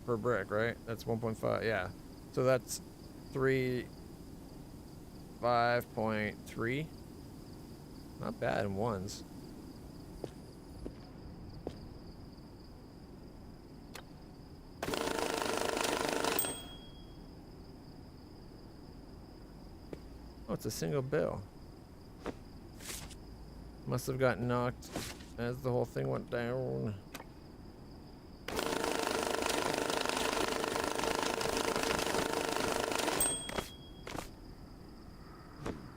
brick, right? That's 1.5. Yeah. So that's 5.3. Not bad in ones. Oh, it's a single bill. Must have gotten knocked as the whole thing went down.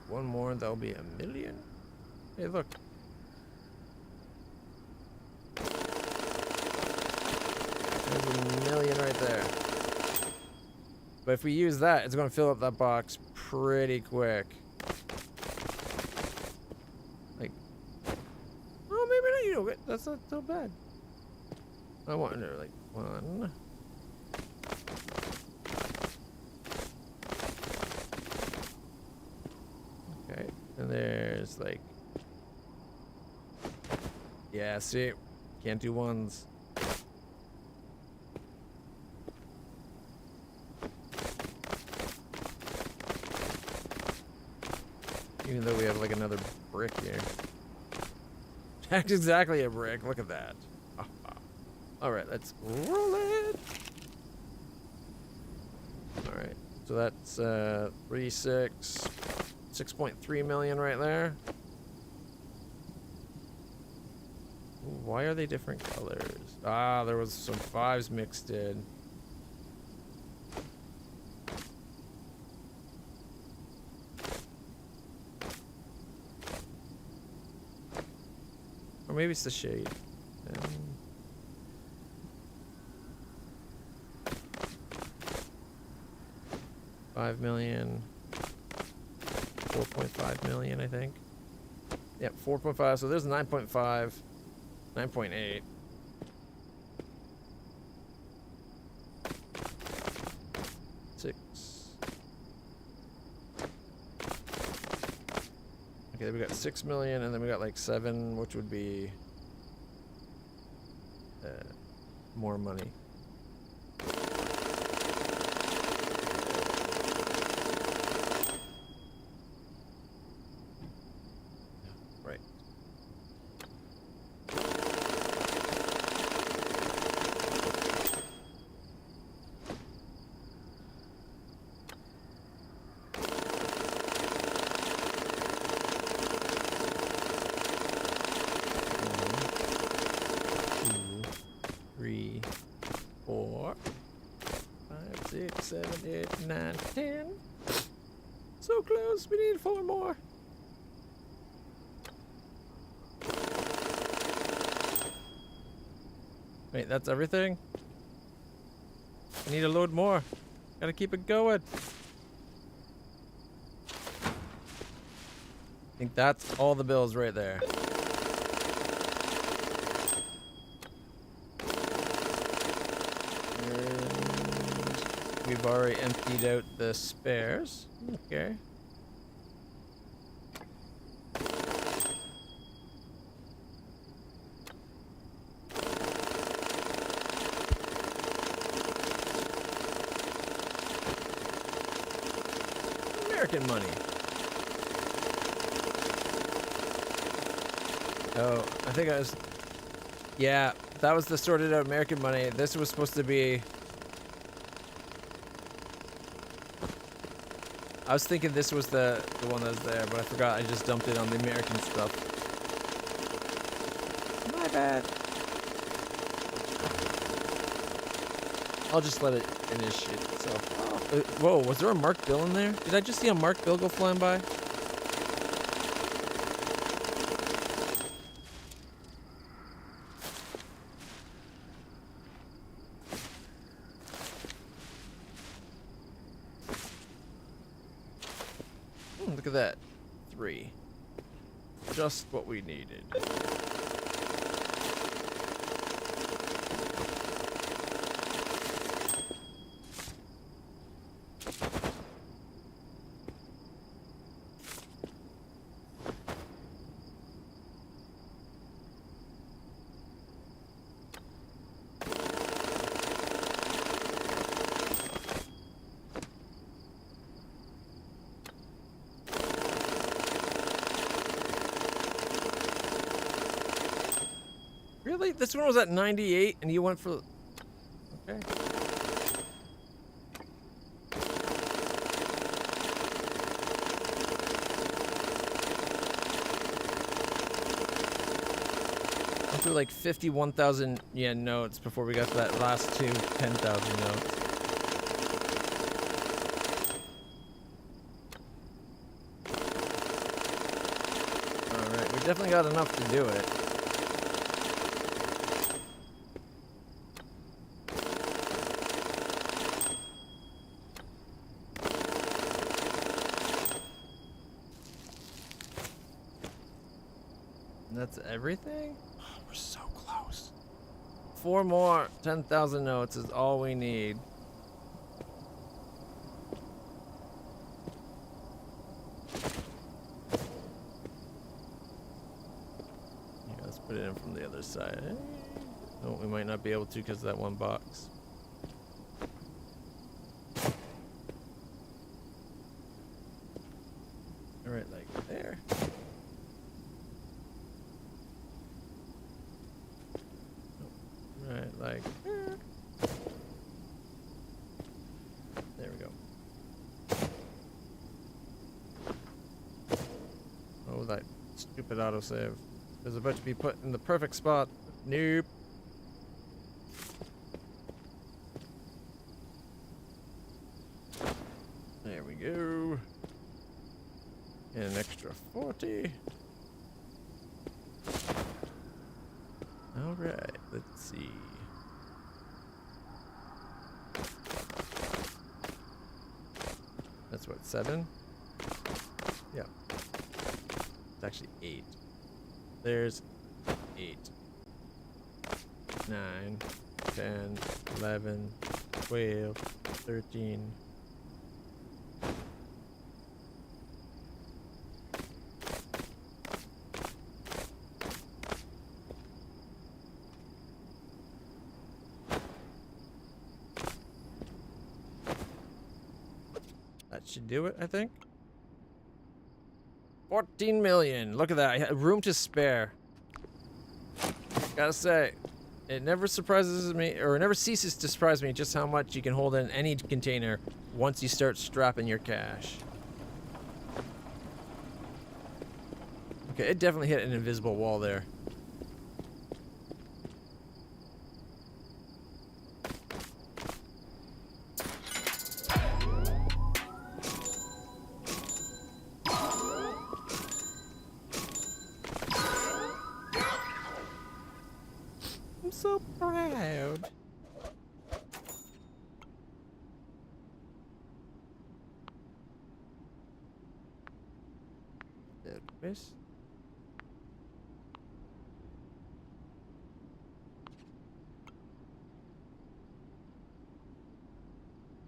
One more, that'll be 1 million. Hey, look. There's 1 million right there. But if we use that, it's going to fill up that box pretty quick. Like, oh, maybe not. You know, that's not so bad. I wonder, like 1. Okay, and there's like, yeah. See, can't do ones. Even though we have like another brick here. That's exactly a brick. Look at that. Alright, let's roll it. Alright, so that's 6.3 million right there. Ooh, why are they different colors? Ah, there was some 5s mixed in. Or maybe it's the shade. 5 million. 4.5 million, I think. Yep, 4.5. So there's 9.5. 9.8. 6. Okay, we got 6 million, and then we got like 7, which would be more money. Right. Three, 4, 5, 6, 7, 8, 9, 10. So close. We need 4 more. Wait, that's everything? I need to load more. Gotta keep it going. I think that's all the bills right there. And we've already emptied out the spares. Okay. American money. Oh, I think I was... Yeah, that was the sorted out American money. This was supposed to be... I was thinking this was the one that was there, but I forgot I just dumped it on the American stuff. My bad. I'll just let it finish itself. Oh, whoa, was there a marked bill in there? Did I just see a marked bill go flying by? Look at that. 3. Just what we needed. Really? This one was at 98 and you went for... Okay. Went through like 51,000 yen notes before we got to that last 2 10,000 notes. Alright, we definitely got enough to do it. That's everything? Oh, we're so close. 4 more 10,000 notes is all we need. Yeah, let's put it in from the other side. Oh, we might not be able to because of that one box. Alright, like there. Right, like there. There we go. Oh, that stupid autosave is about to be put in the perfect spot. Nope. There we go. And an extra 40. Alright, let's see. That's what, 7? Yeah. It's actually 8. There's 8. 9, 10, 11, 12, 13, That should do it, I think. 14 million. Look at that. I had room to spare. Gotta say, it never surprises me, or it never ceases to surprise me just how much you can hold in any container once you start strapping your cash. Okay, it definitely hit an invisible wall there. I'm so proud. There it is.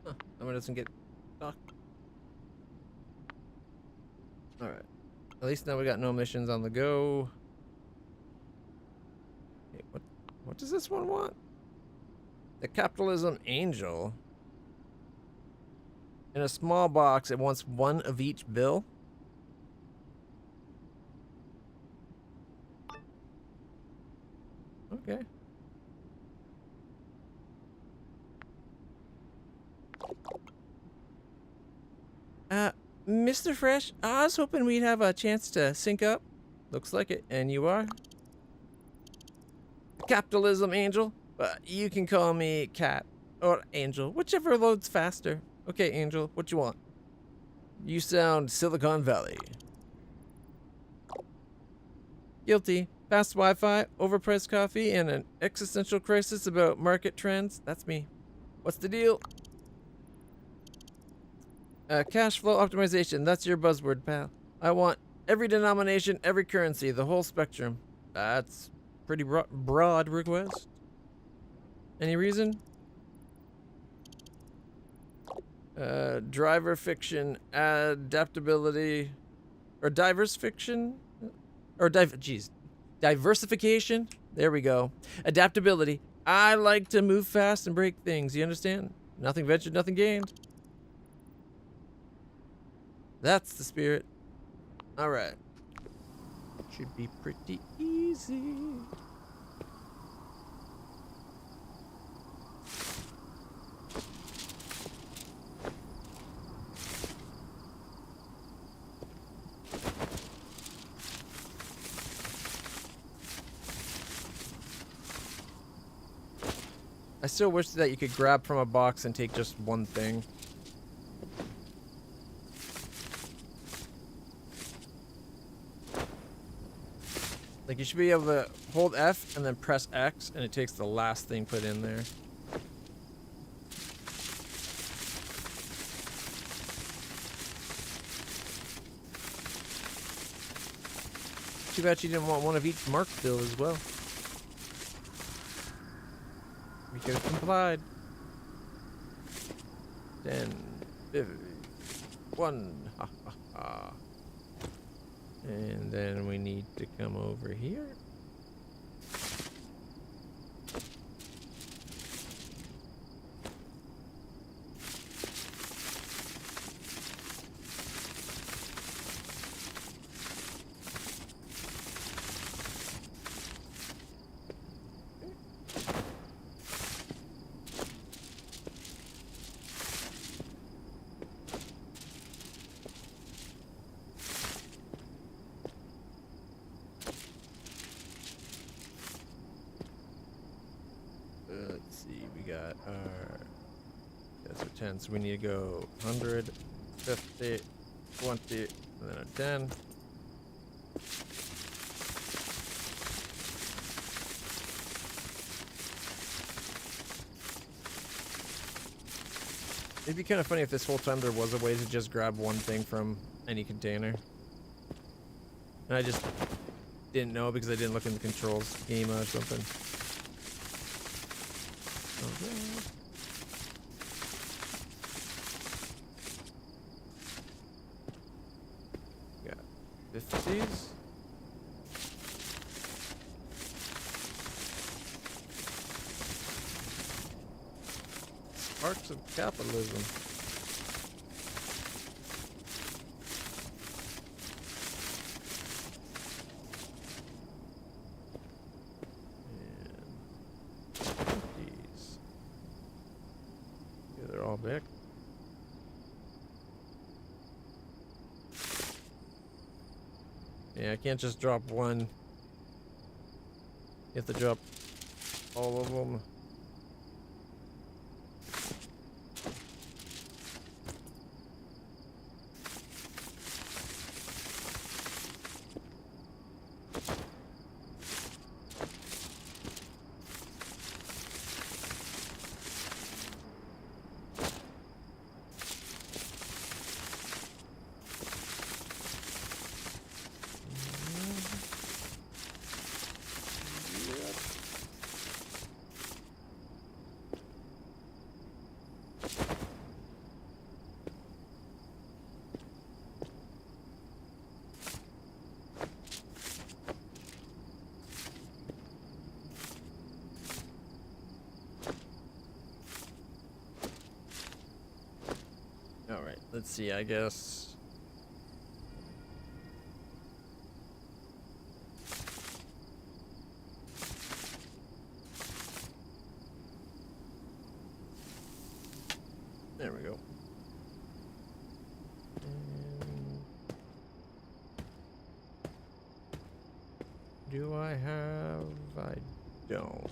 Huh, someone doesn't get stuck. Alright. At least now we got no missions on the go. Hey, what does this one want? The Capitalism Angel. In a small box, it wants one of each bill. Okay. Mr. Fresh, I was hoping we'd have a chance to sync up. Looks like it, and you are. Capitalism Angel. You can call me Cat or Angel, whichever loads faster. Okay, Angel, what you want? You sound Silicon Valley. Guilty. Fast Wi-Fi, overpriced coffee, and an existential crisis about market trends. That's me. What's the deal? Cash flow optimization. That's your buzzword, pal. I want every denomination, every currency, the whole spectrum. That's pretty broad request. Any reason? Driver fiction, adaptability, or diverse fiction, or diversification. There we go. Adaptability. I like to move fast and break things. You understand? Nothing ventured, nothing gained. That's the spirit. All right. Should be pretty easy. I still wish that you could grab from a box and take just one thing. Like, you should be able to hold F and then press X, and it takes the last thing put in there. Too bad you didn't want one of each mark bill as well. We could have complied. 10, 50, 1, ha ha ha. And then we need to come over here. Let's see, we got our, that's our 10, so we need to go 100, 50, 20, and then a 10. It'd be kind of funny if this whole time there was a way to just grab one thing from any container. And I just didn't know because I didn't look in the controls schema or something. Okay. Got 50s. Sparks of capitalism. Vic. Yeah, I can't just drop one. You have to drop all of them. Alright, let's see, I guess. There we go. Do I have? I don't.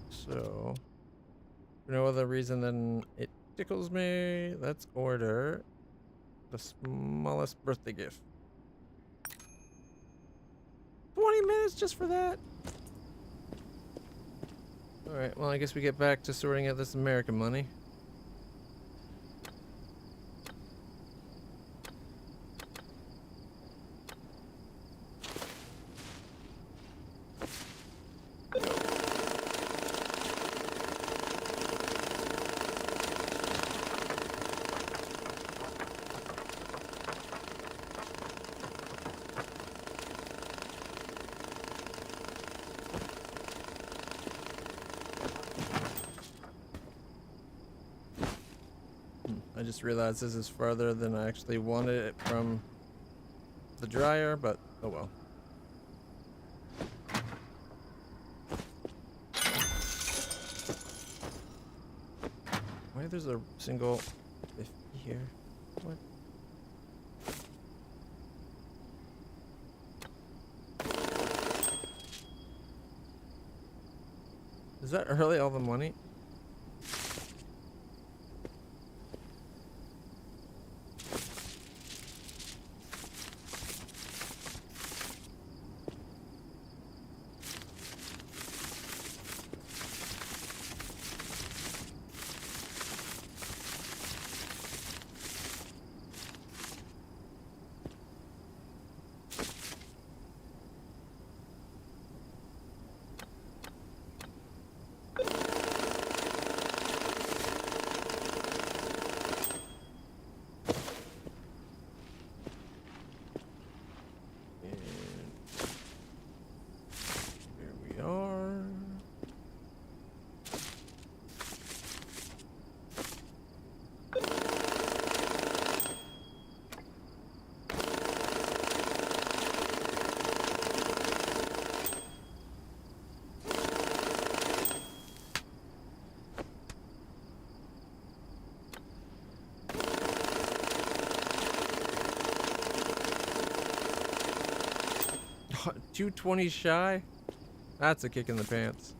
So, for no other reason than it tickles me, let's order the smallest birthday gift. 20 minutes just for that? Alright, well, I guess we get back to sorting out this American money. I just realized this is farther than I actually wanted it from the dryer, but oh well. Why there's a single 50 here? What? Is that really all the money? $220 shy? That's a kick in the pants.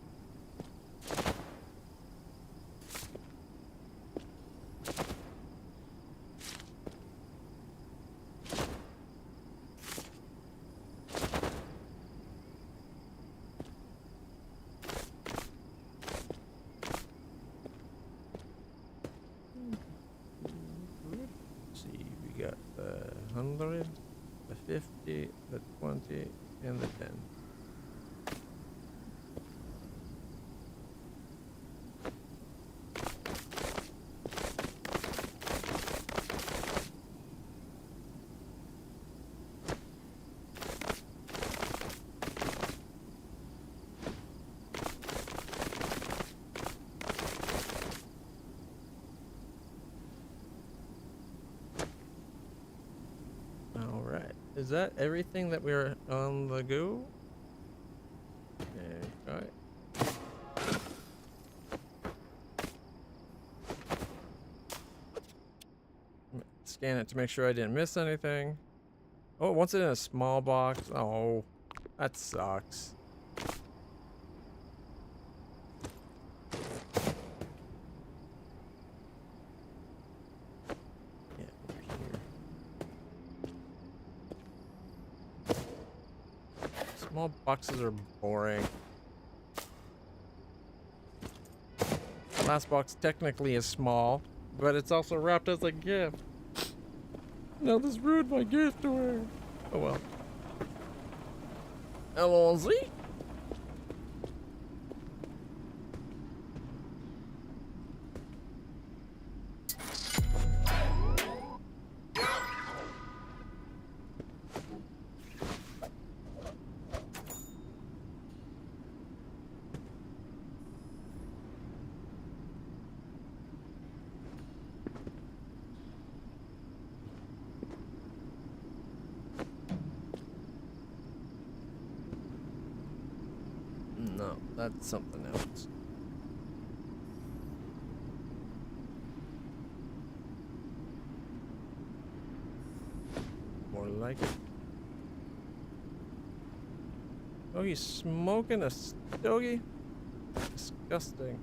Let's see, we got the 100, the 50, the 20, and the 10. All right. Is that everything that we're on the go? Okay. scan it to make sure I didn't miss anything. Oh, it wants it in a small box. Oh, that sucks. Yeah, over here. Small boxes are boring. Last box technically is small, but it's also wrapped as a gift. Now this ruined my gift to her. Oh well. LOZ? No, that's something else. More like it. Oh, he's smoking a stogie? Disgusting.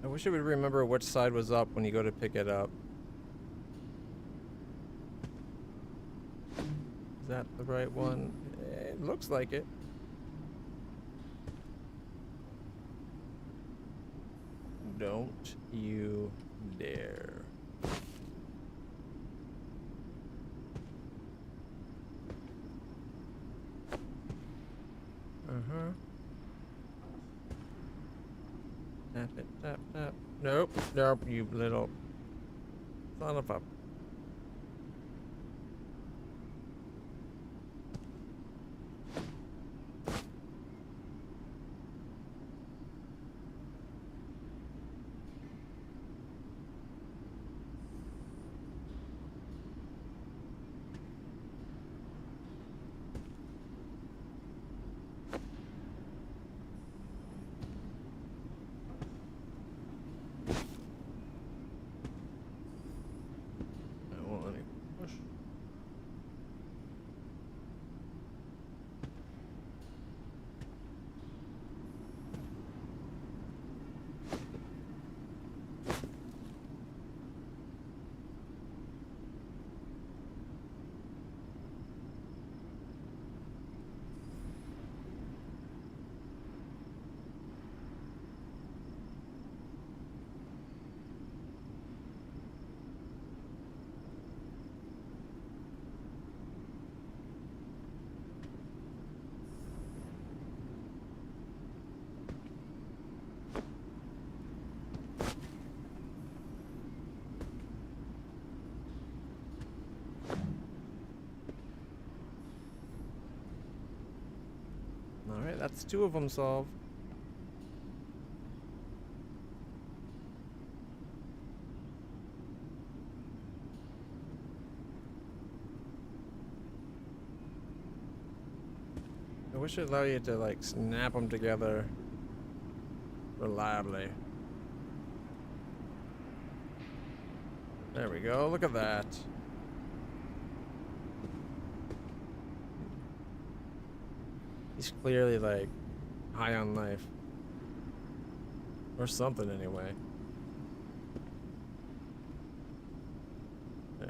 I wish I would remember which side was up when you go to pick it up. Is that the right one? It looks like it. Don't you dare. Uh-huh. Tap it, tap, tap. Nope, nope, you little son of a... I won't let me push. Alright, that's 2 of them solved. I wish it'd allow you to, like, snap them together reliably. There we go, look at that. He's clearly, like, high on life. Or something, anyway. There.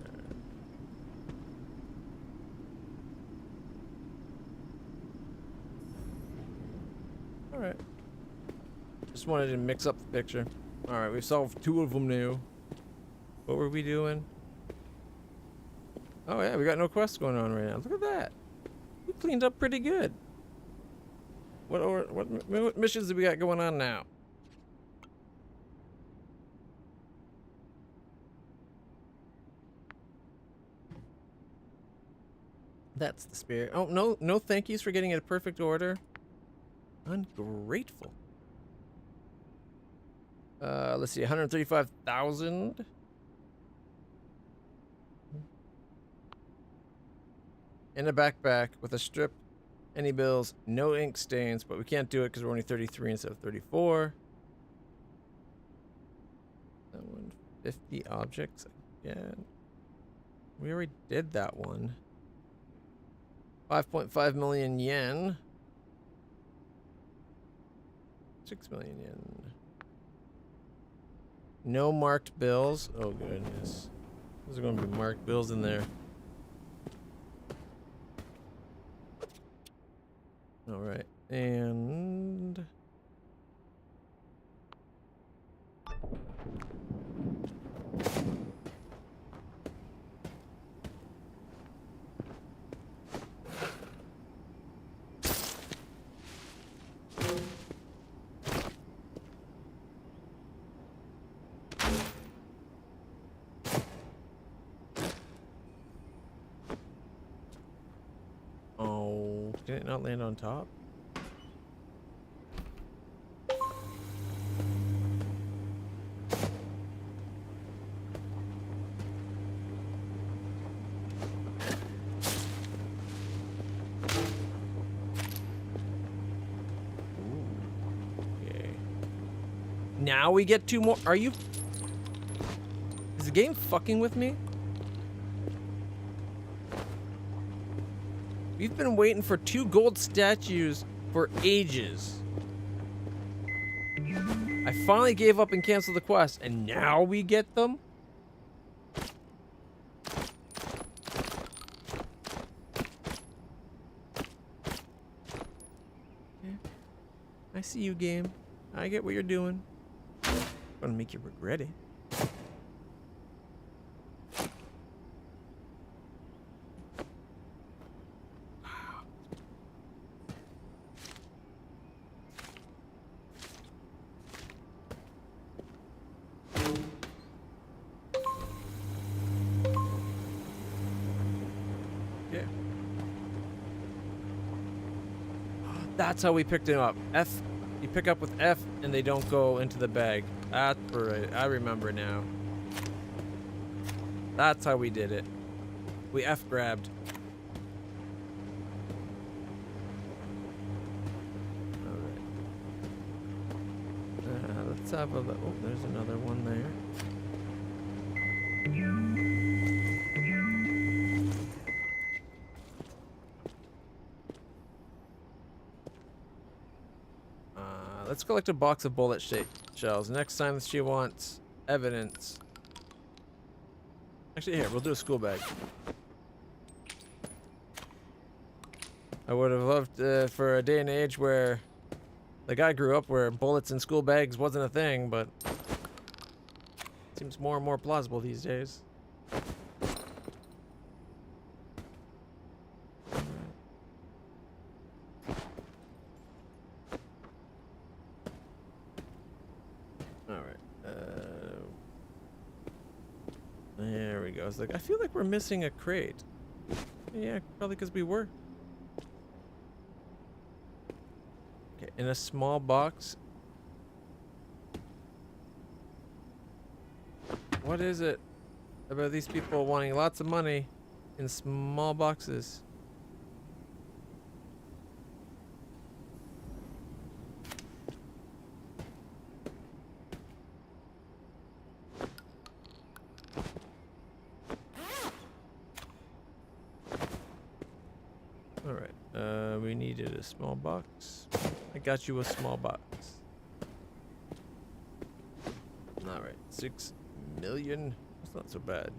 Alright. Just wanted to mix up the picture. Alright, we've solved 2 of them now. What were we doing? Oh yeah, we got no quests going on right now. Look at that. We cleaned up pretty good. What missions do we got going on now? That's the spirit. Oh, no thank yous for getting it a perfect order. Ungrateful. Let's see, 135,000. In a backpack with a strip, any bills, no ink stains, but we can't do it because we're only 33 instead of 34. That one, 50 objects again. We already did that one. 5.5 million yen. 6 million yen. No marked bills. Oh goodness. Those are going to be marked bills in there. Alright, and... Oh, did it not land on top? Now we get 2 more. Are you... Is the game fucking with me? We've been waiting for 2 gold statues for ages. I finally gave up and canceled the quest, and now we get them? Yeah. I see you, game. I get what you're doing. Gonna make you regret it. Yeah. That's how we picked him up. F. You pick up with F and they don't go into the bag. That's right. I remember now. That's how we did it. We F grabbed. Alright. Let's have a look. Oh, there's another one there. Let's collect a box of bullet shells. Next time she wants evidence. Actually, here, we'll do a school bag. I would have loved for a day and age where the guy grew up where bullets in school bags wasn't a thing, but it seems more and more plausible these days. There we go. It's like, I feel like we're missing a crate. Yeah, probably because we were. Okay, in a small box. What is it about these people wanting lots of money in small boxes? We needed a small box. I got you a small box. Alright, 6 million. That's not so bad.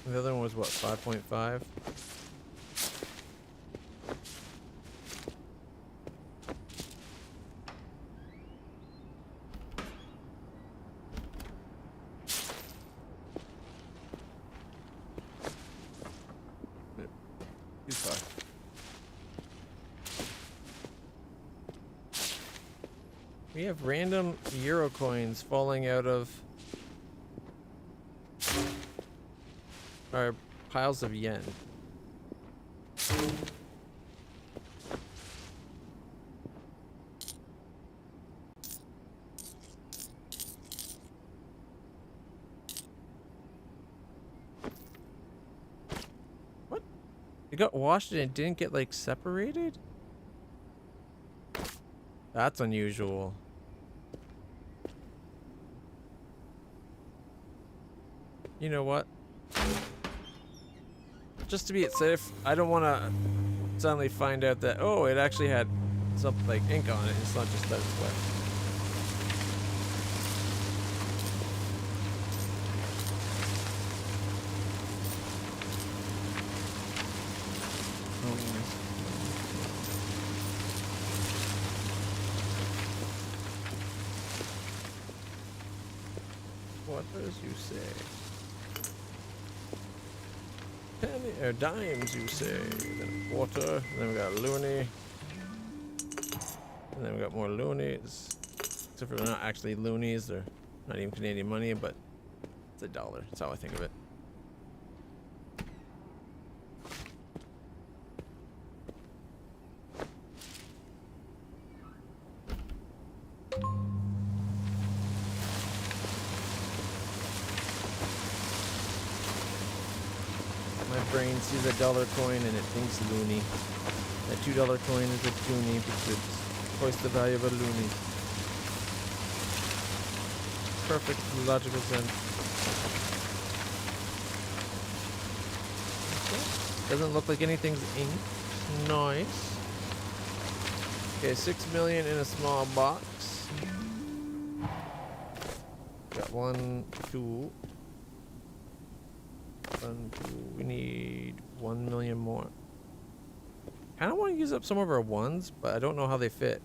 The other one was what, 5.5? We have random Euro coins falling out of our piles of yen. What? It got washed and it didn't get like separated? That's unusual. You know what? Just to be safe, I don't want to suddenly find out that, oh, it actually had something like ink on it. It's not just that it's wet. What does you say? Penny or dimes, you say? Then a quarter. And then we got a loonie. And then we got more loonies. Except for they're not actually loonies. They're not even Canadian money, but it's $1. That's how I think of it. Brain sees a dollar coin and it thinks loony. That $2 coin is a toonie because it's twice the value of a loony. Perfect logical sense. Okay. Doesn't look like anything's inked. Nice. Okay, 6 million in a small box. Got 1, 2. We need 1 million more. Kind of want to use up some of our ones, but I don't know how they fit.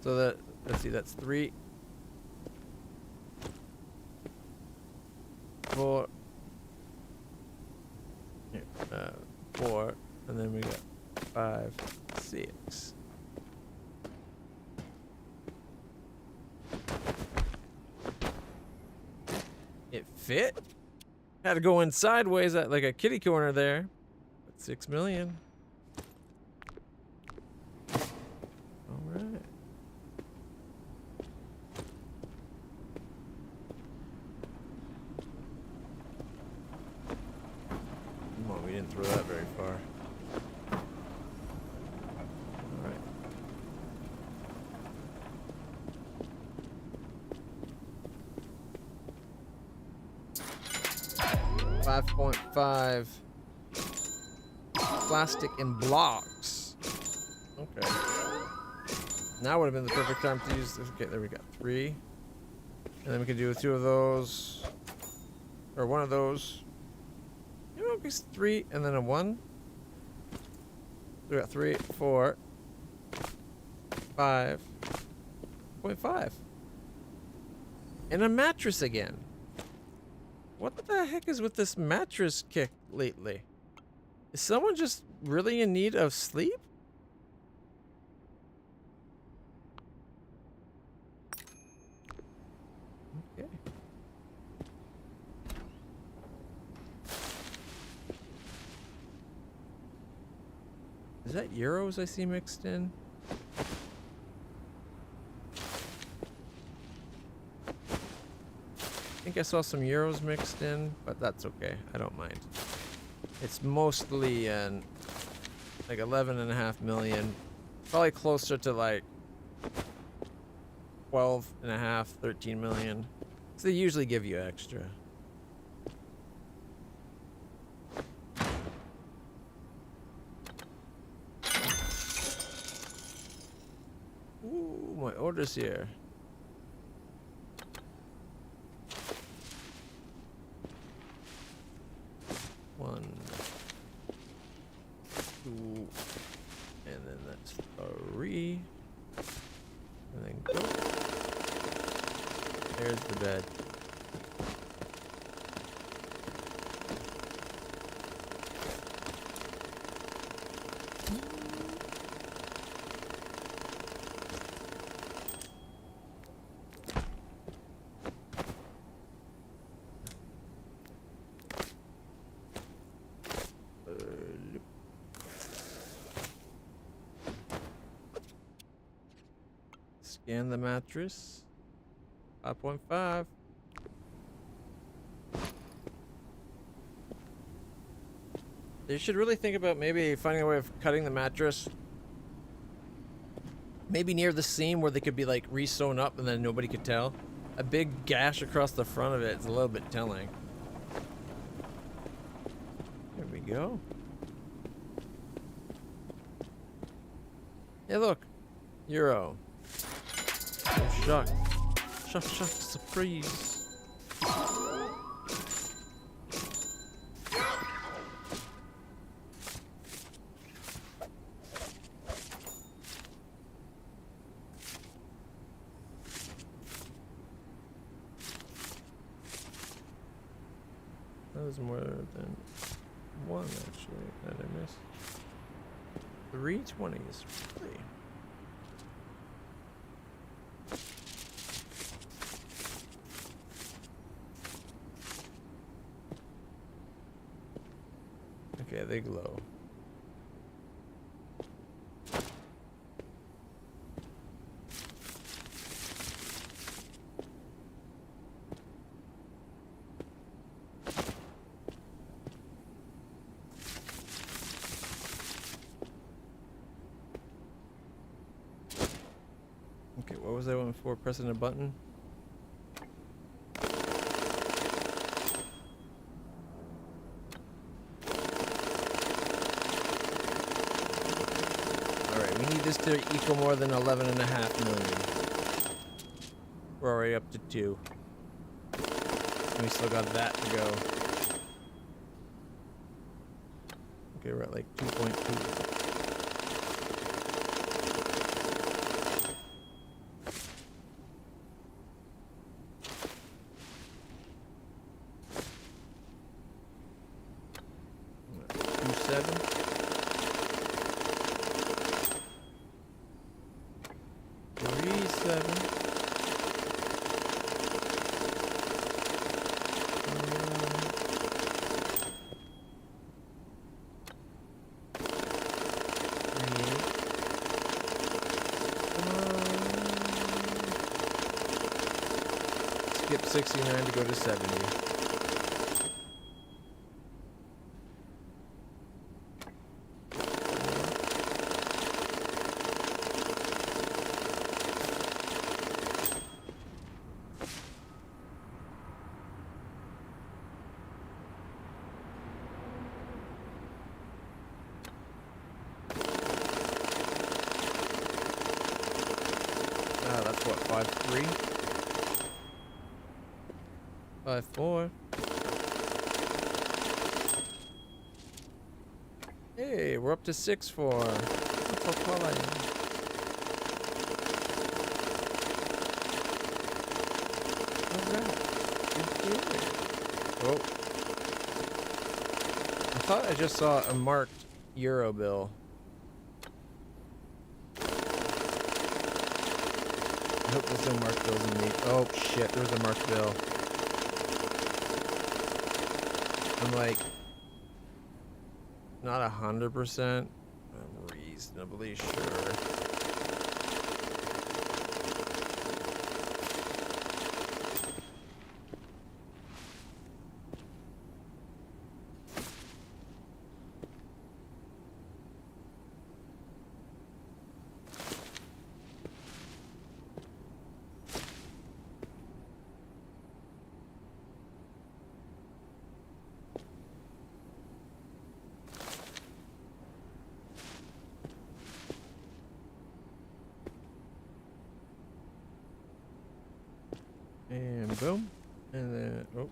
So that, let's see, that's 3, 4, 4, and then we got 5, 6. It fit? Had to go in sideways at like a kitty corner there. But 6 million. All right. Come on, we didn't throw that very far. All right. 5.5 plastic in blocks. Okay. Now would have been the perfect time to use this. Okay, there we got 3. And then we can do 2 of those. Or 1 of those. You know, it's 3 and then a 1. We got 3, 4, 5.5. And a mattress again. What the heck is with this mattress kick lately? Is someone just really in need of sleep? Okay. Is that euros I see mixed in? I think I saw some euros mixed in, but that's okay. I don't mind. It's mostly like 11.5 million. Probably closer to like 12.5, 13 million. So they usually give you extra. Ooh, my order's here. One, 2, and then that's 3, and then go. There's the bed. Scan the mattress. 5.5. They should really think about maybe finding a way of cutting the mattress. Maybe near the seam where they could be like re-sewn up and then nobody could tell. A big gash across the front of it is a little bit telling. There we go. Hey look, Euro. Oh, shock. Shock, surprise. That was more than one actually that I missed. 320 is free. Okay, they glow. Okay, what was that one for? Pressing a button? Alright, we need this to equal more than 11.5 million. We're already up to 2. And we still got that to go. Okay, we're at like 2.2. Skip 69 to go to 70. Ah, that's what, 5.3? 5.4. Hey, we're up to 6.4. That's so fine. Alright. Oh. I thought I just saw a marked Euro bill. I hope there's no marked bills in the... Oh shit, there's a marked bill. I'm like, not 100%. I'm reasonably sure. And boom. And then, oh.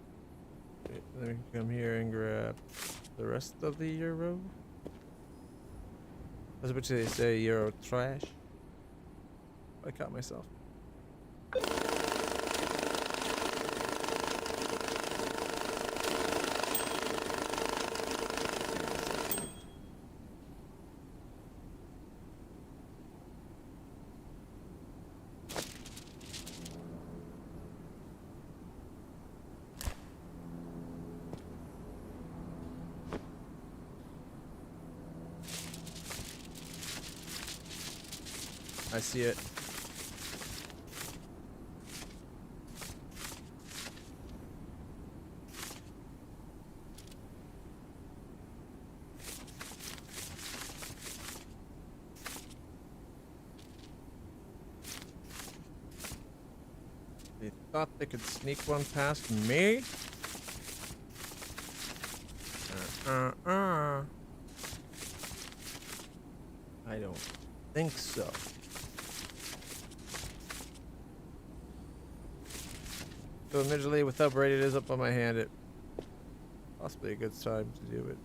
Wait, let me come here and grab the rest of the Euro. I was about to say Euro trash. I caught myself. I see it. thought they could sneak one past me? I don't think so. So admittedly, without radiators up on my hand, it possibly a good time to do it.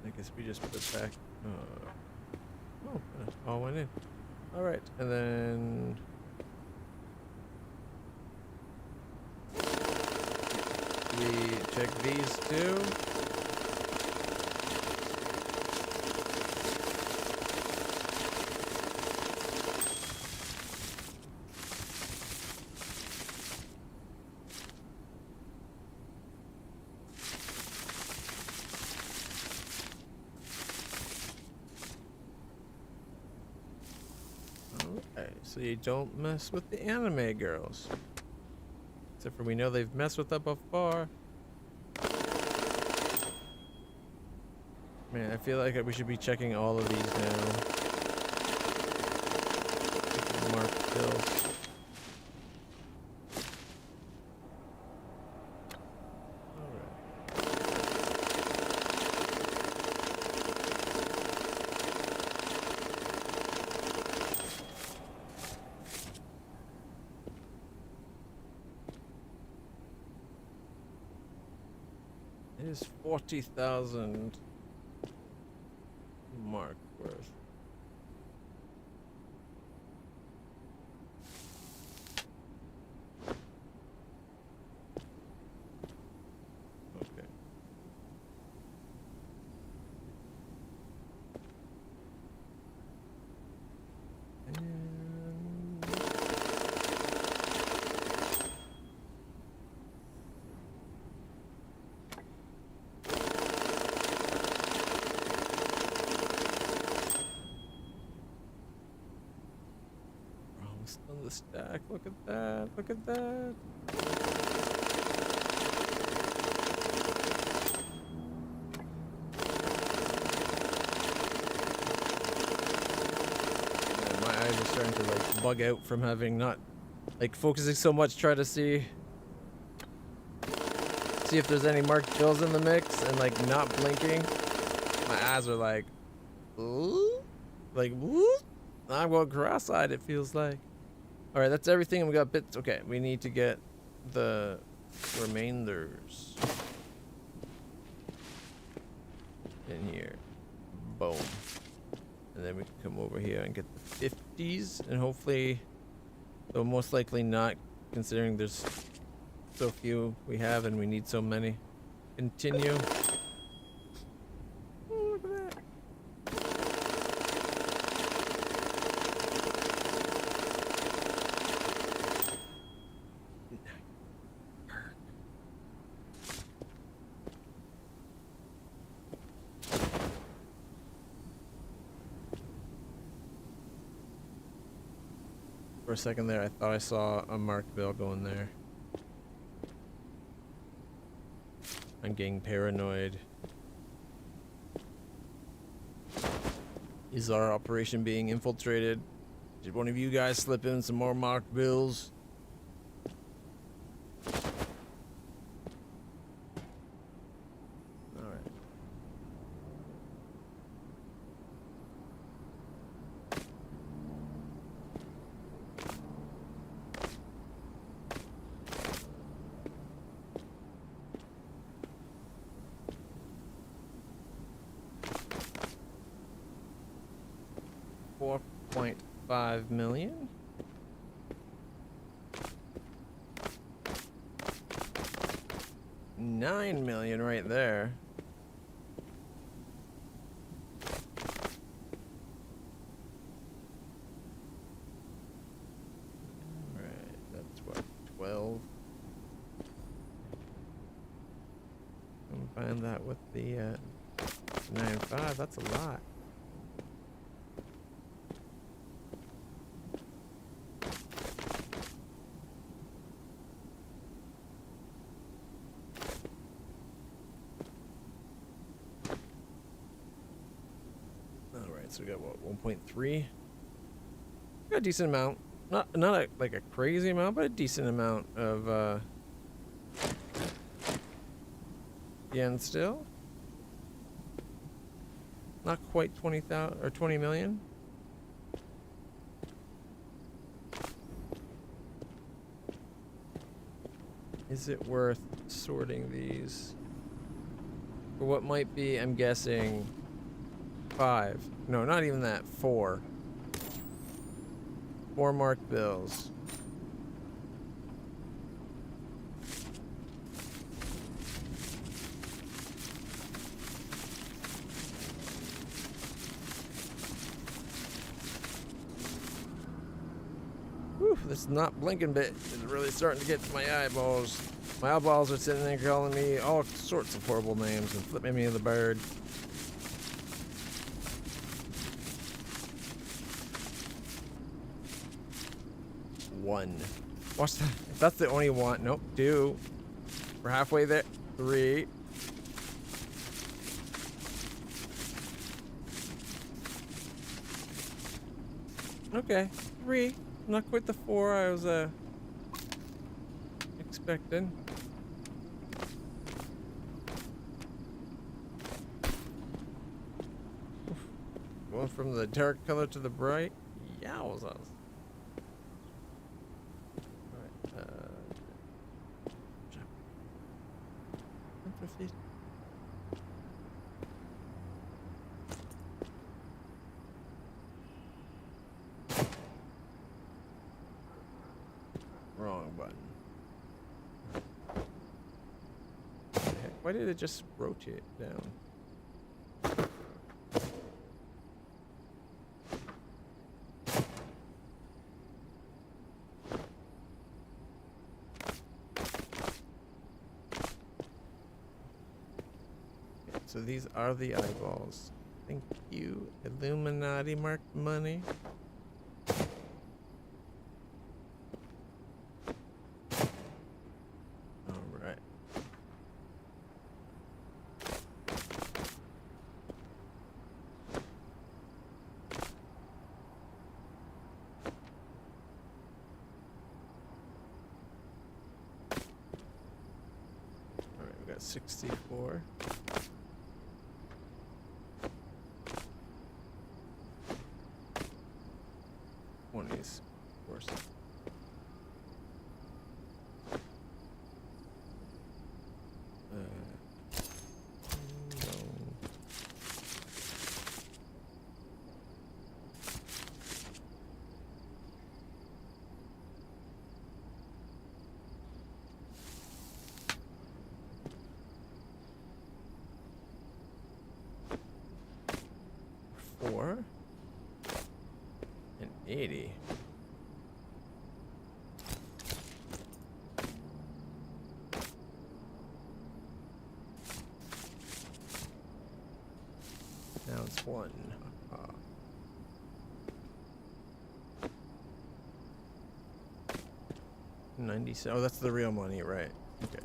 I guess we just put it back. Oh, it all went in. All right, and then we check these two. Okay, so you don't mess with the anime girls. Except for we know they've messed with that before. Man, I feel like we should be checking all of these now. Mark bills. It is 40,000 mark worth. Okay. On the stack, look at that, look at that. Yeah, my eyes are starting to like bug out from having not like focusing so much trying to see if there's any marked bills in the mix and like not blinking. My eyes are like, ooh, like whoop. I'm going cross-eyed, it feels like. All right, that's everything. We got bits. Okay, we need to get the remainders in here. Boom. And then we can come over here and get the 50s. And hopefully, though most likely not, considering there's so few we have and we need so many. Continue. Oh, look at that. For a second there, I thought I saw a marked bill going there. I'm getting paranoid. Is our operation being infiltrated? Did one of you guys slip in some more marked bills? Alright. $4.5 million. $9 million right there. Alright, that's what, 12. Combine that with the 9.5, that's a lot. So we got what, 1.3? Got a decent amount. Not like a crazy amount, but a decent amount of yen still. Not quite 20,000 or 20 million. Is it worth sorting these for what might be, I'm guessing, 5? No, not even that. 4. 4 marked bills. Whew, this not blinking bit is really starting to get to my eyeballs. My eyeballs are sitting there calling me all sorts of horrible names and flipping me the bird. One. Watch that. If that's the only one. Nope. 2. We're halfway there. 3. Okay. 3. Not quite the 4 I was expecting. Oof. Going from the dark color to the bright. Yowzers. Wrong button. Heck, why did it just rotate down? So these are the eyeballs. Thank you, Illuminati marked money. Alright. Alright, we got 64. Of course. No. Four and 80. Now it's 1. 97. Oh, that's the real money, right? Okay.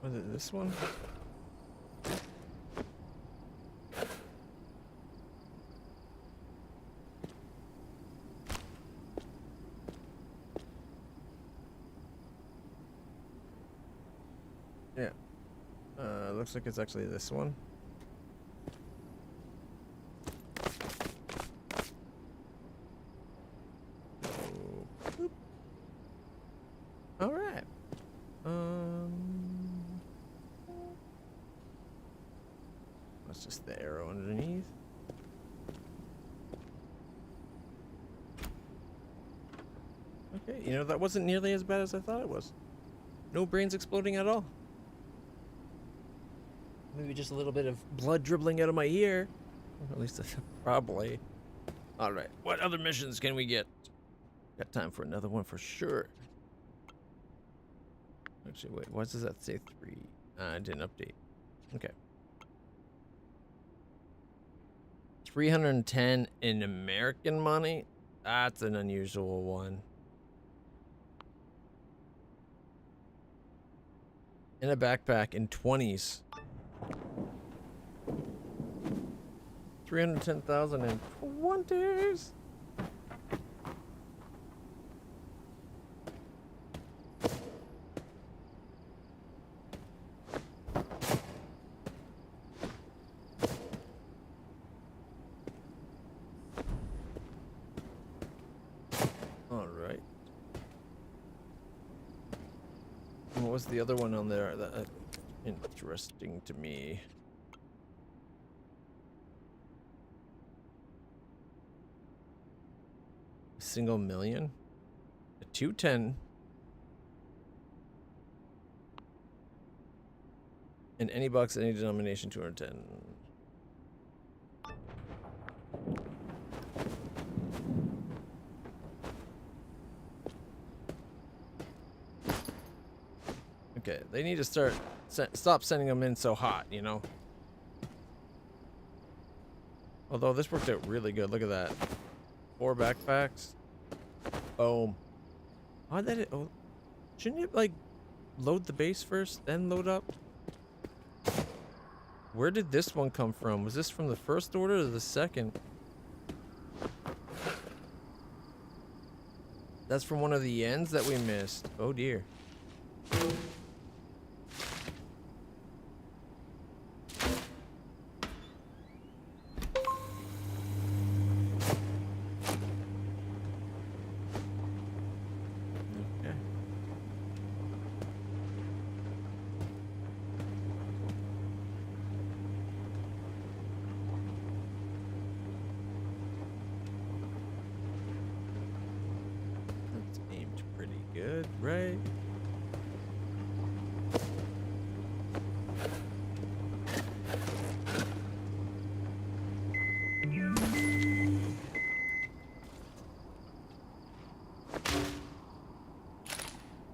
Was it this one? Yeah. Looks like it's actually this one. Oh, all right. That's just the arrow underneath. Okay, you know, that wasn't nearly as bad as I thought it was. No brains exploding at all. Maybe just a little bit of blood dribbling out of my ear. Or at least probably. Alright, what other missions can we get? Got time for another one for sure. Actually, wait, why does that say 3? I didn't update. Okay. 310 in American money? That's an unusual one. In a backpack in 20s. 310,000 in 20s. All right. What was the other one on there that interesting to me? Single million? A 210 in any box, any denomination, 210. Okay, they need to stop sending them in so hot, you know? Although this worked out really good. Look at that. 4 backpacks. Boom. Why did it? Oh, shouldn't it like load the base first, then load up? Where did this one come from? Was this from the first order or the second? That's from one of the ends that we missed. Oh dear. Good, right?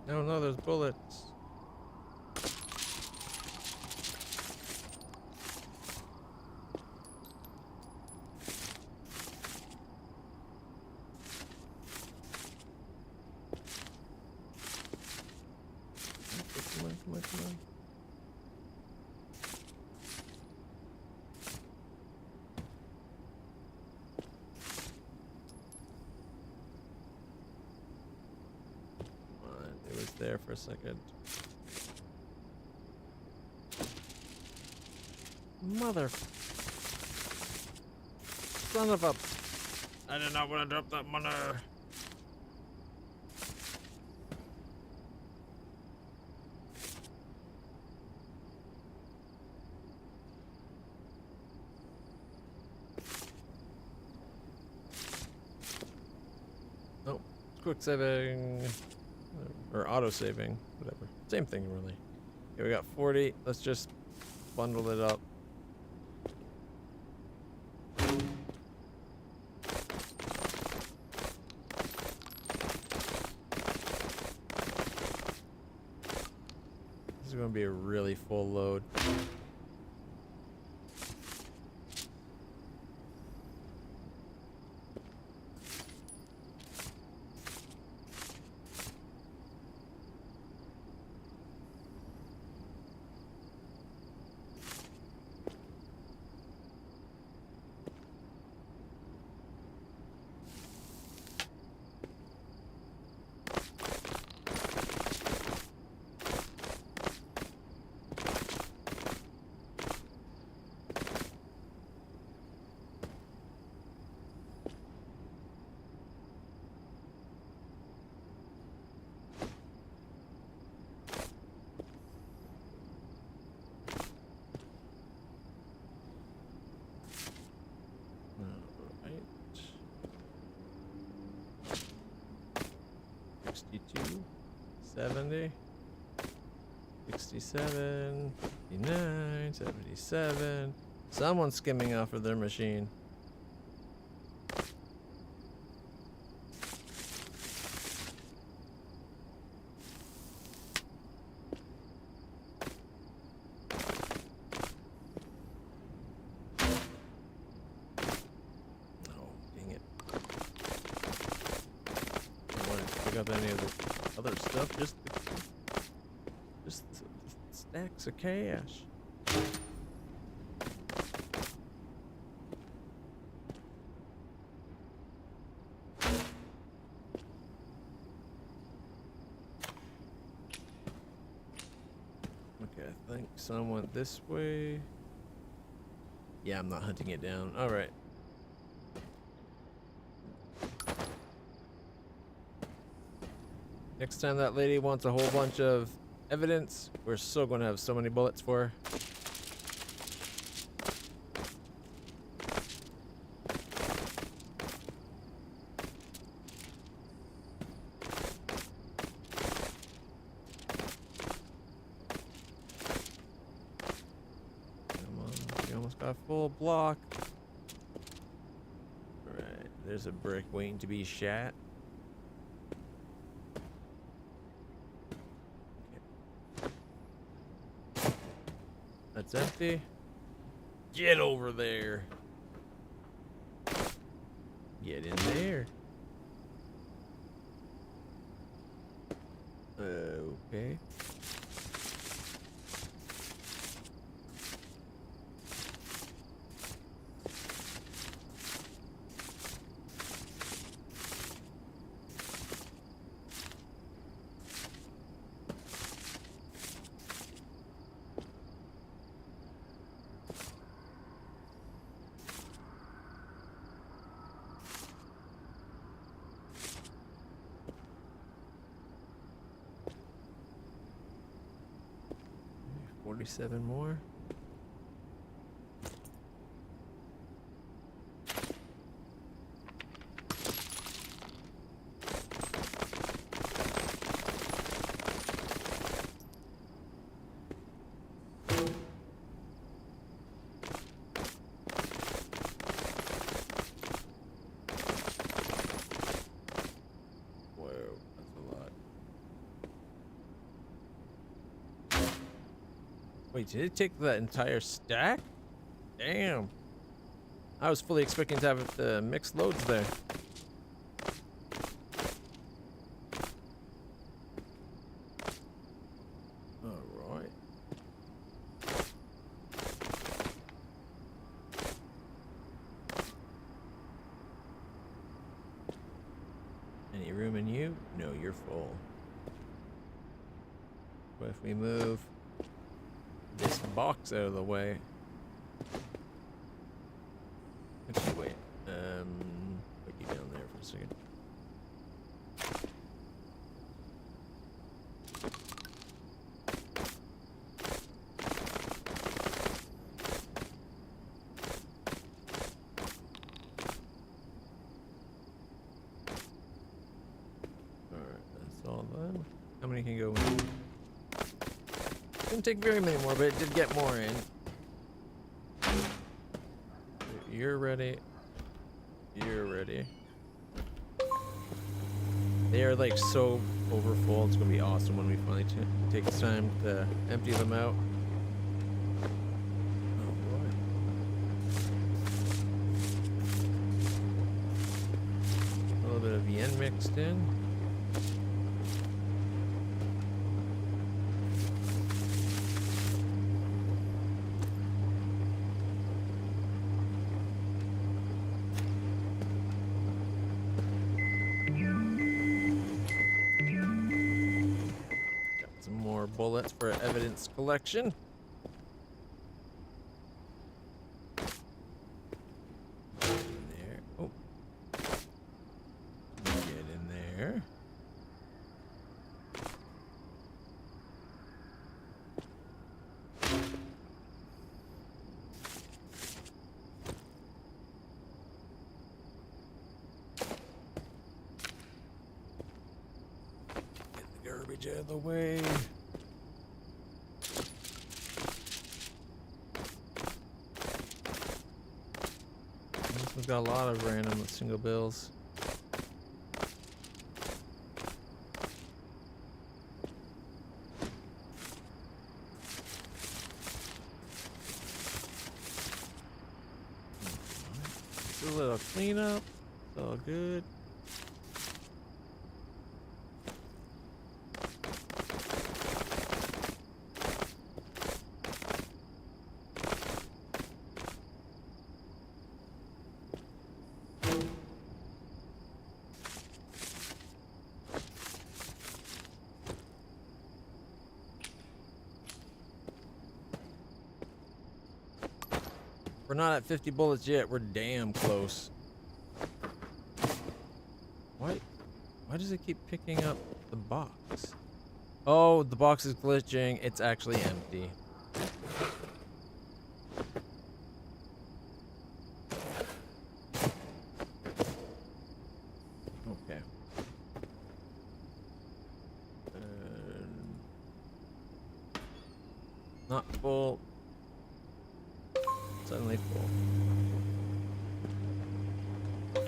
No, no, there's bullets. Come on, come on. It was there for a second. Mother. Son of a. I did not want to drop that money. Quick saving or auto saving, whatever. Same thing, really. Okay, we got 40. Let's just bundle it up. This is going to be a really full load. Alright. 62, 70, 67, 59, 77. Someone's skimming off of their machine. any of the other stuff. Just stacks of cash. Okay, I think some went this way. Yeah, I'm not hunting it down. All right. Next time that lady wants a whole bunch of evidence, we're still going to have so many bullets for her. Come on, we almost got a full block. Alright, there's a brick waiting to be shot. That's empty. Get over there. Get in there. Okay. Seven more. Wait, did it take that entire stack? Damn. I was fully expecting to have the mixed loads there. Alright. Any room in you? No, you're full. What if we move this box out of the way? Actually, wait. Put you down there for a second. Alright, that's all done. How many can go in? Didn't take very many more, but it did get more in. You're ready. You're ready. They are like so overfull. It's gonna be awesome when we finally take the time to empty them out. Oh boy. A little bit of yen mixed in. Bullets for evidence collection. There. Oh. Get in there. Get the garbage out of the way. We've got a lot of random single bills. Just a little cleanup. It's all good. We're not at 50 bullets yet. We're damn close. Why does it keep picking up the box? Oh, the box is glitching. It's actually empty. Okay. Not full. Suddenly full.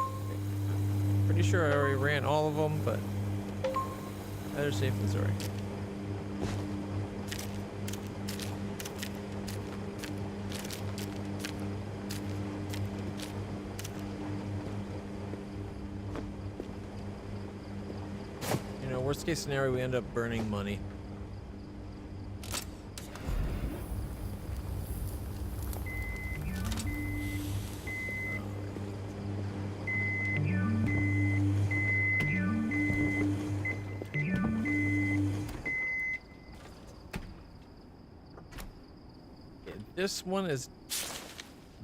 Pretty sure I already ran all of them, but better safe than sorry. You know, worst case scenario, we end up burning money. This one is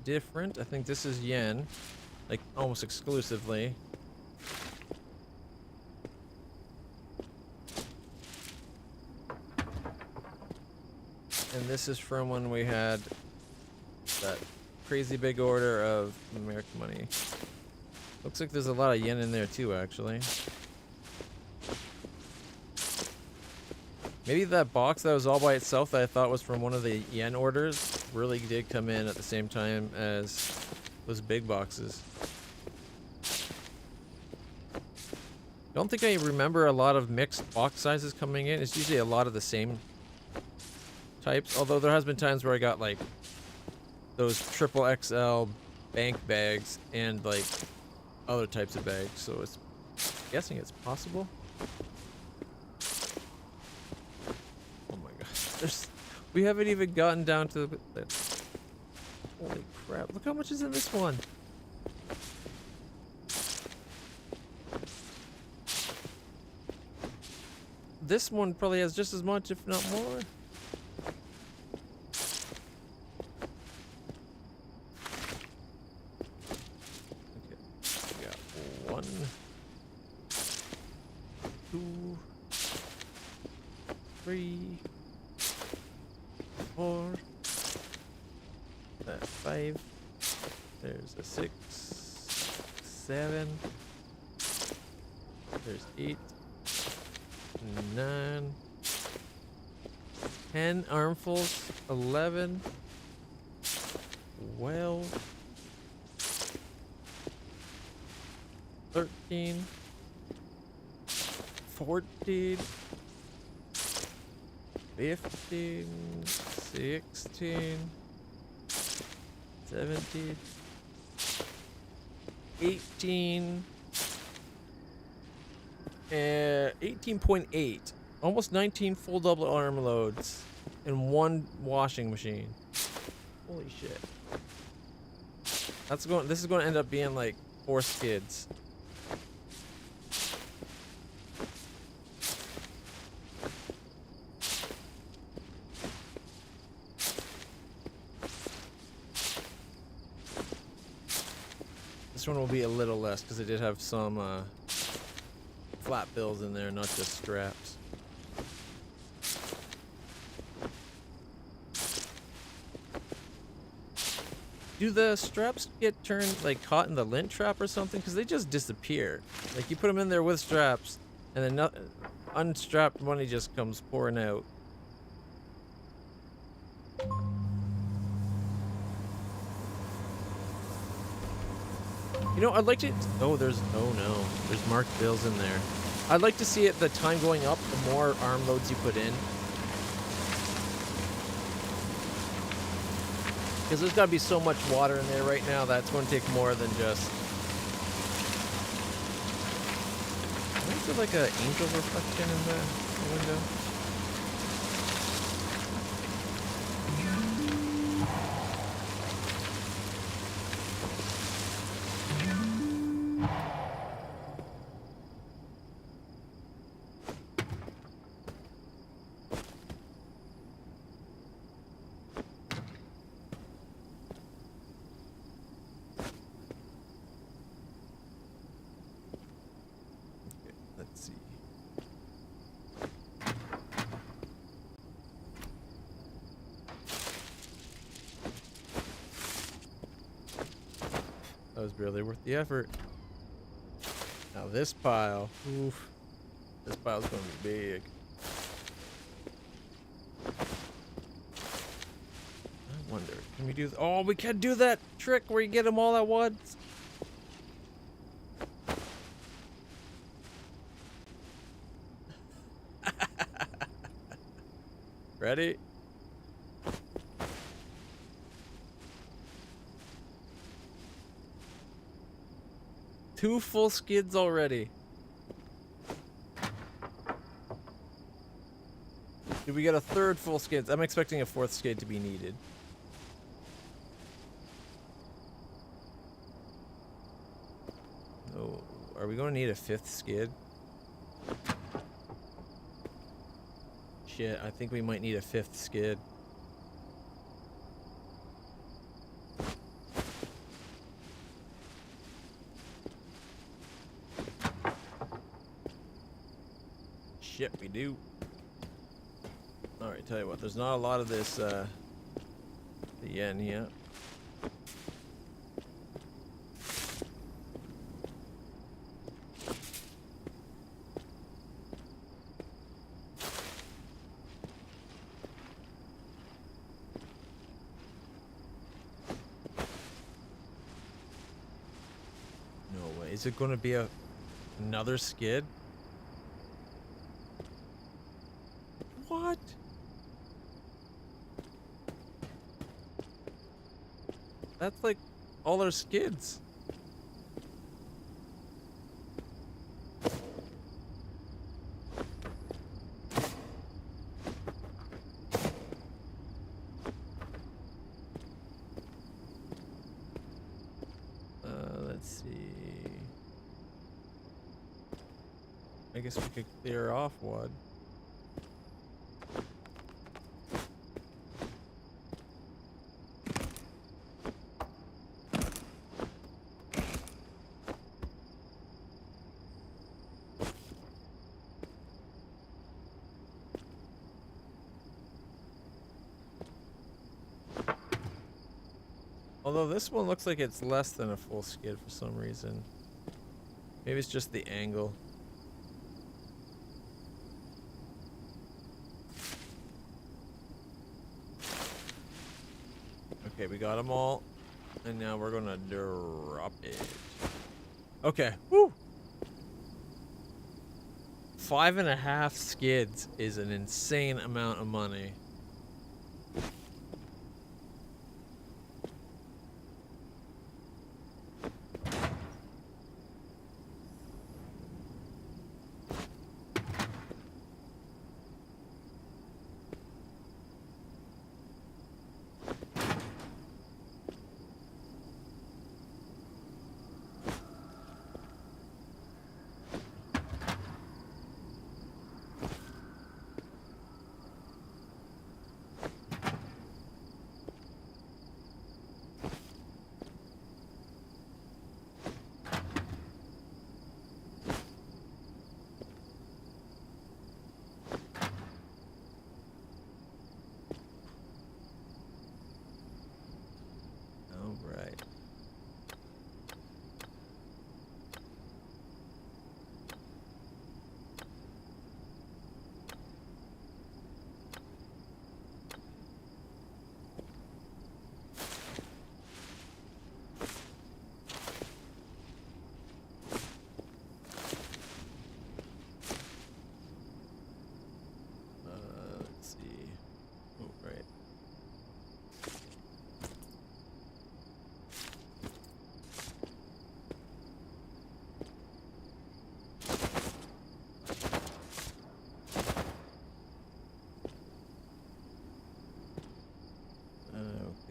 different. I think this is yen, like almost exclusively. And this is from when we had that crazy big order of American money. Looks like there's a lot of yen in there too, actually. Maybe that box that was all by itself that I thought was from one of the yen orders really did come in at the same time as those big boxes. Don't think I remember a lot of mixed box sizes coming in. It's usually a lot of the same types, although there has been times where I got like those triple XL bank bags and like other types of bags, so it's I'm guessing it's possible. We haven't even gotten down to the... Holy crap. Look how much is in this one. This one probably has just as much, if not more. Okay. We got 1, 2, 3, 4, 5, there's a 6, 7, there's 8, 9, 10 armfuls, 11, 12, 13, 14, 15, 16, 17, 18, 18.8, almost 19 full double arm loads in one washing machine. Holy shit. This is going to end up being like 4 skids. This one will be a little less because it did have some flat bills in there, not just straps. Do the straps get turned like caught in the lint trap or something? Because they just disappear. Like you put them in there with straps, and then unstrapped money just comes pouring out. You know, I'd like to... Oh, no. There's marked bills in there. I'd like to see it, the time going up, the more arm loads you put in. Because there's got to be so much water in there right now that's going to take more than just... Is there like an angel reflection in the window? was really worth the effort. Now this pile, oof, this pile's gonna be big. I wonder, can we do? Oh, we can do that trick where you get them all at once. Ready? Two full skids already. Did we get a third full skid? I'm expecting a fourth skid to be needed. Oh, are we going to need a fifth skid? Shit, I think we might need a fifth skid. Shit, we do. Alright, tell you what, there's not a lot of this, the yen yet. No way. Is it going to be another skid? What? That's like all our skids. Let's see. I guess we could clear off one. Although this one looks like it's less than a full skid for some reason. Maybe it's just the angle. Okay, we got them all. And now we're gonna drop it. Okay, woo! 5.5 skids is an insane amount of money. Right. Let's see. Oh, right.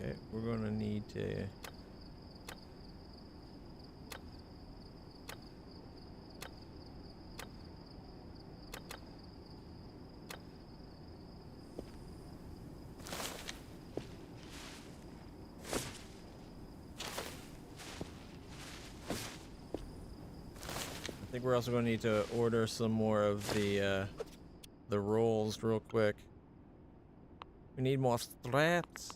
Okay, we're gonna need to. I think we're also going to need to order some more of the rolls real quick. We need more straps.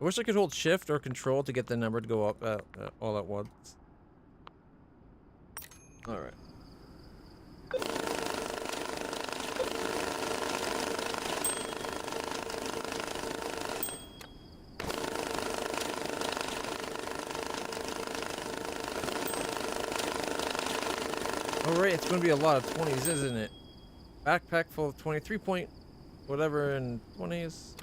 I wish I could hold shift or control to get the number to go up all at once. Alright. Oh right, it's going to be a lot of 20s, isn't it? Backpack full of 23 point whatever in 20s.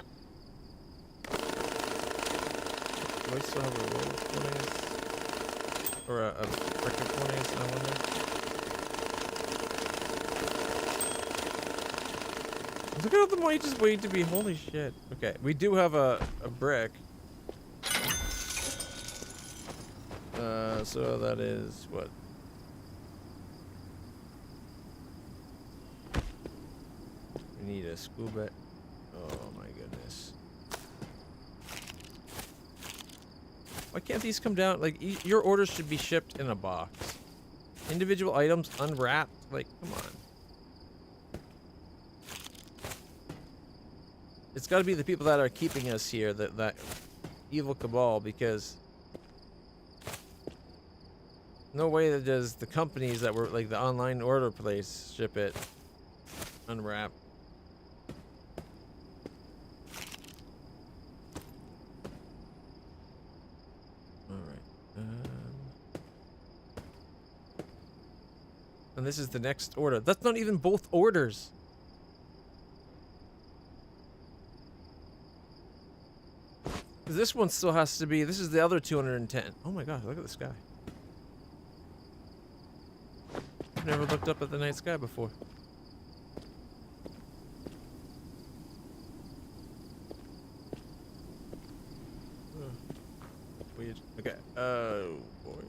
Do I still have a roll of 20s? Or a brick of 20s, I wonder? Look at all the money just waiting to be, holy shit. Okay, we do have a brick. So that is what? We need a scuba. Oh my goodness. Why can't these come down? Like, your orders should be shipped in a box. Individual items unwrapped? Like, come on. It's got to be the people that are keeping us here, that evil cabal, because no way that does the companies that were like the online order place ship it unwrapped. And this is the next order. That's not even both orders. This one still has to be. This is the other 210. Oh my god, look at the sky. I've never looked up at the night sky before. Weird. Okay. Oh boy.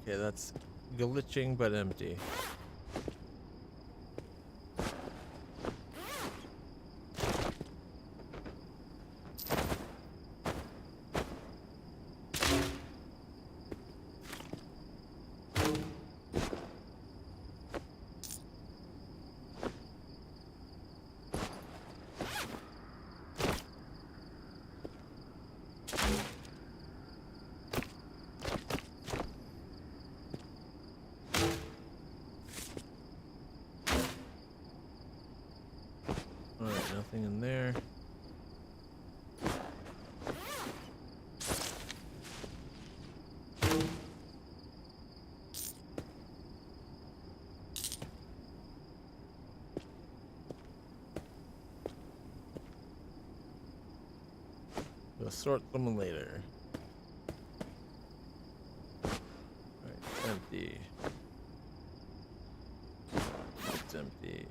Okay, that's glitching but empty. Alright, nothing in there. We'll sort them later. Alright, it's empty. It's empty.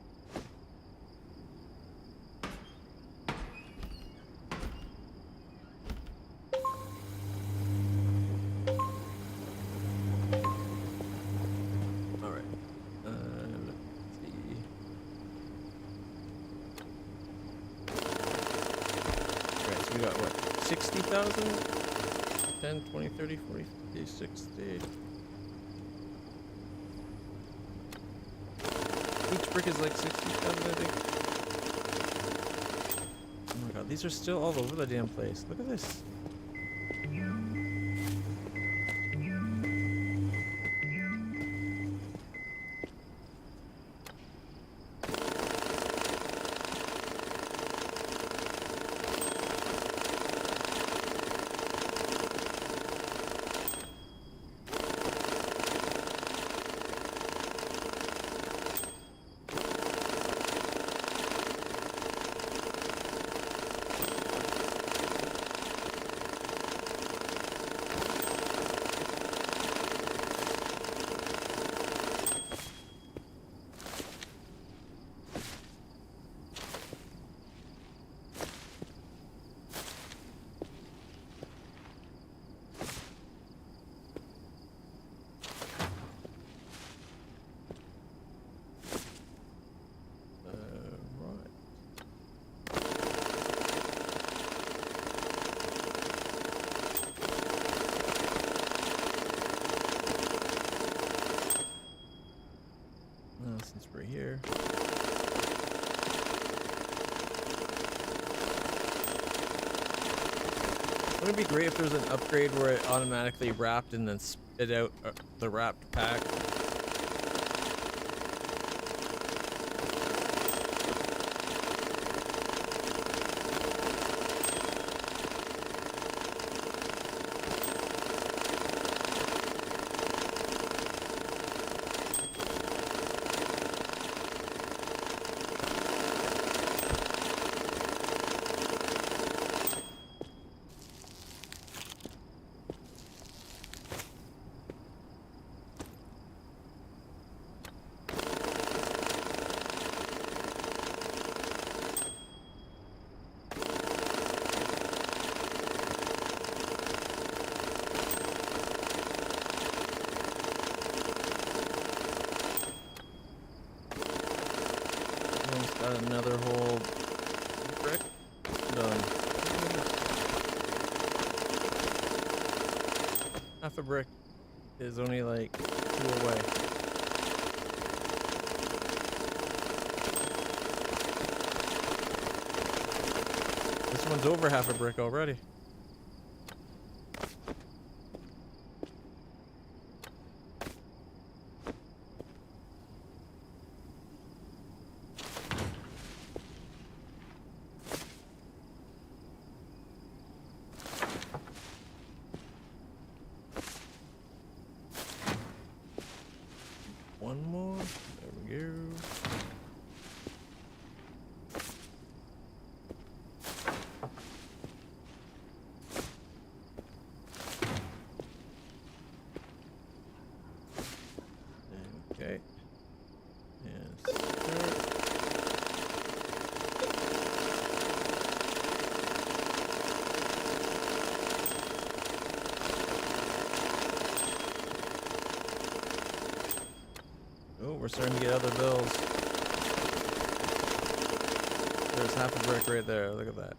We got what? 60,000? 10, 20, 30, 40, 50, 60. Each brick is like 60,000, I think. Oh my god, these are still all over the damn place. Look at this. Wouldn't it be great if there was an upgrade where it automatically wrapped and then spit out the wrapped pack? Got another whole brick done. Half a brick is only like 2 away. This one's over half a brick already. One more. There we go. Okay. And start. Oh, we're starting to get other bills. There's half a brick right there. Look at that.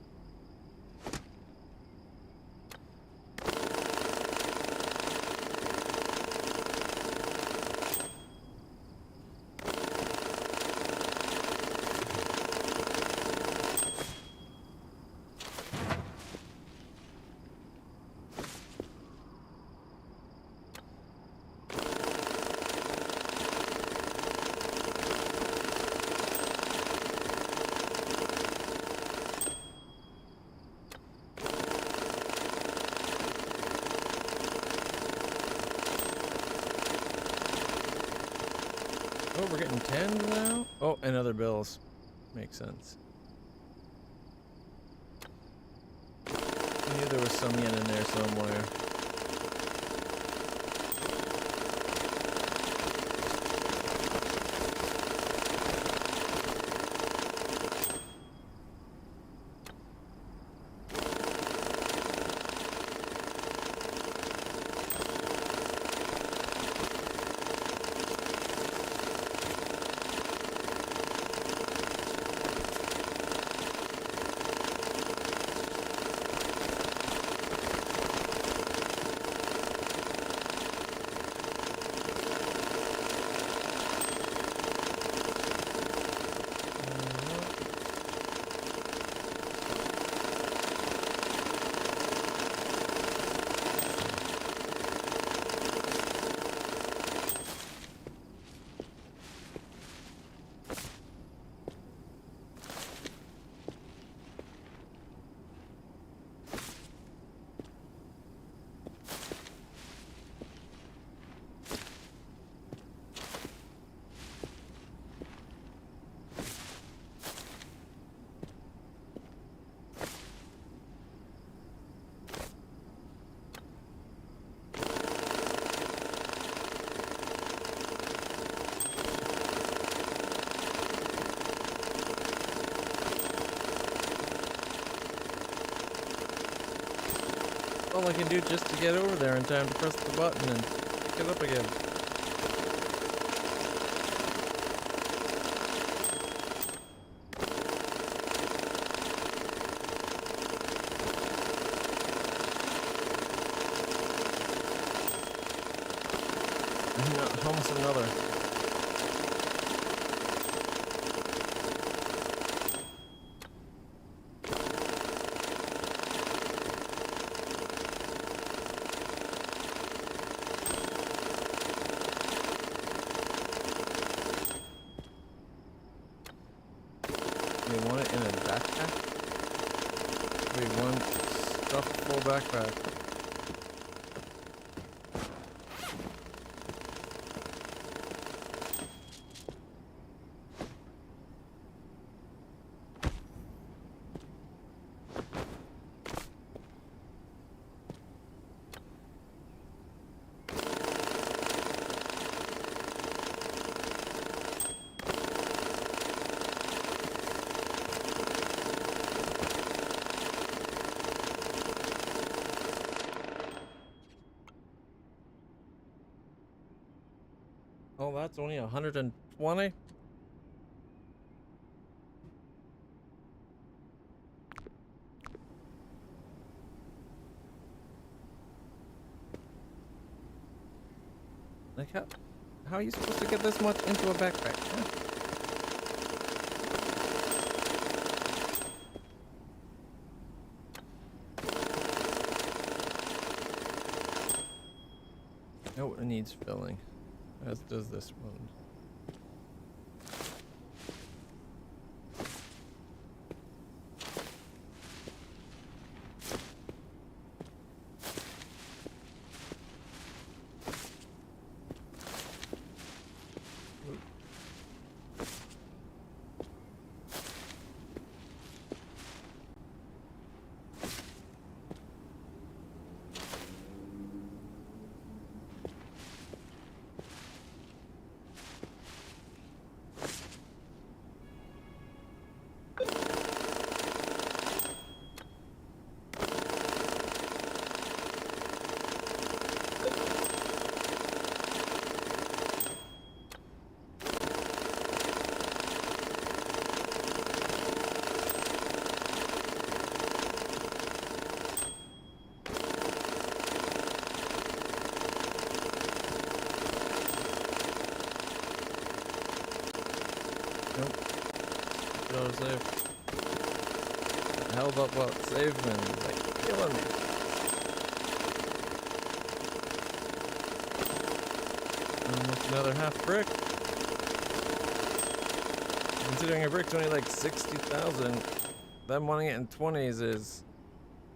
Oh, we're getting 10 now? Oh, and other bills. Makes sense. I knew there was some yen in there somewhere. All I can do just to get over there in time to press the button and pick it up again. Almost another. backpack? Wait, one stuffed full backpack. Oh, that's only 120? Like how are you supposed to get this much into a backpack? Huh? Oh, it needs filling. As does this one. Save. Held up while it saved and it's like killing me. Almost another half brick. Considering a brick's only like 60,000, them wanting it in 20s is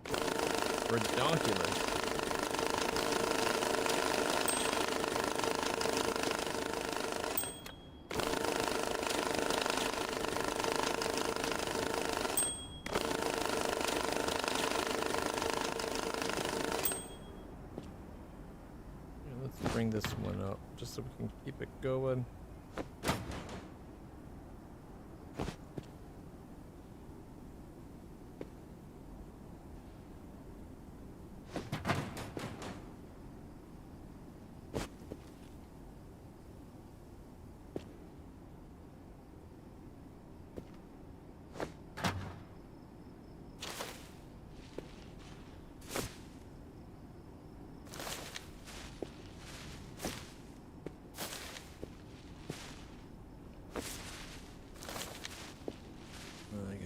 redonkulous. Bring this one up just so we can keep it going.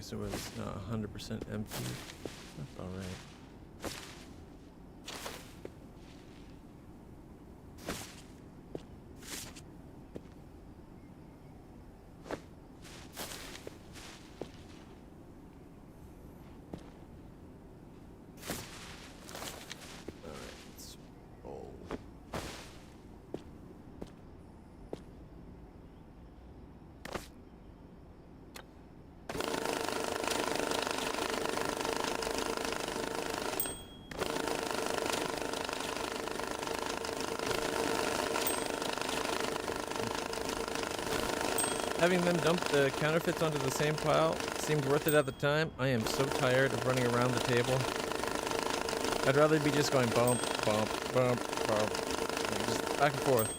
So it's not 100% empty. That's alright. Having them dump the counterfeits onto the same pile seemed worth it at the time. I am so tired of running around the table. I'd rather be just going bump, bump, bump, bump. Like just back and forth.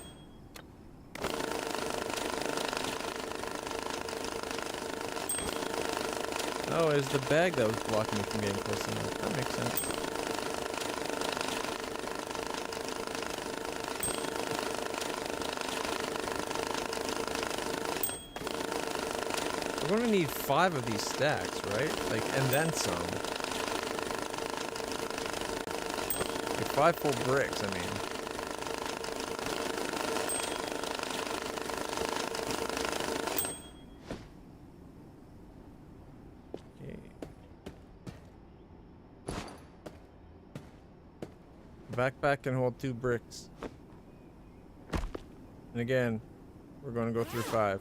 Oh, it was the bag that was blocking me from getting close enough. That makes sense. We're gonna need 5 of these stacks, right? Like, and then some. Like 5 full bricks, I mean. Backpack can hold 2 bricks. And again, we're going to go through 5.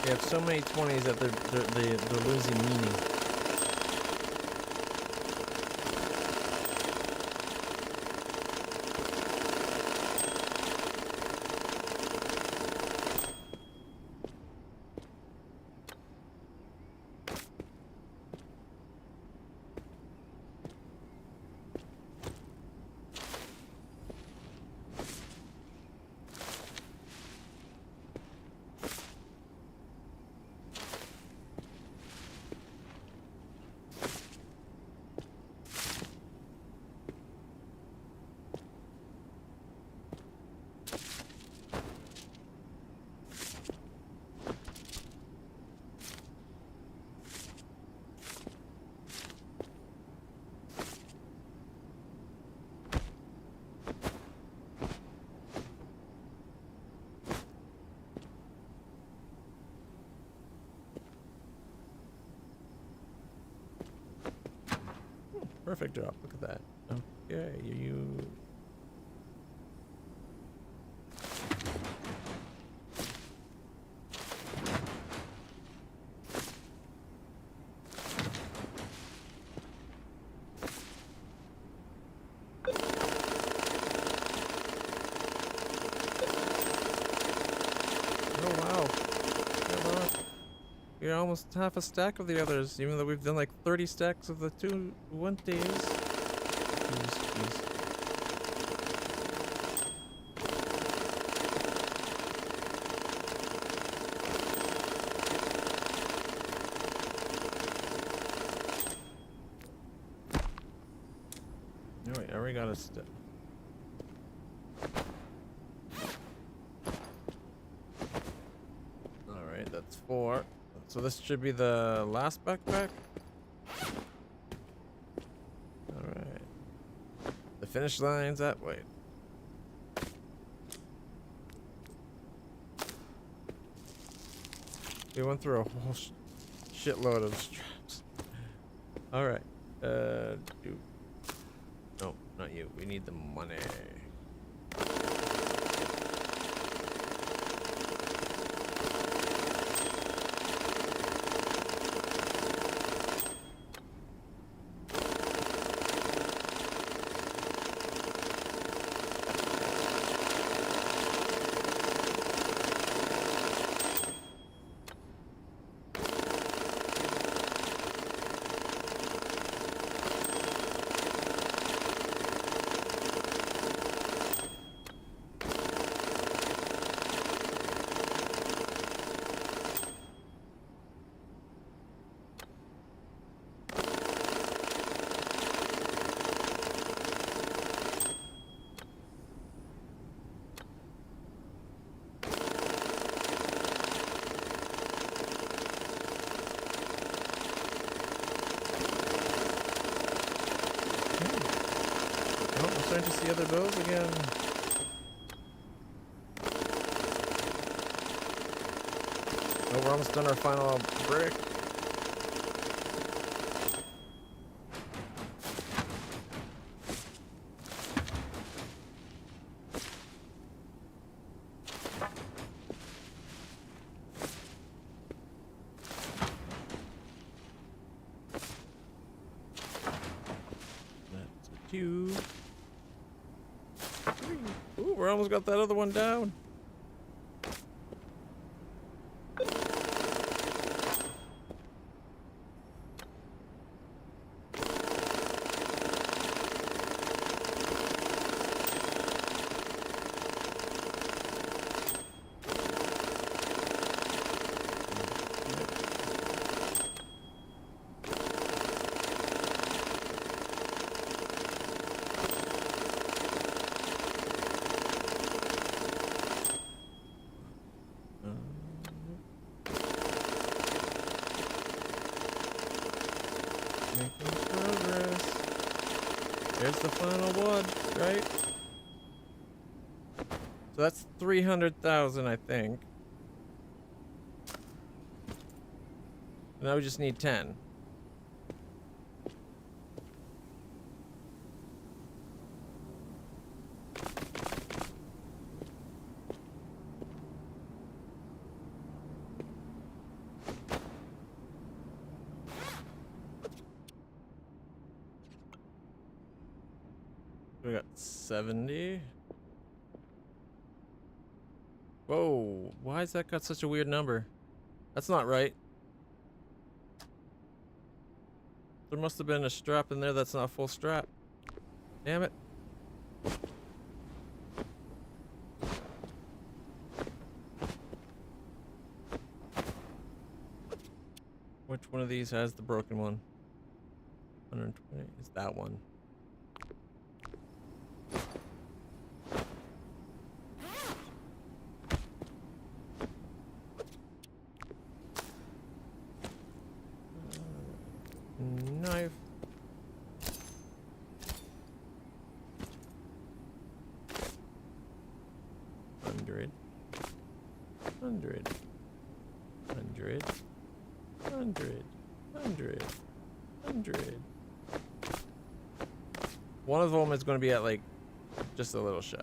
We have so many 20s that they're losing meaning. Perfect drop. Look at that. Okay, you. Oh wow. You're almost half a stack of the others, even though we've done like 30 stacks of the 1 days. Jeez. Oh wait, I already got a step. Alright, that's 4. So this should be the last backpack? Alright. The finish line's that way. We went through a whole shitload of straps. Alright. No, not you. We need the money. Starting to see other bows again. Oh, we're almost done our final brick. That's a 2. Ooh, we almost got that other one down. Making progress. Here's the final one, right? So that's 300,000, I think. Now we just need 10. We got 70. Whoa, why has that got such a weird number? That's not right. There must have been a strap in there that's not full strap. Damn it. Which one of these has the broken one? 120 is that one. Knife. Hundred. One of them is going to be at like just a little shy.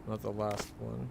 Not the last one.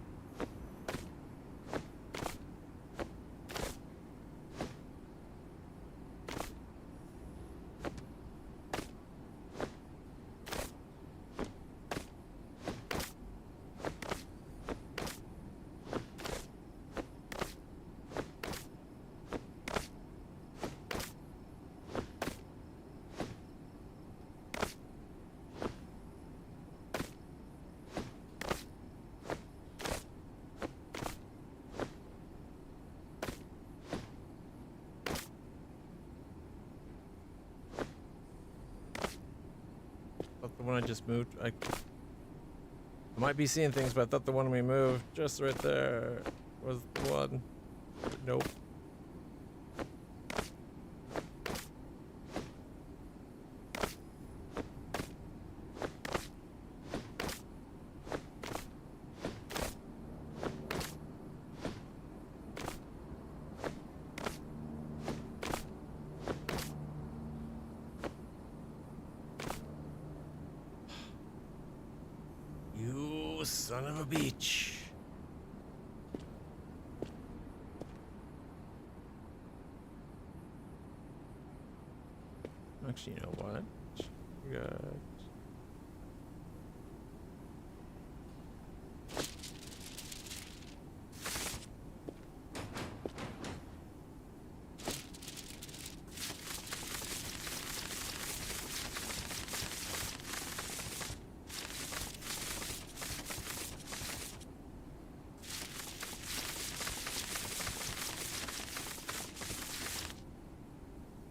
The one I just moved, I might be seeing things, but I thought the one we moved just right there was the one. Nope. Son of a beach. Actually, you know what? We got...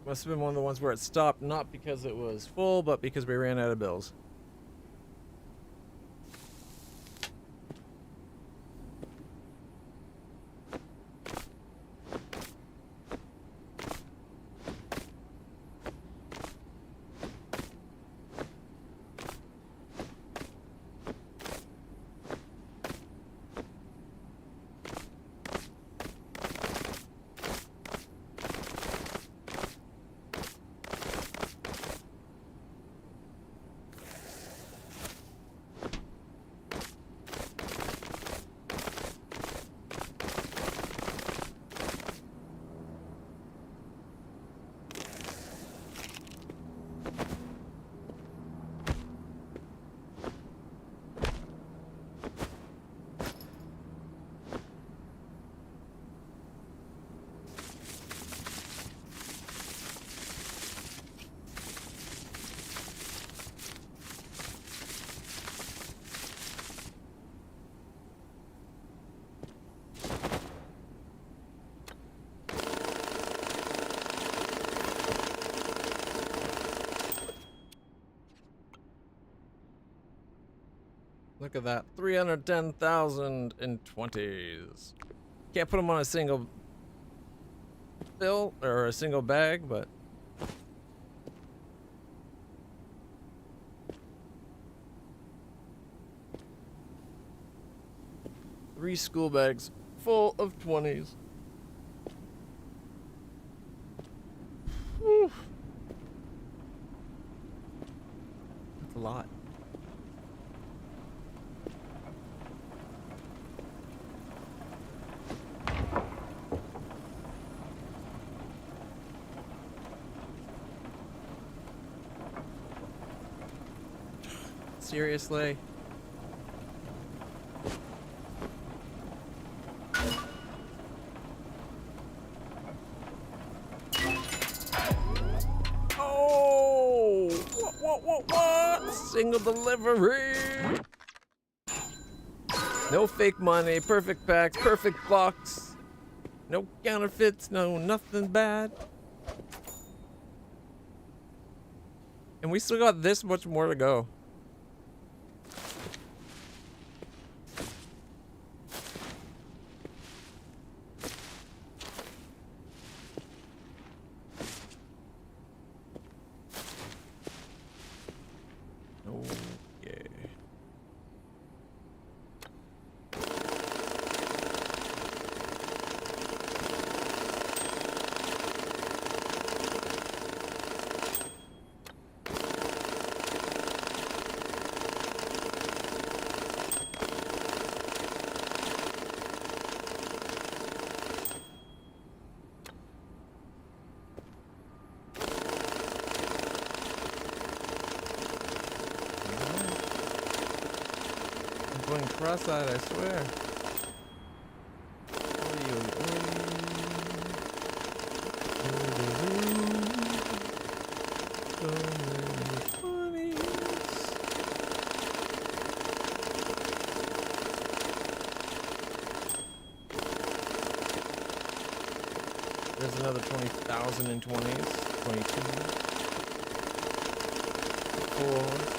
Must have been one of the ones where it stopped, not because it was full, but because we ran out of bills. Look at that, 310,000 in 20s. Can't put them on a single bill or a single bag, but three school bags full of 20s. Whew. That's a lot. Seriously? Oh! What? Single delivery! No fake money, perfect packs, perfect box. No counterfeits, no nothing bad. And we still got this much more to go. Going cross-eyed, I swear. There's another 20,000 in 20s. 22. 4.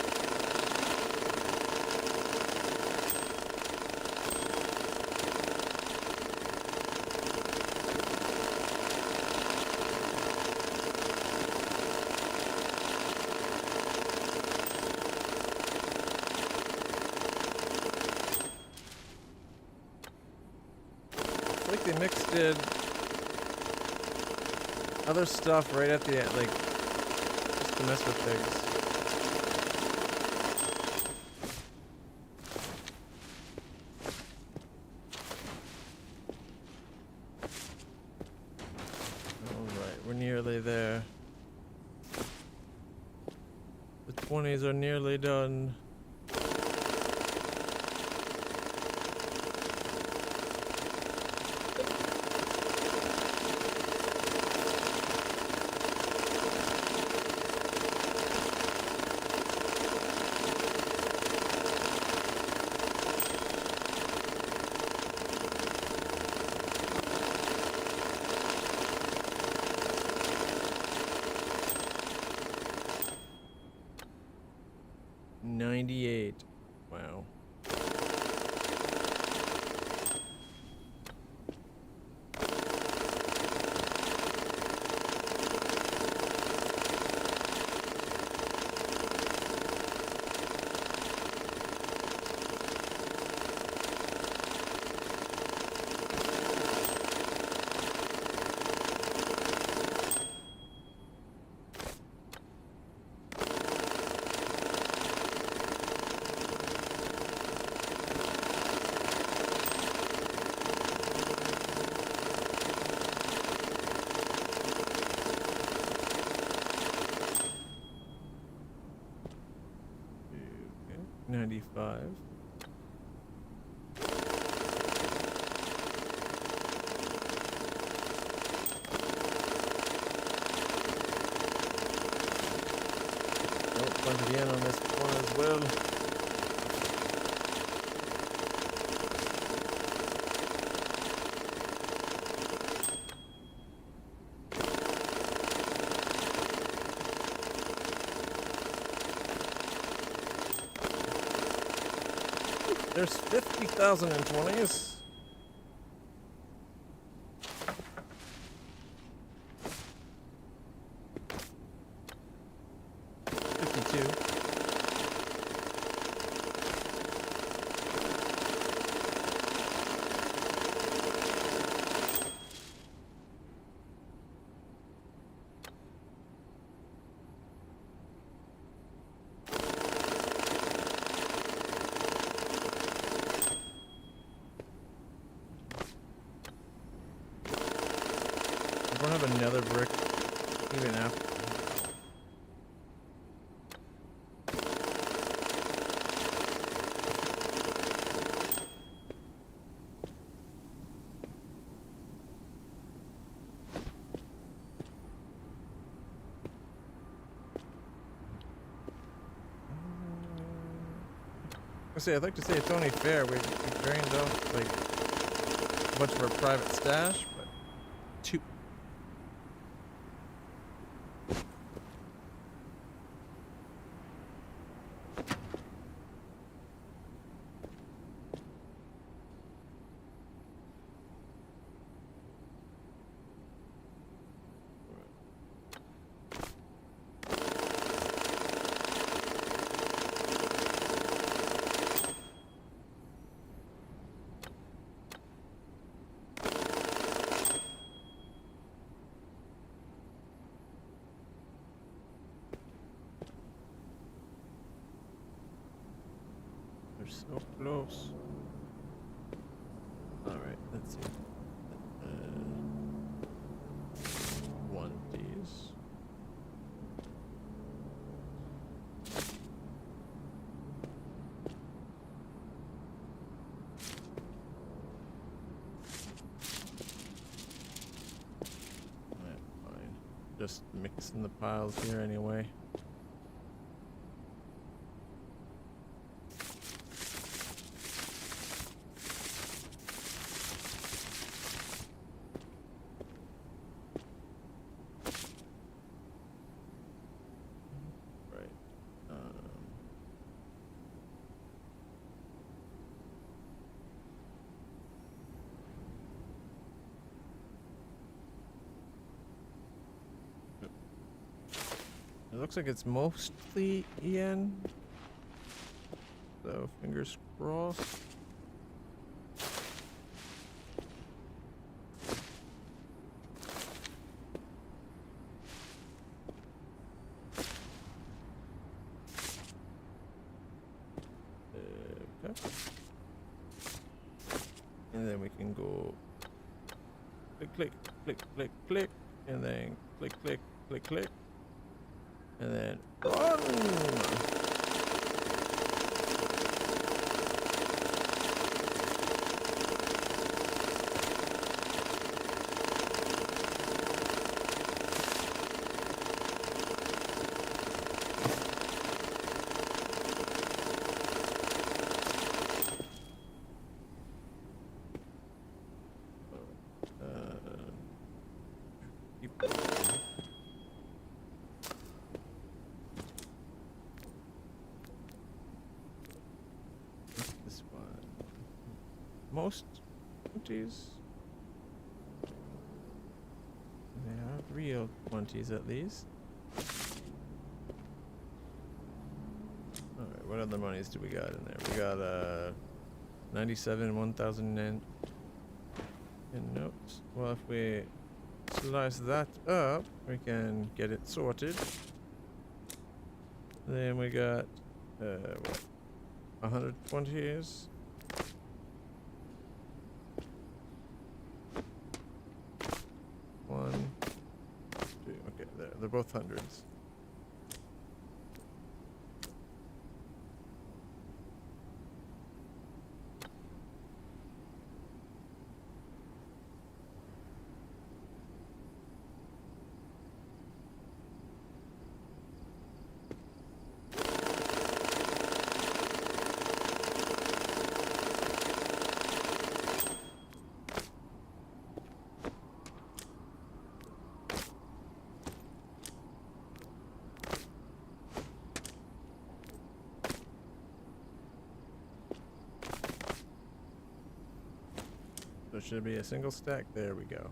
They mixed in other stuff right at the end, like, just to mess with things. Alright, we're nearly there. The 20s are nearly done. Wow. Okay. 95. Nope, bunch of yen on this one as well. There's 50,000 in 20s. have another brick even after. I'd like to say it's only fair. We drained off like a bunch of our private stash, but two. They're so close. Alright, let's see. One of these. Alright, fine. Just mixing the piles here anyway. It looks like it's mostly EN, so fingers crossed. Okay. And then we can go click, click, click, click, click, and then click, click, click, click. And then run! Keep this one. Most empties. They have real 20s at least. Alright, what other monies do we got in there? We got 97, 1,000 in notes. Well, if we slice that up, we can get it sorted. Then we got what? 120s. One, two. Okay, they're both hundreds. So it should be a single stack. There we go.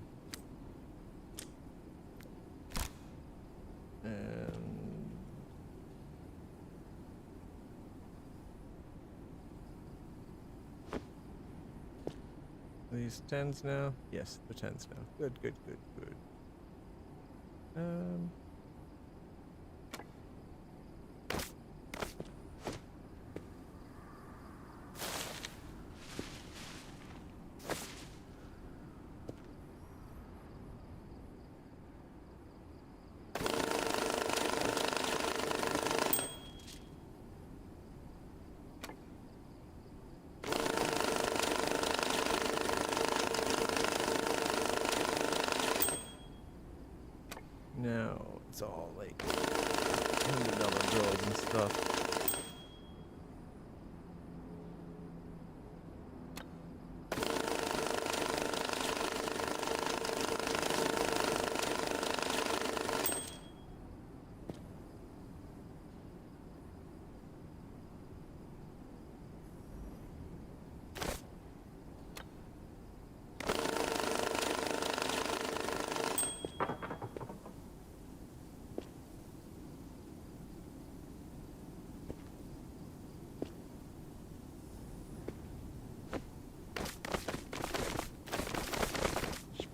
And these 10s now? Yes, they're 10s now. Good, good, good, good. all like $100 bills and stuff.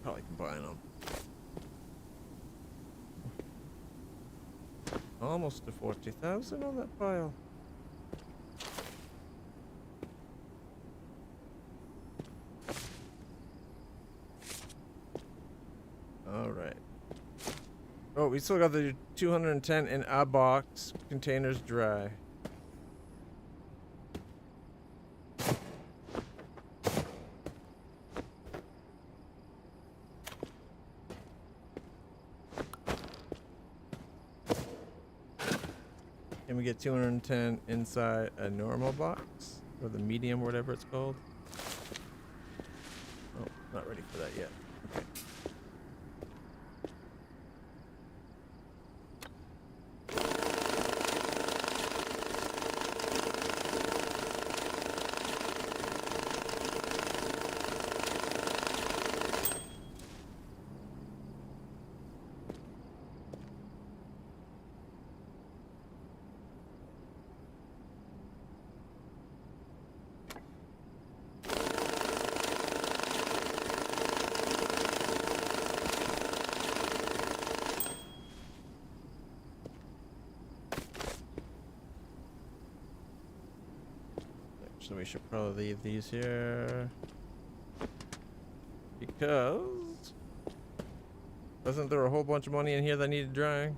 Probably combine them. Almost to 40,000 on that pile. All right. Oh, we still got the 210 in a box. Containers dry. Can we get 210 inside a normal box? Or the medium or whatever it's called? Oh, not ready for that yet. Okay. So we should probably leave these here. Because wasn't there a whole bunch of money in here that needed drying?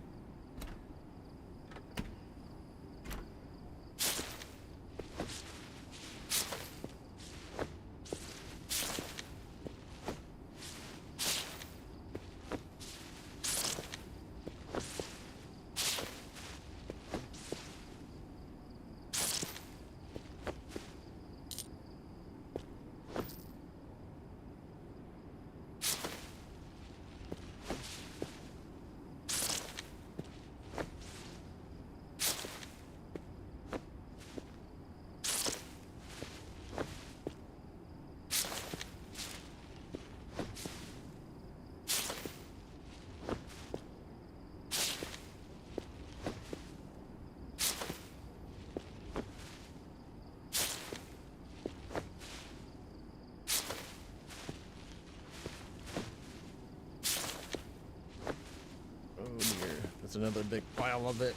That's another big pile of it.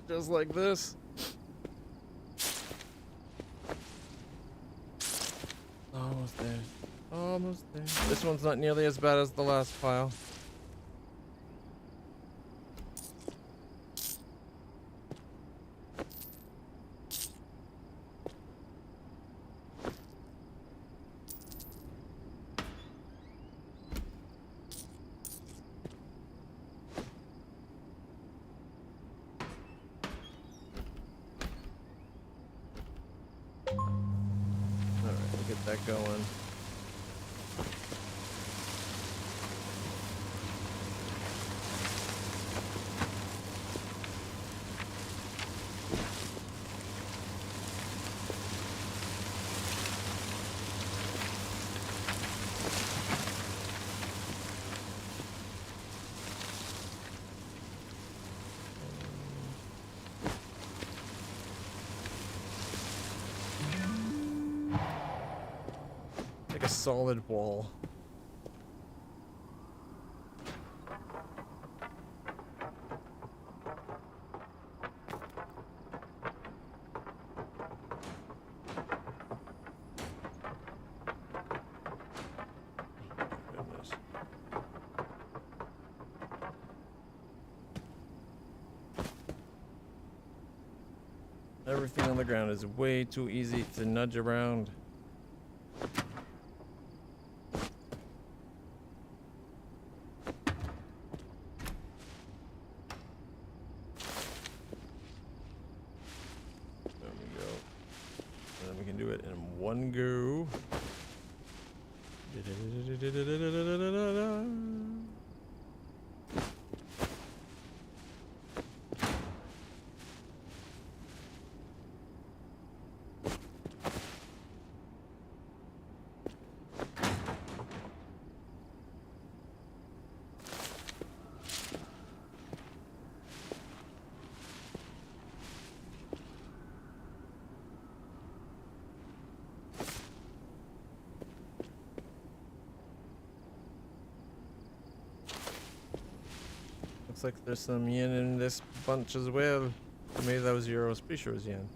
Just like this. Almost there. Almost there. This one's not nearly as bad as the last pile. That going. Like a solid wall. Goodness. Everything on the ground is way too easy to nudge around. We can do it in one go. Looks like there's some yen in this bunch as well. Maybe that was euros. Pretty sure it was yen.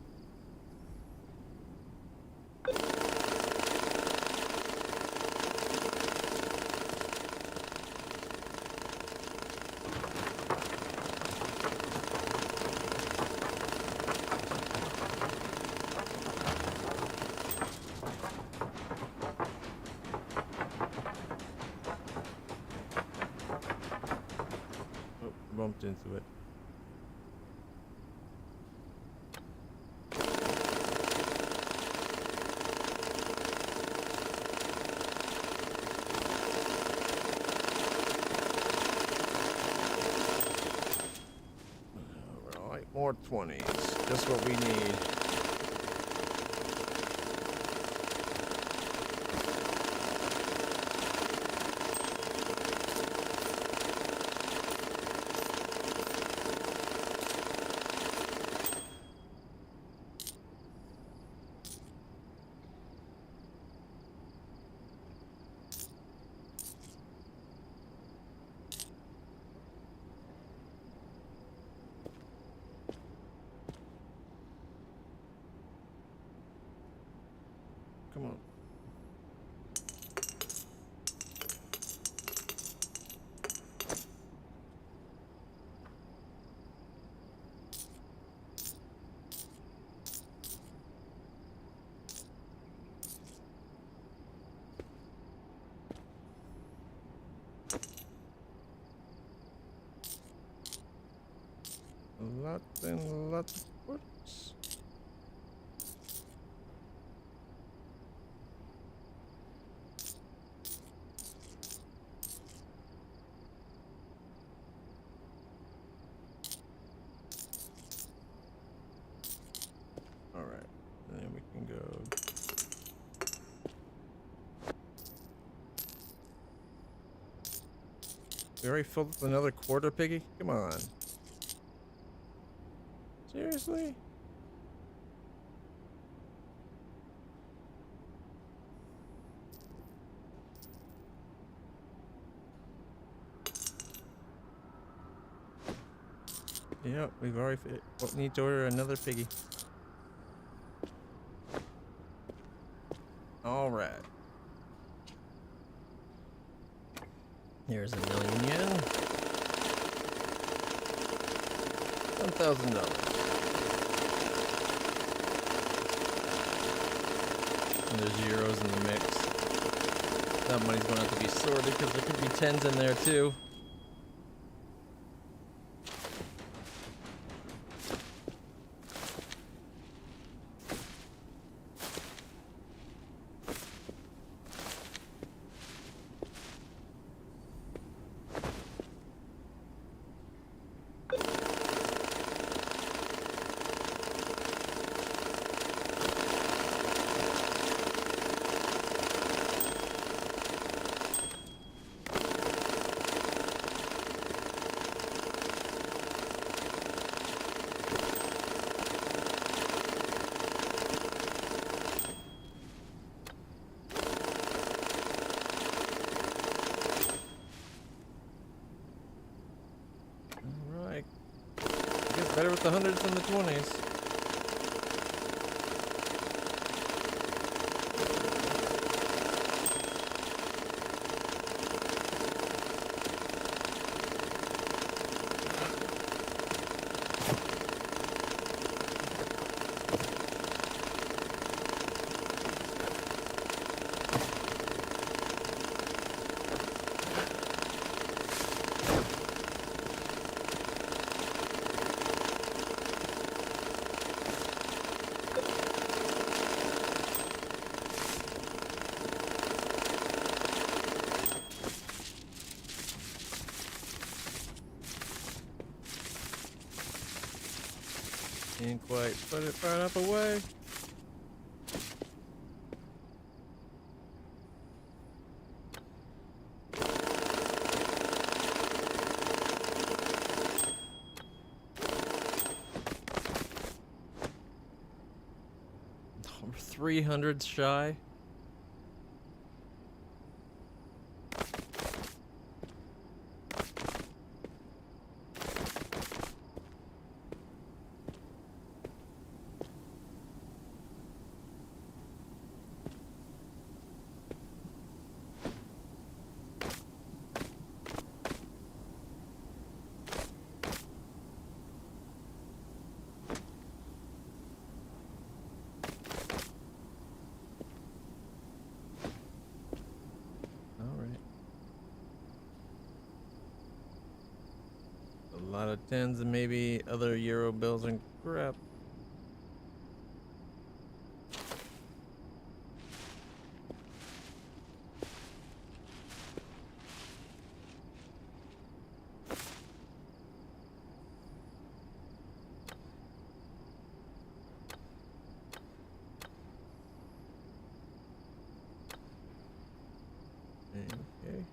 Bumped into it. Alright, more 20s. Just what we need. Come on. Lots and lots of quarters. Alright, and then we can go. We already filled up another quarter, Piggy? Come on. Seriously? Yep, we've already need to order another Piggy. Alright. Here's $1,000,000 yen. $1,000. And there's euros in the mix. That money's going to have to be sorted because there could be tens in there too. Better with the hundreds than the 20s. Can't quite put it far enough away. We're 300 shy. A lot of tens and maybe other euro bills and crap. Okay.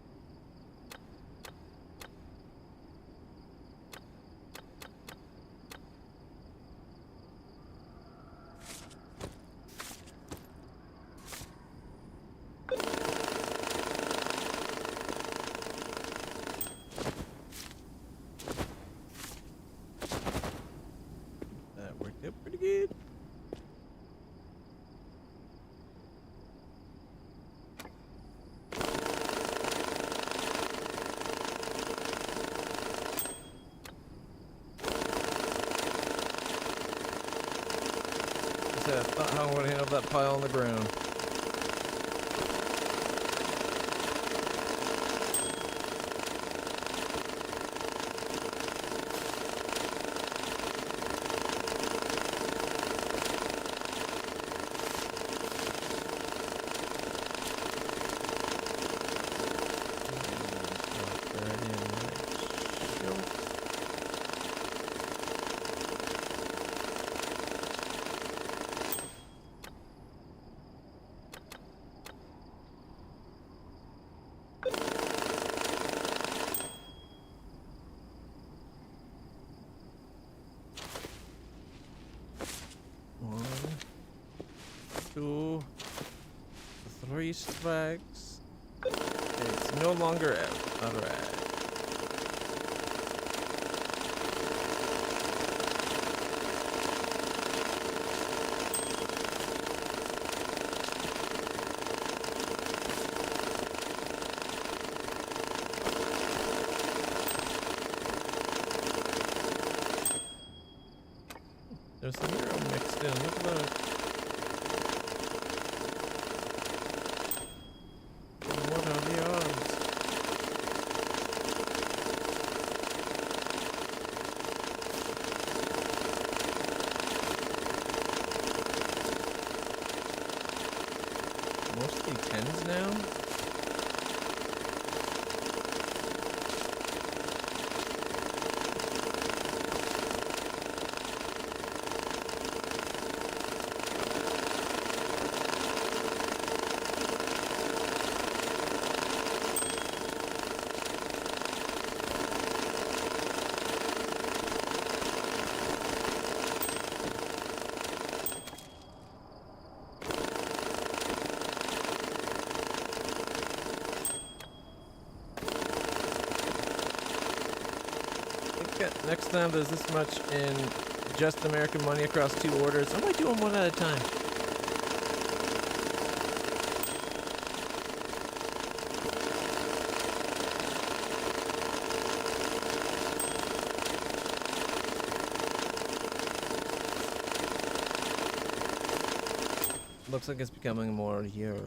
That worked out pretty good. I thought how I would handle that pile on the ground. Two, three strikes. It's no longer out. Alright. There's some hero mixed in. Look at that. What are the odds? Mostly tens now? Next time there's this much in just American money across 2 orders, I might do them one at a time. Looks like it's becoming more euro.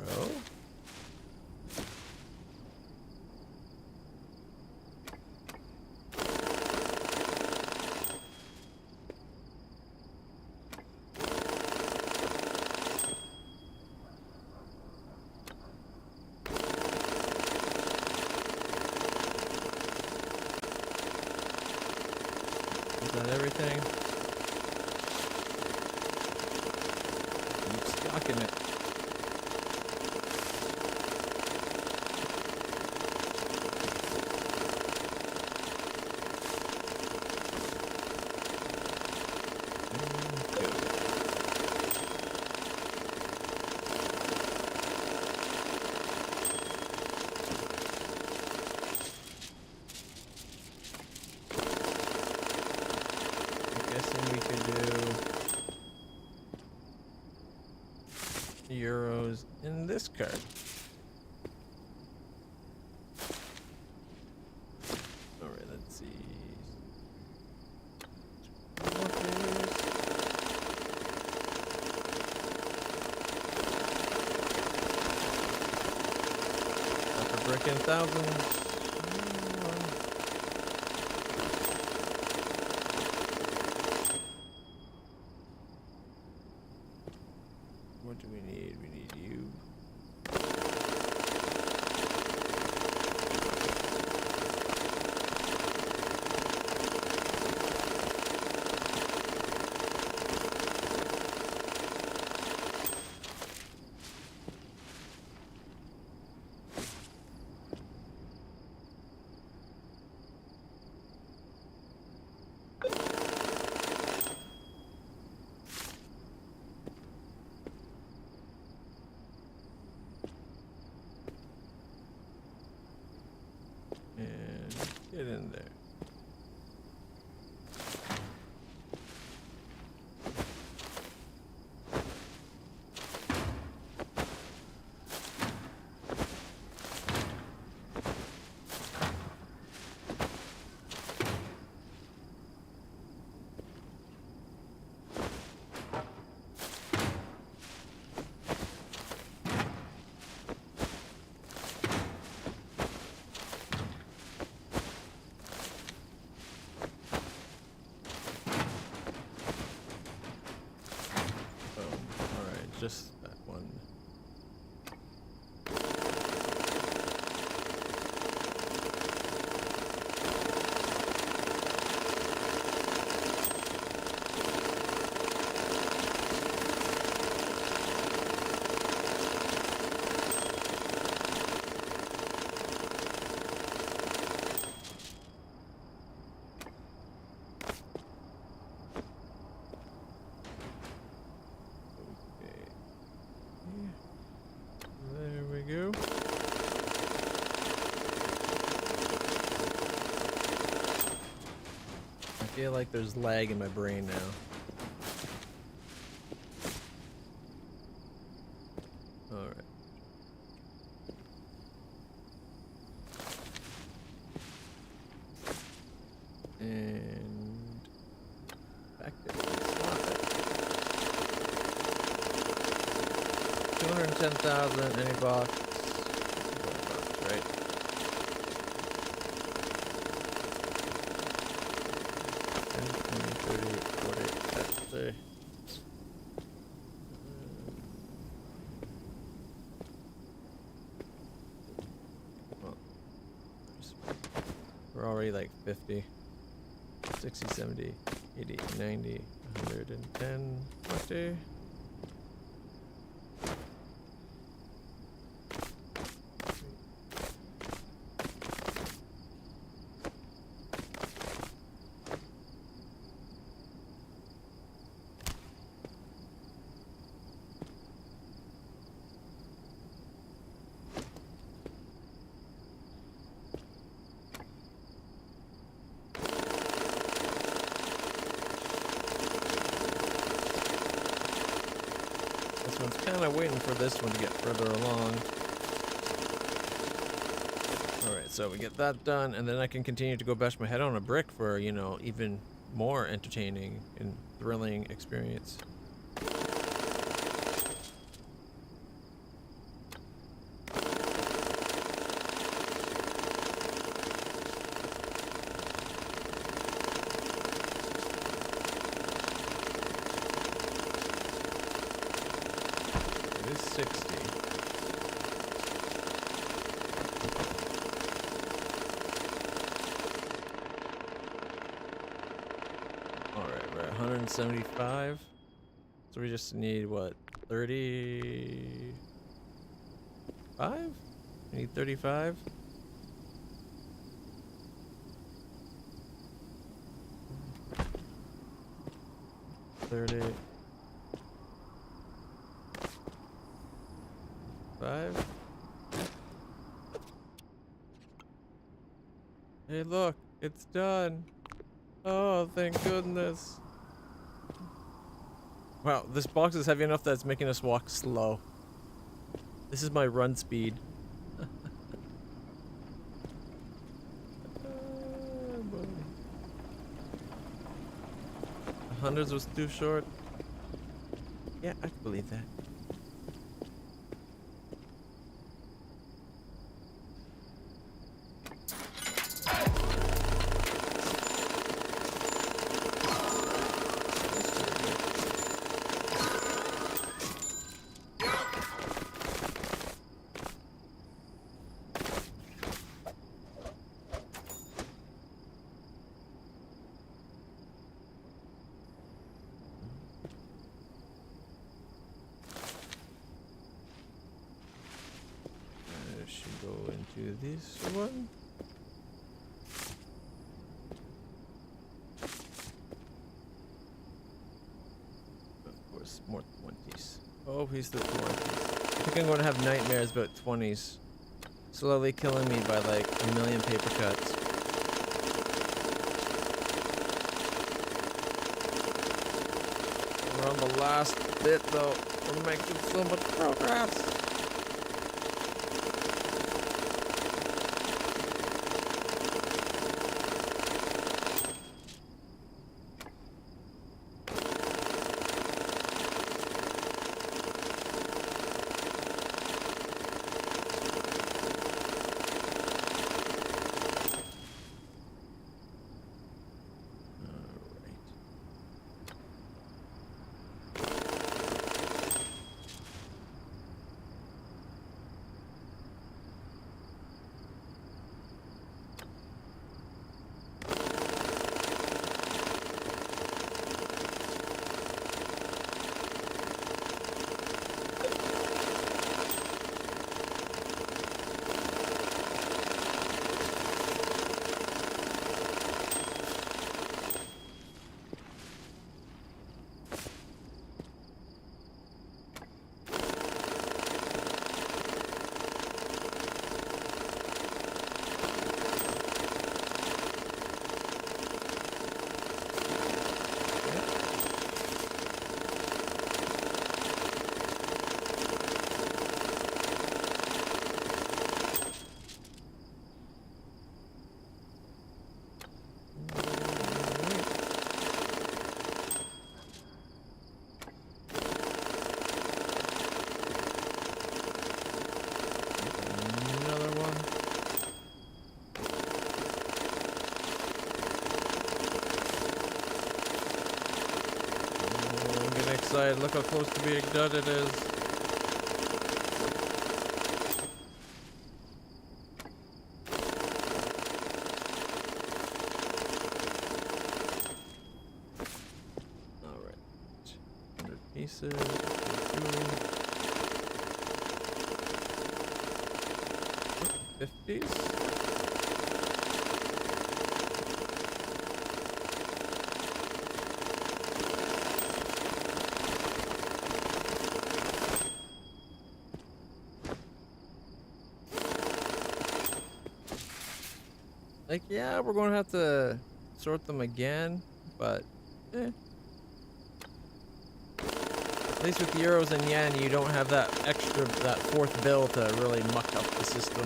Is that everything? Blocking it. Euros in this card. All right, let's see. Upper brick in thousands. What do we need? We need you. And get in there. Just that one. Go. I feel like there's lag in my brain now. All right. And back there. Swap it. 210,000 any box. Right. Well, we're already like 50, 60, 70, 80, 90, 110, 20. This one's kind of waiting for this one to get further along. Alright, so we get that done, and then I can continue to go bash my head on a brick for, you know, even more entertaining and thrilling experience. It is 60. Alright, we're at 175. So we just need, what, 35? We need 35? 35? Hey, look, it's done. Oh, thank goodness. Wow, this box is heavy enough that it's making us walk slow. This is my run speed. Hundreds was too short. Yeah, I can believe that. Should go into this one. Of course, more 20s. Oh, he's the 20s. I think I'm going to have nightmares about 20s. Slowly killing me by like a million paper cuts. We're on the last bit though. We're making so much progress. Look how close to being done it is. Alright. 100 pieces. 50s. Like, yeah, we're going to have to sort them again, but At least with euros and yen, you don't have that extra, that fourth bill to really muck up the system.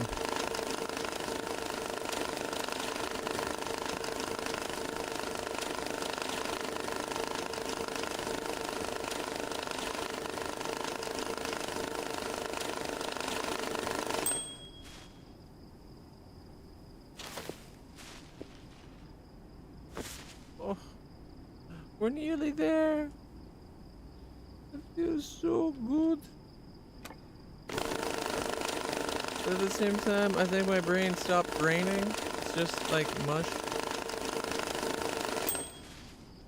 We're nearly there. It feels so good. But at the same time, I think my brain stopped braining. It's just like mush.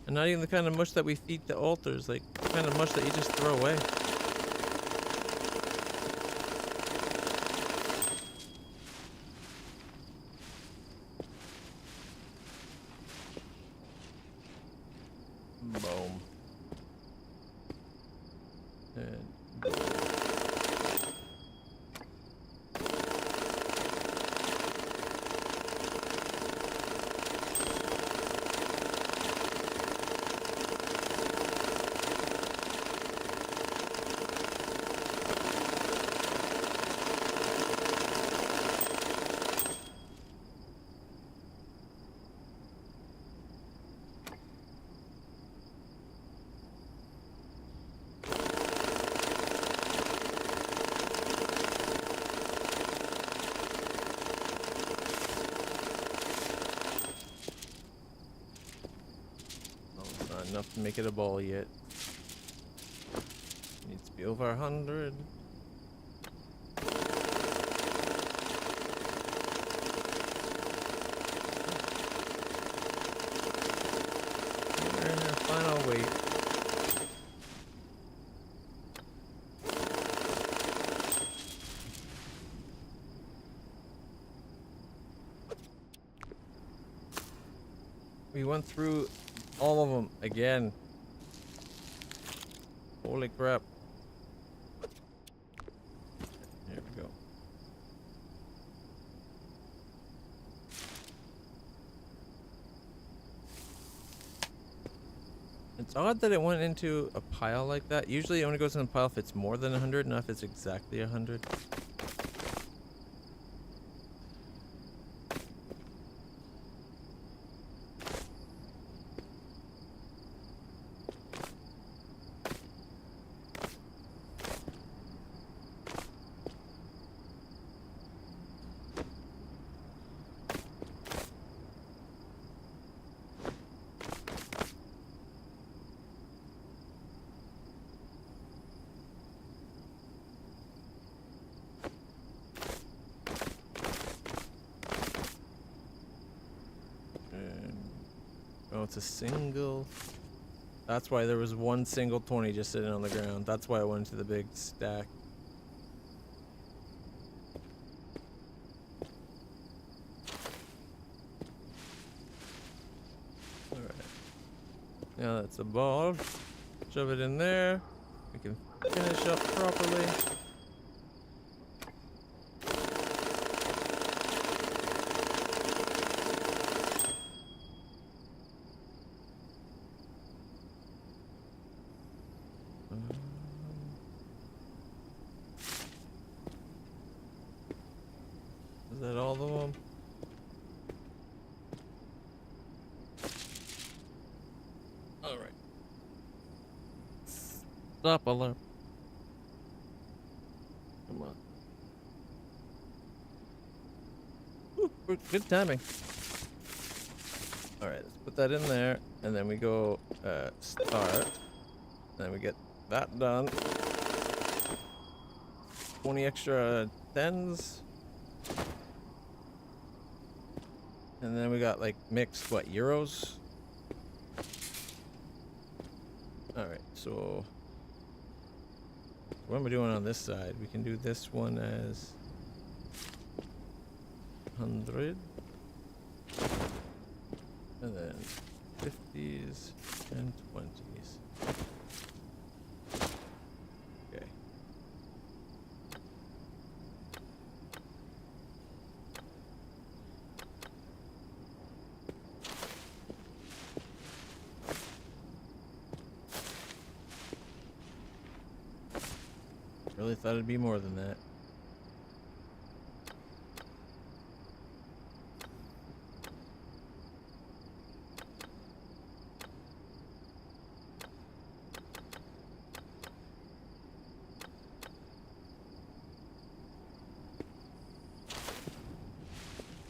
And not even the kind of mush that we feed to altars, like the kind of mush that you just throw away. enough to make it a ball yet. Needs to be over 100. We're in our final weight. We went through all of them again. Holy crap. There we go. It's odd that it went into a pile like that. Usually it only goes in a pile if it's more than 100, not if it's exactly 100. Oh, it's a single. That's why there was one single 20 just sitting on the ground. That's why I went into the big stack. Alright. Now that's a ball. Shove it in there. We can finish up properly. Is that all of them? Alright. Stop alarm. Come on. Ooh, good timing. Alright, let's put that in there. And then we go start. Then we get that done. 20 extra 10s. And then we got like mixed, what, euros? Alright, so what am I doing on this side? We can do this one as 100. And then 50s and 20s. Okay. Really thought it'd be more than that.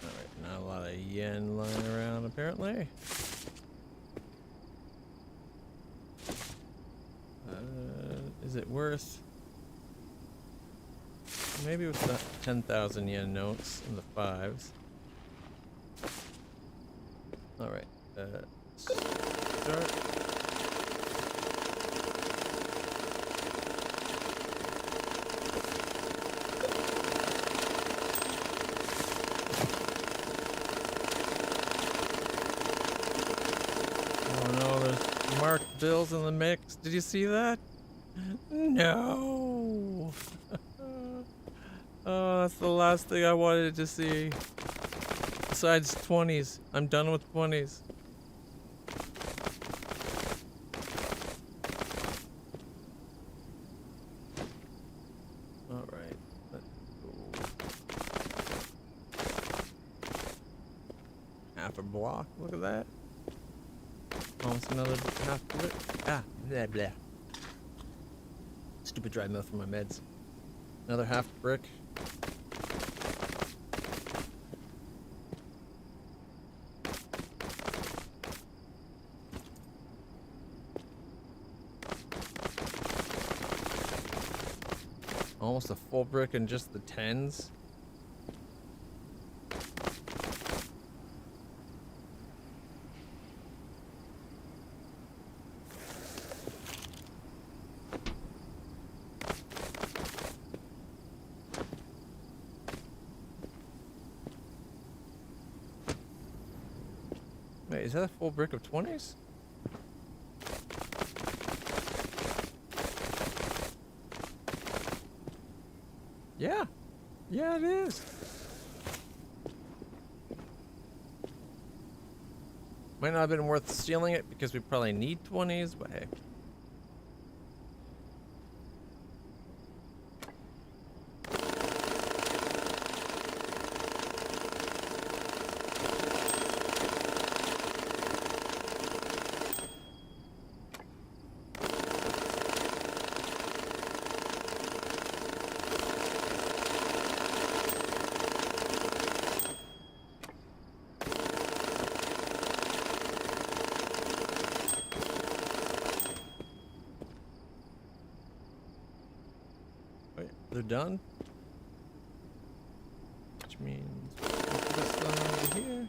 Alright, not a lot of yen lying around apparently. Is it worth? Maybe with the 10,000 yen notes and the 5s. Alright, start. Oh no, there's marked bills in the mix. Did you see that? No! Oh, that's the last thing I wanted to see. Besides 20s. I'm done with 20s. Alright, let's go. Half a block, look at that. Almost another half of it. Ah, blah blah. Stupid dry mouth for my meds. Another half brick. Almost a full brick in just the 10s. Wait, is that a full brick of 20s? Yeah. Yeah, it is. Might not have been worth stealing it because we probably need 20s, but hey. Wait, they're done? Which means put this one over here.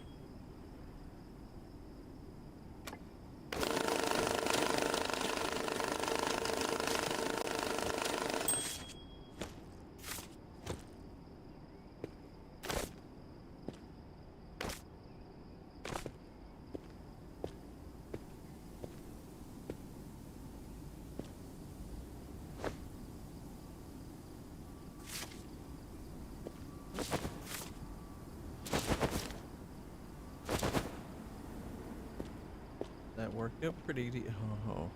That worked out pretty. Oh.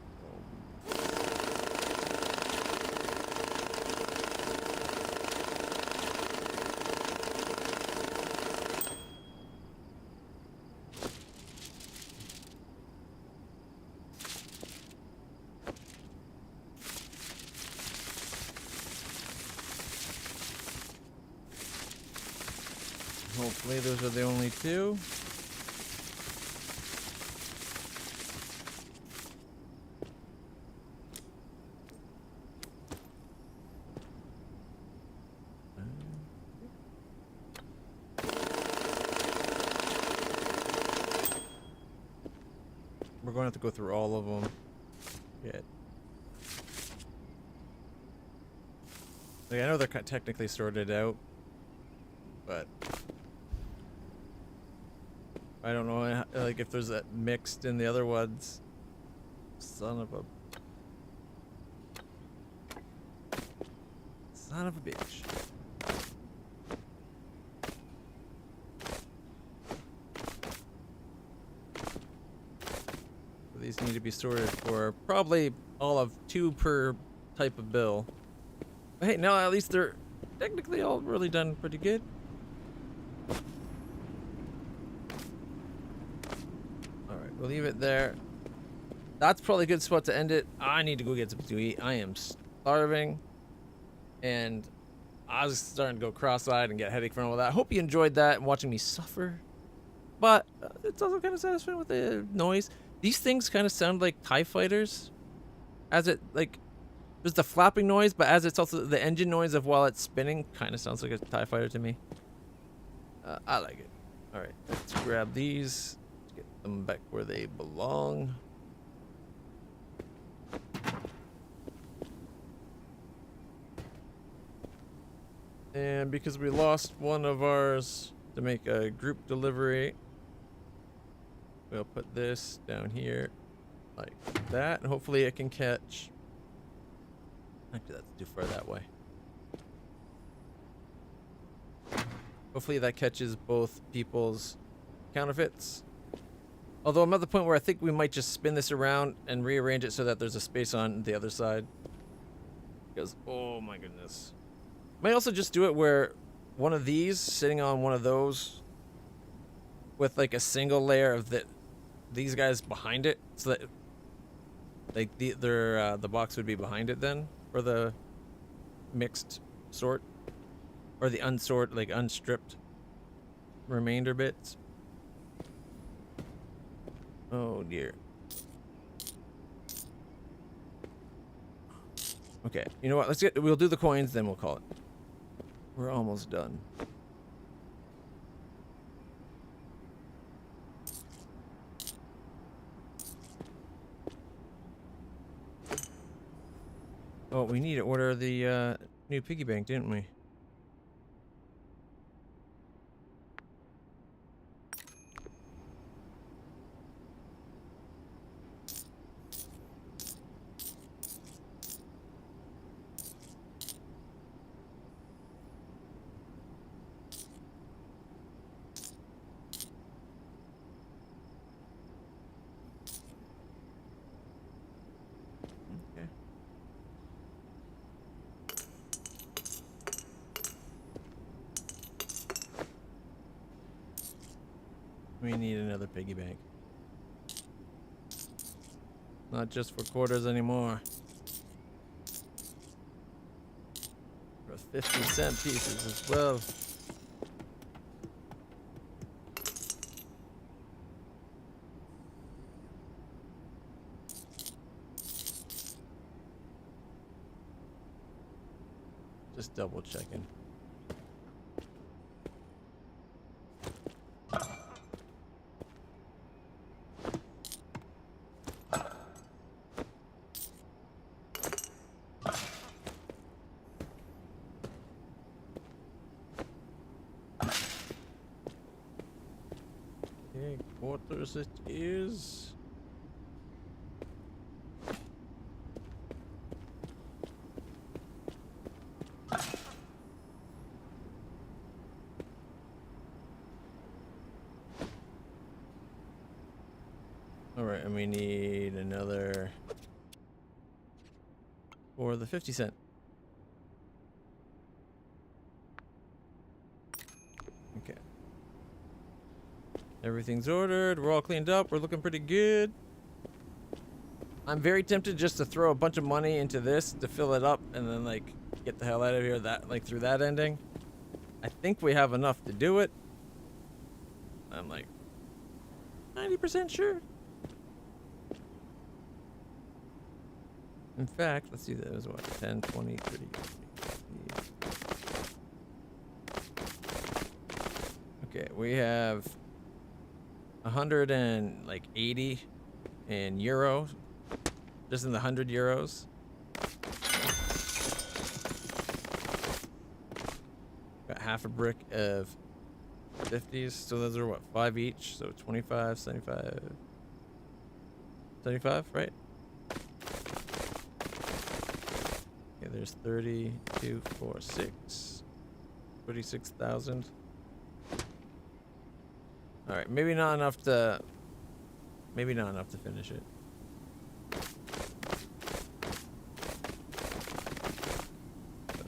Hopefully those are the only two. We're going to have to go through all of them. Yeah. Like, I know they're technically sorted out, but I don't know, like, if there's that mixed in the other ones. Son of a bitch. These need to be sorted for probably all of 2 per type of bill. But hey, no, at least they're technically all really done pretty good. Alright, we'll leave it there. That's probably a good spot to end it. I need to go get something to eat. I am starving. And I was starting to go cross-eyed and get a headache from all that. I hope you enjoyed that and watching me suffer. But it's also kind of satisfying with the noise. These things kind of sound like TIE fighters. As it, like, there's the flapping noise, but as it's also the engine noise of while it's spinning, kind of sounds like a TIE fighter to me. I like it. Alright, let's grab these. Let's get them back where they belong. And because we lost one of ours to make a group delivery, we'll put this down here like that, and hopefully it can catch. Actually, that's too far that way. Hopefully that catches both people's counterfeits. Although I'm at the point where I think we might just spin this around and rearrange it so that there's a space on the other side. Because, oh my goodness. Might also just do it where one of these sitting on one of those with like a single layer of these guys behind it, so that like the box would be behind it then for the mixed sort, or the unsort, like unstripped remainder bits. Oh dear. Okay, you know what? We'll do the coins, then we'll call it. We're almost done. Oh, we need to order the new piggy bank, didn't we? Okay. We need another piggy bank. Not just for quarters anymore. For 50-cent pieces as well. Just double checking. Okay, quarters it is. Alright, and we need another for the 50-cent. Okay. Everything's ordered. We're all cleaned up. We're looking pretty good. I'm very tempted just to throw a bunch of money into this to fill it up and then, like, get the hell out of here through that ending. I think we have enough to do it. I'm like 90% sure. In fact, let's see, that was what, 10, 20, 30, 50. Okay, we have 180 in euro, just in the 100 euros. Got half a brick of 50s, so those are what, 5 each, so 25, 75, 75, right? Okay, there's 30, 2, 4, 6, 36,000. All right, maybe not enough to finish it. So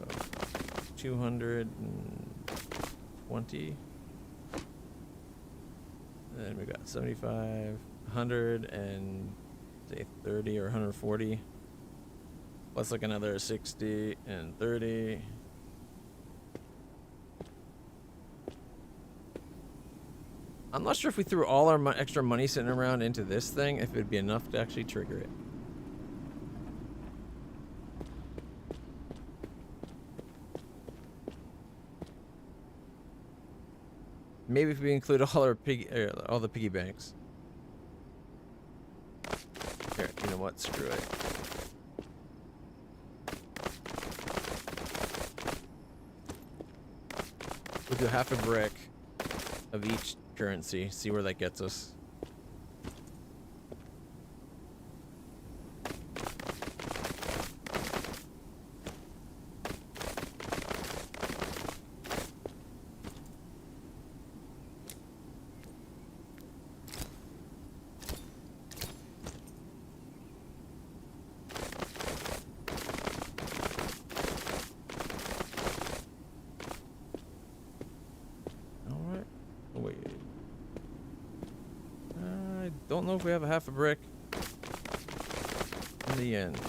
220. And then we got 75, 100, and say 30 or 140. Plus like another 60 and 30. I'm not sure if we threw all our extra money sitting around into this thing, if it'd be enough to actually trigger it. Maybe if we include all the piggy banks. Here, you know what? Screw it. We'll do half a brick of each currency, see where that gets us. Don't know if we have a half a brick in the end.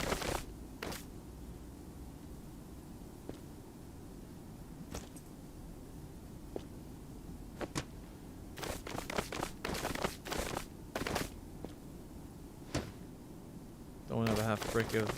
Don't have a half a brick of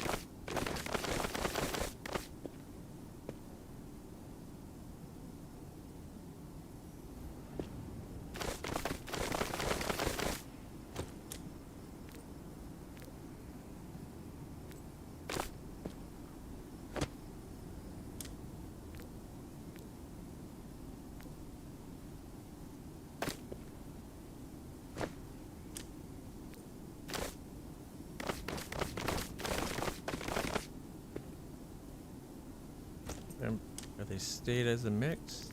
Are they stayed as a mix?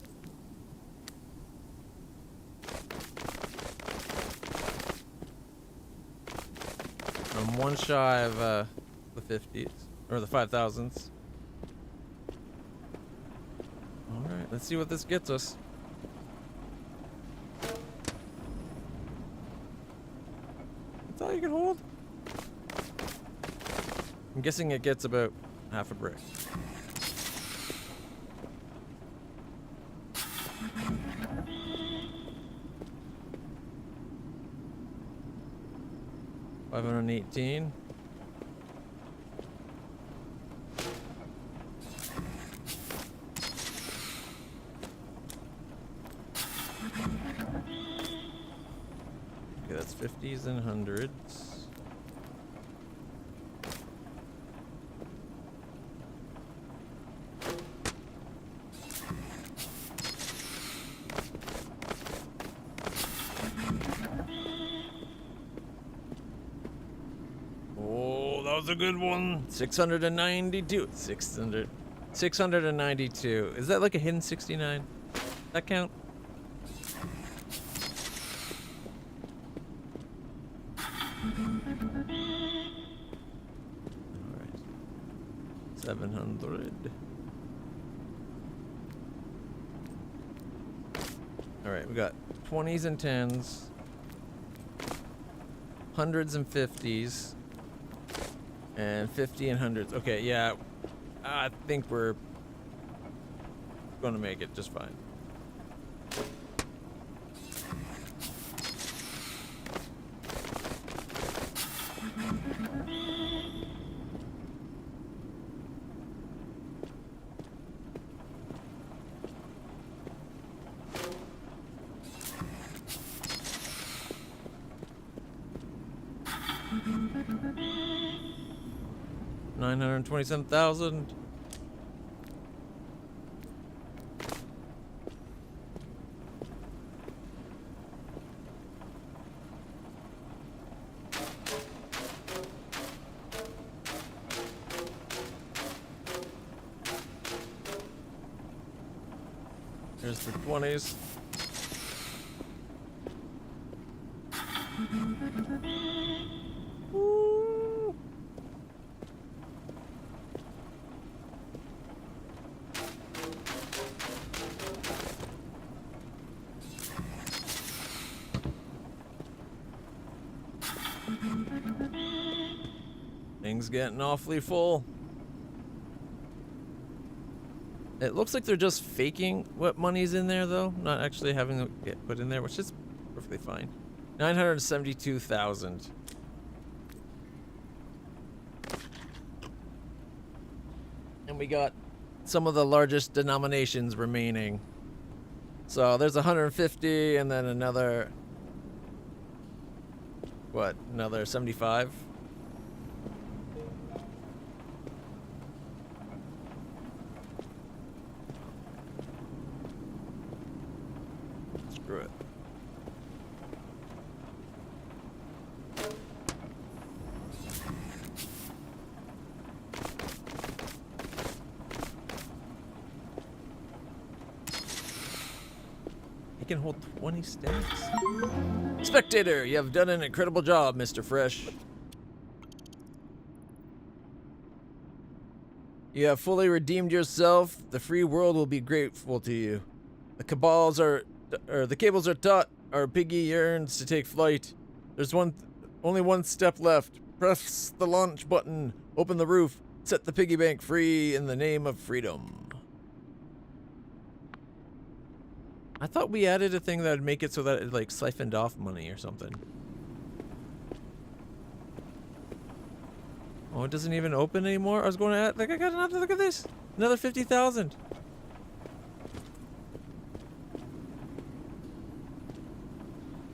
I'm one shy of the 50s or the 5,000s. All right, let's see what this gets us. That's all you can hold? I'm guessing it gets about half a brick. $518. Okay, that's 50s and 100s. That was a good one. 692. 692. Is that like a hidden 69? That count? Alright. 700. Alright, we got 20s and 10s. 100s and 50s. And 50 and 100s. Okay, yeah. I think we're gonna make it just fine. $927,000. Here's the 20s. Woo. Things getting awfully full. It looks like they're just faking what money's in there, though, not actually having it get put in there, which is perfectly fine. 972,000. And we got some of the largest denominations remaining. So there's 150 and then another, what, another 75? Screw it. He can hold 20 stacks. Spectator, you have done an incredible job, Mr. Fresh. You have fully redeemed yourself. The free world will be grateful to you. The cables are taut. Our piggy yearns to take flight. There's only one step left. Press the launch button. Open the roof. Set the piggy bank free in the name of freedom. I thought we added a thing that would make it so that it like siphoned off money or something. Oh, it doesn't even open anymore? I was going to add, like, I got another, look at this. Another 50,000.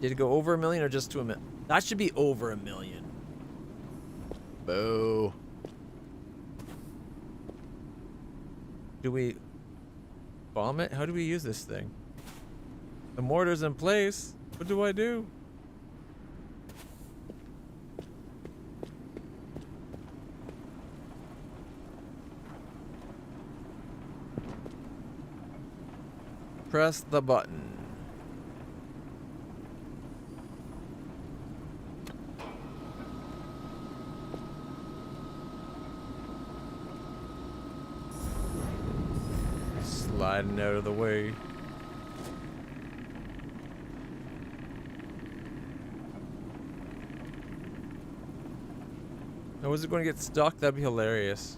Did it go over $1 million or just to $1 million? That should be over $1 million. Boo. Do we bomb it? How do we use this thing? The mortar's in place. What do I do? Press the button. Sliding out of the way. Now, was it going to get stuck? That'd be hilarious.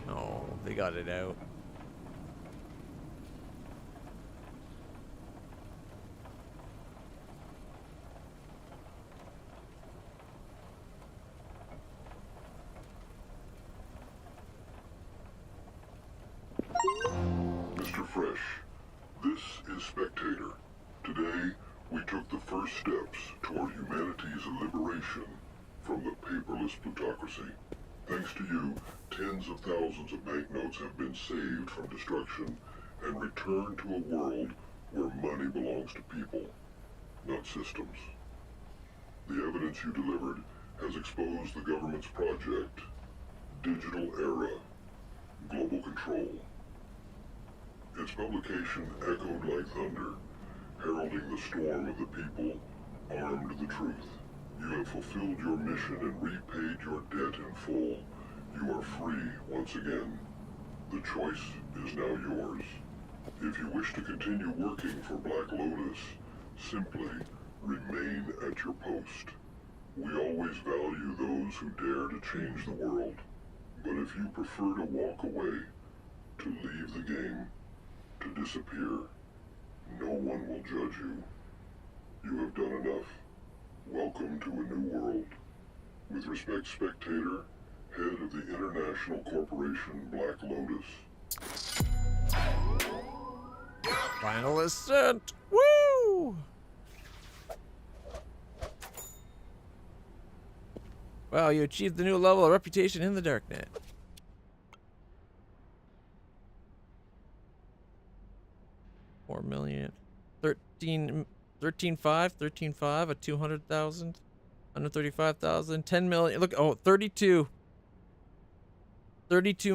Oh, they got it out. Mr. Fresh, this is Spectator. Today, we took the first steps toward humanity's liberation from the paperless plutocracy. Thanks to you, tens of thousands of banknotes have been saved from destruction and returned to a world where money belongs to people, not systems. The evidence you delivered has exposed the government's project, Digital Era, Global Control. Its publication echoed like thunder, heralding the storm of the people armed to the truth. You have fulfilled your mission and repaid your debt in full. You are free once again. The choice is now yours. If you wish to continue working for Black Lotus, simply remain at your post. We always value those who dare to change the world. But if you prefer to walk away, to leave the game, to disappear, no one will judge you. You have done enough. Welcome to a new world. With respect, Spectator, head of the international corporation Black Lotus. Final ascent! Woo! Wow, you achieved the new level of reputation in the darknet. $4 million. 13.5 at 200,000. 135,000. 10 million. Look, oh, 32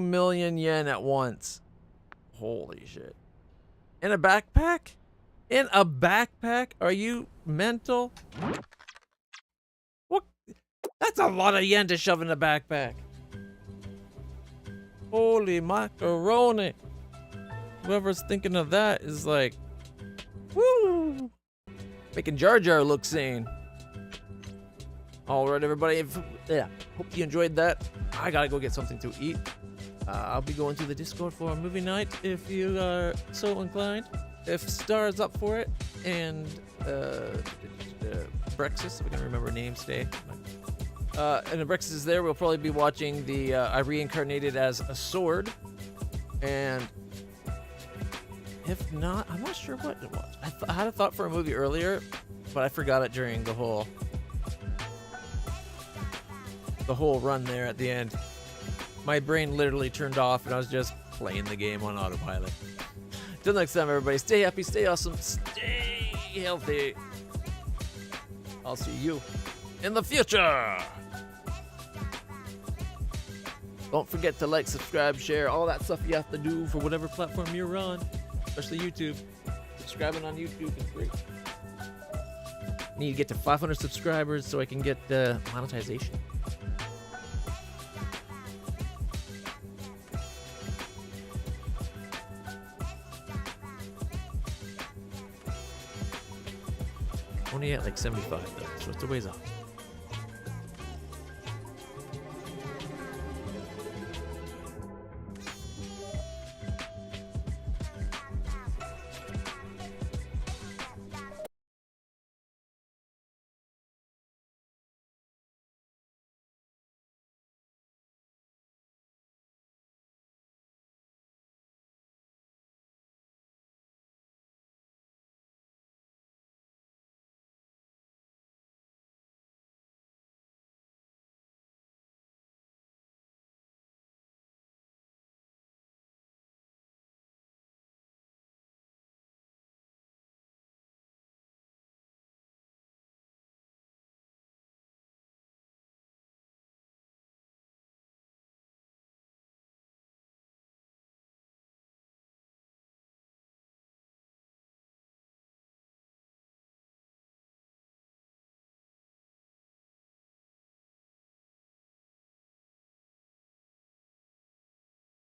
million yen at once. Holy shit. In a backpack? In a backpack? Are you mental? What? That's a lot of yen to shove in a backpack. Holy macaroni. Whoever's thinking of that is like, woo! Making Jar Jar look sane. Alright, everybody. Hope you enjoyed that. I gotta go get something to eat. I'll be going to the Discord for a movie night if you are so inclined. If Star is up for it. And Brexis, if I can remember names today. And if Brexis is there, we'll probably be watching the I Reincarnated as a Sword. And if not, I'm not sure what it was. I had a thought for a movie earlier, but I forgot it during the whole run there at the end. My brain literally turned off and I was just playing the game on autopilot. Till next time, everybody, stay happy, stay awesome, stay healthy. I'll see you in the future. Don't forget to like, subscribe, share, all that stuff you have to do for whatever platform you're on, especially YouTube. Subscribing on YouTube is great. Need to get to 500 subscribers so I can get monetization. Only at like 75 though, so it's a ways off.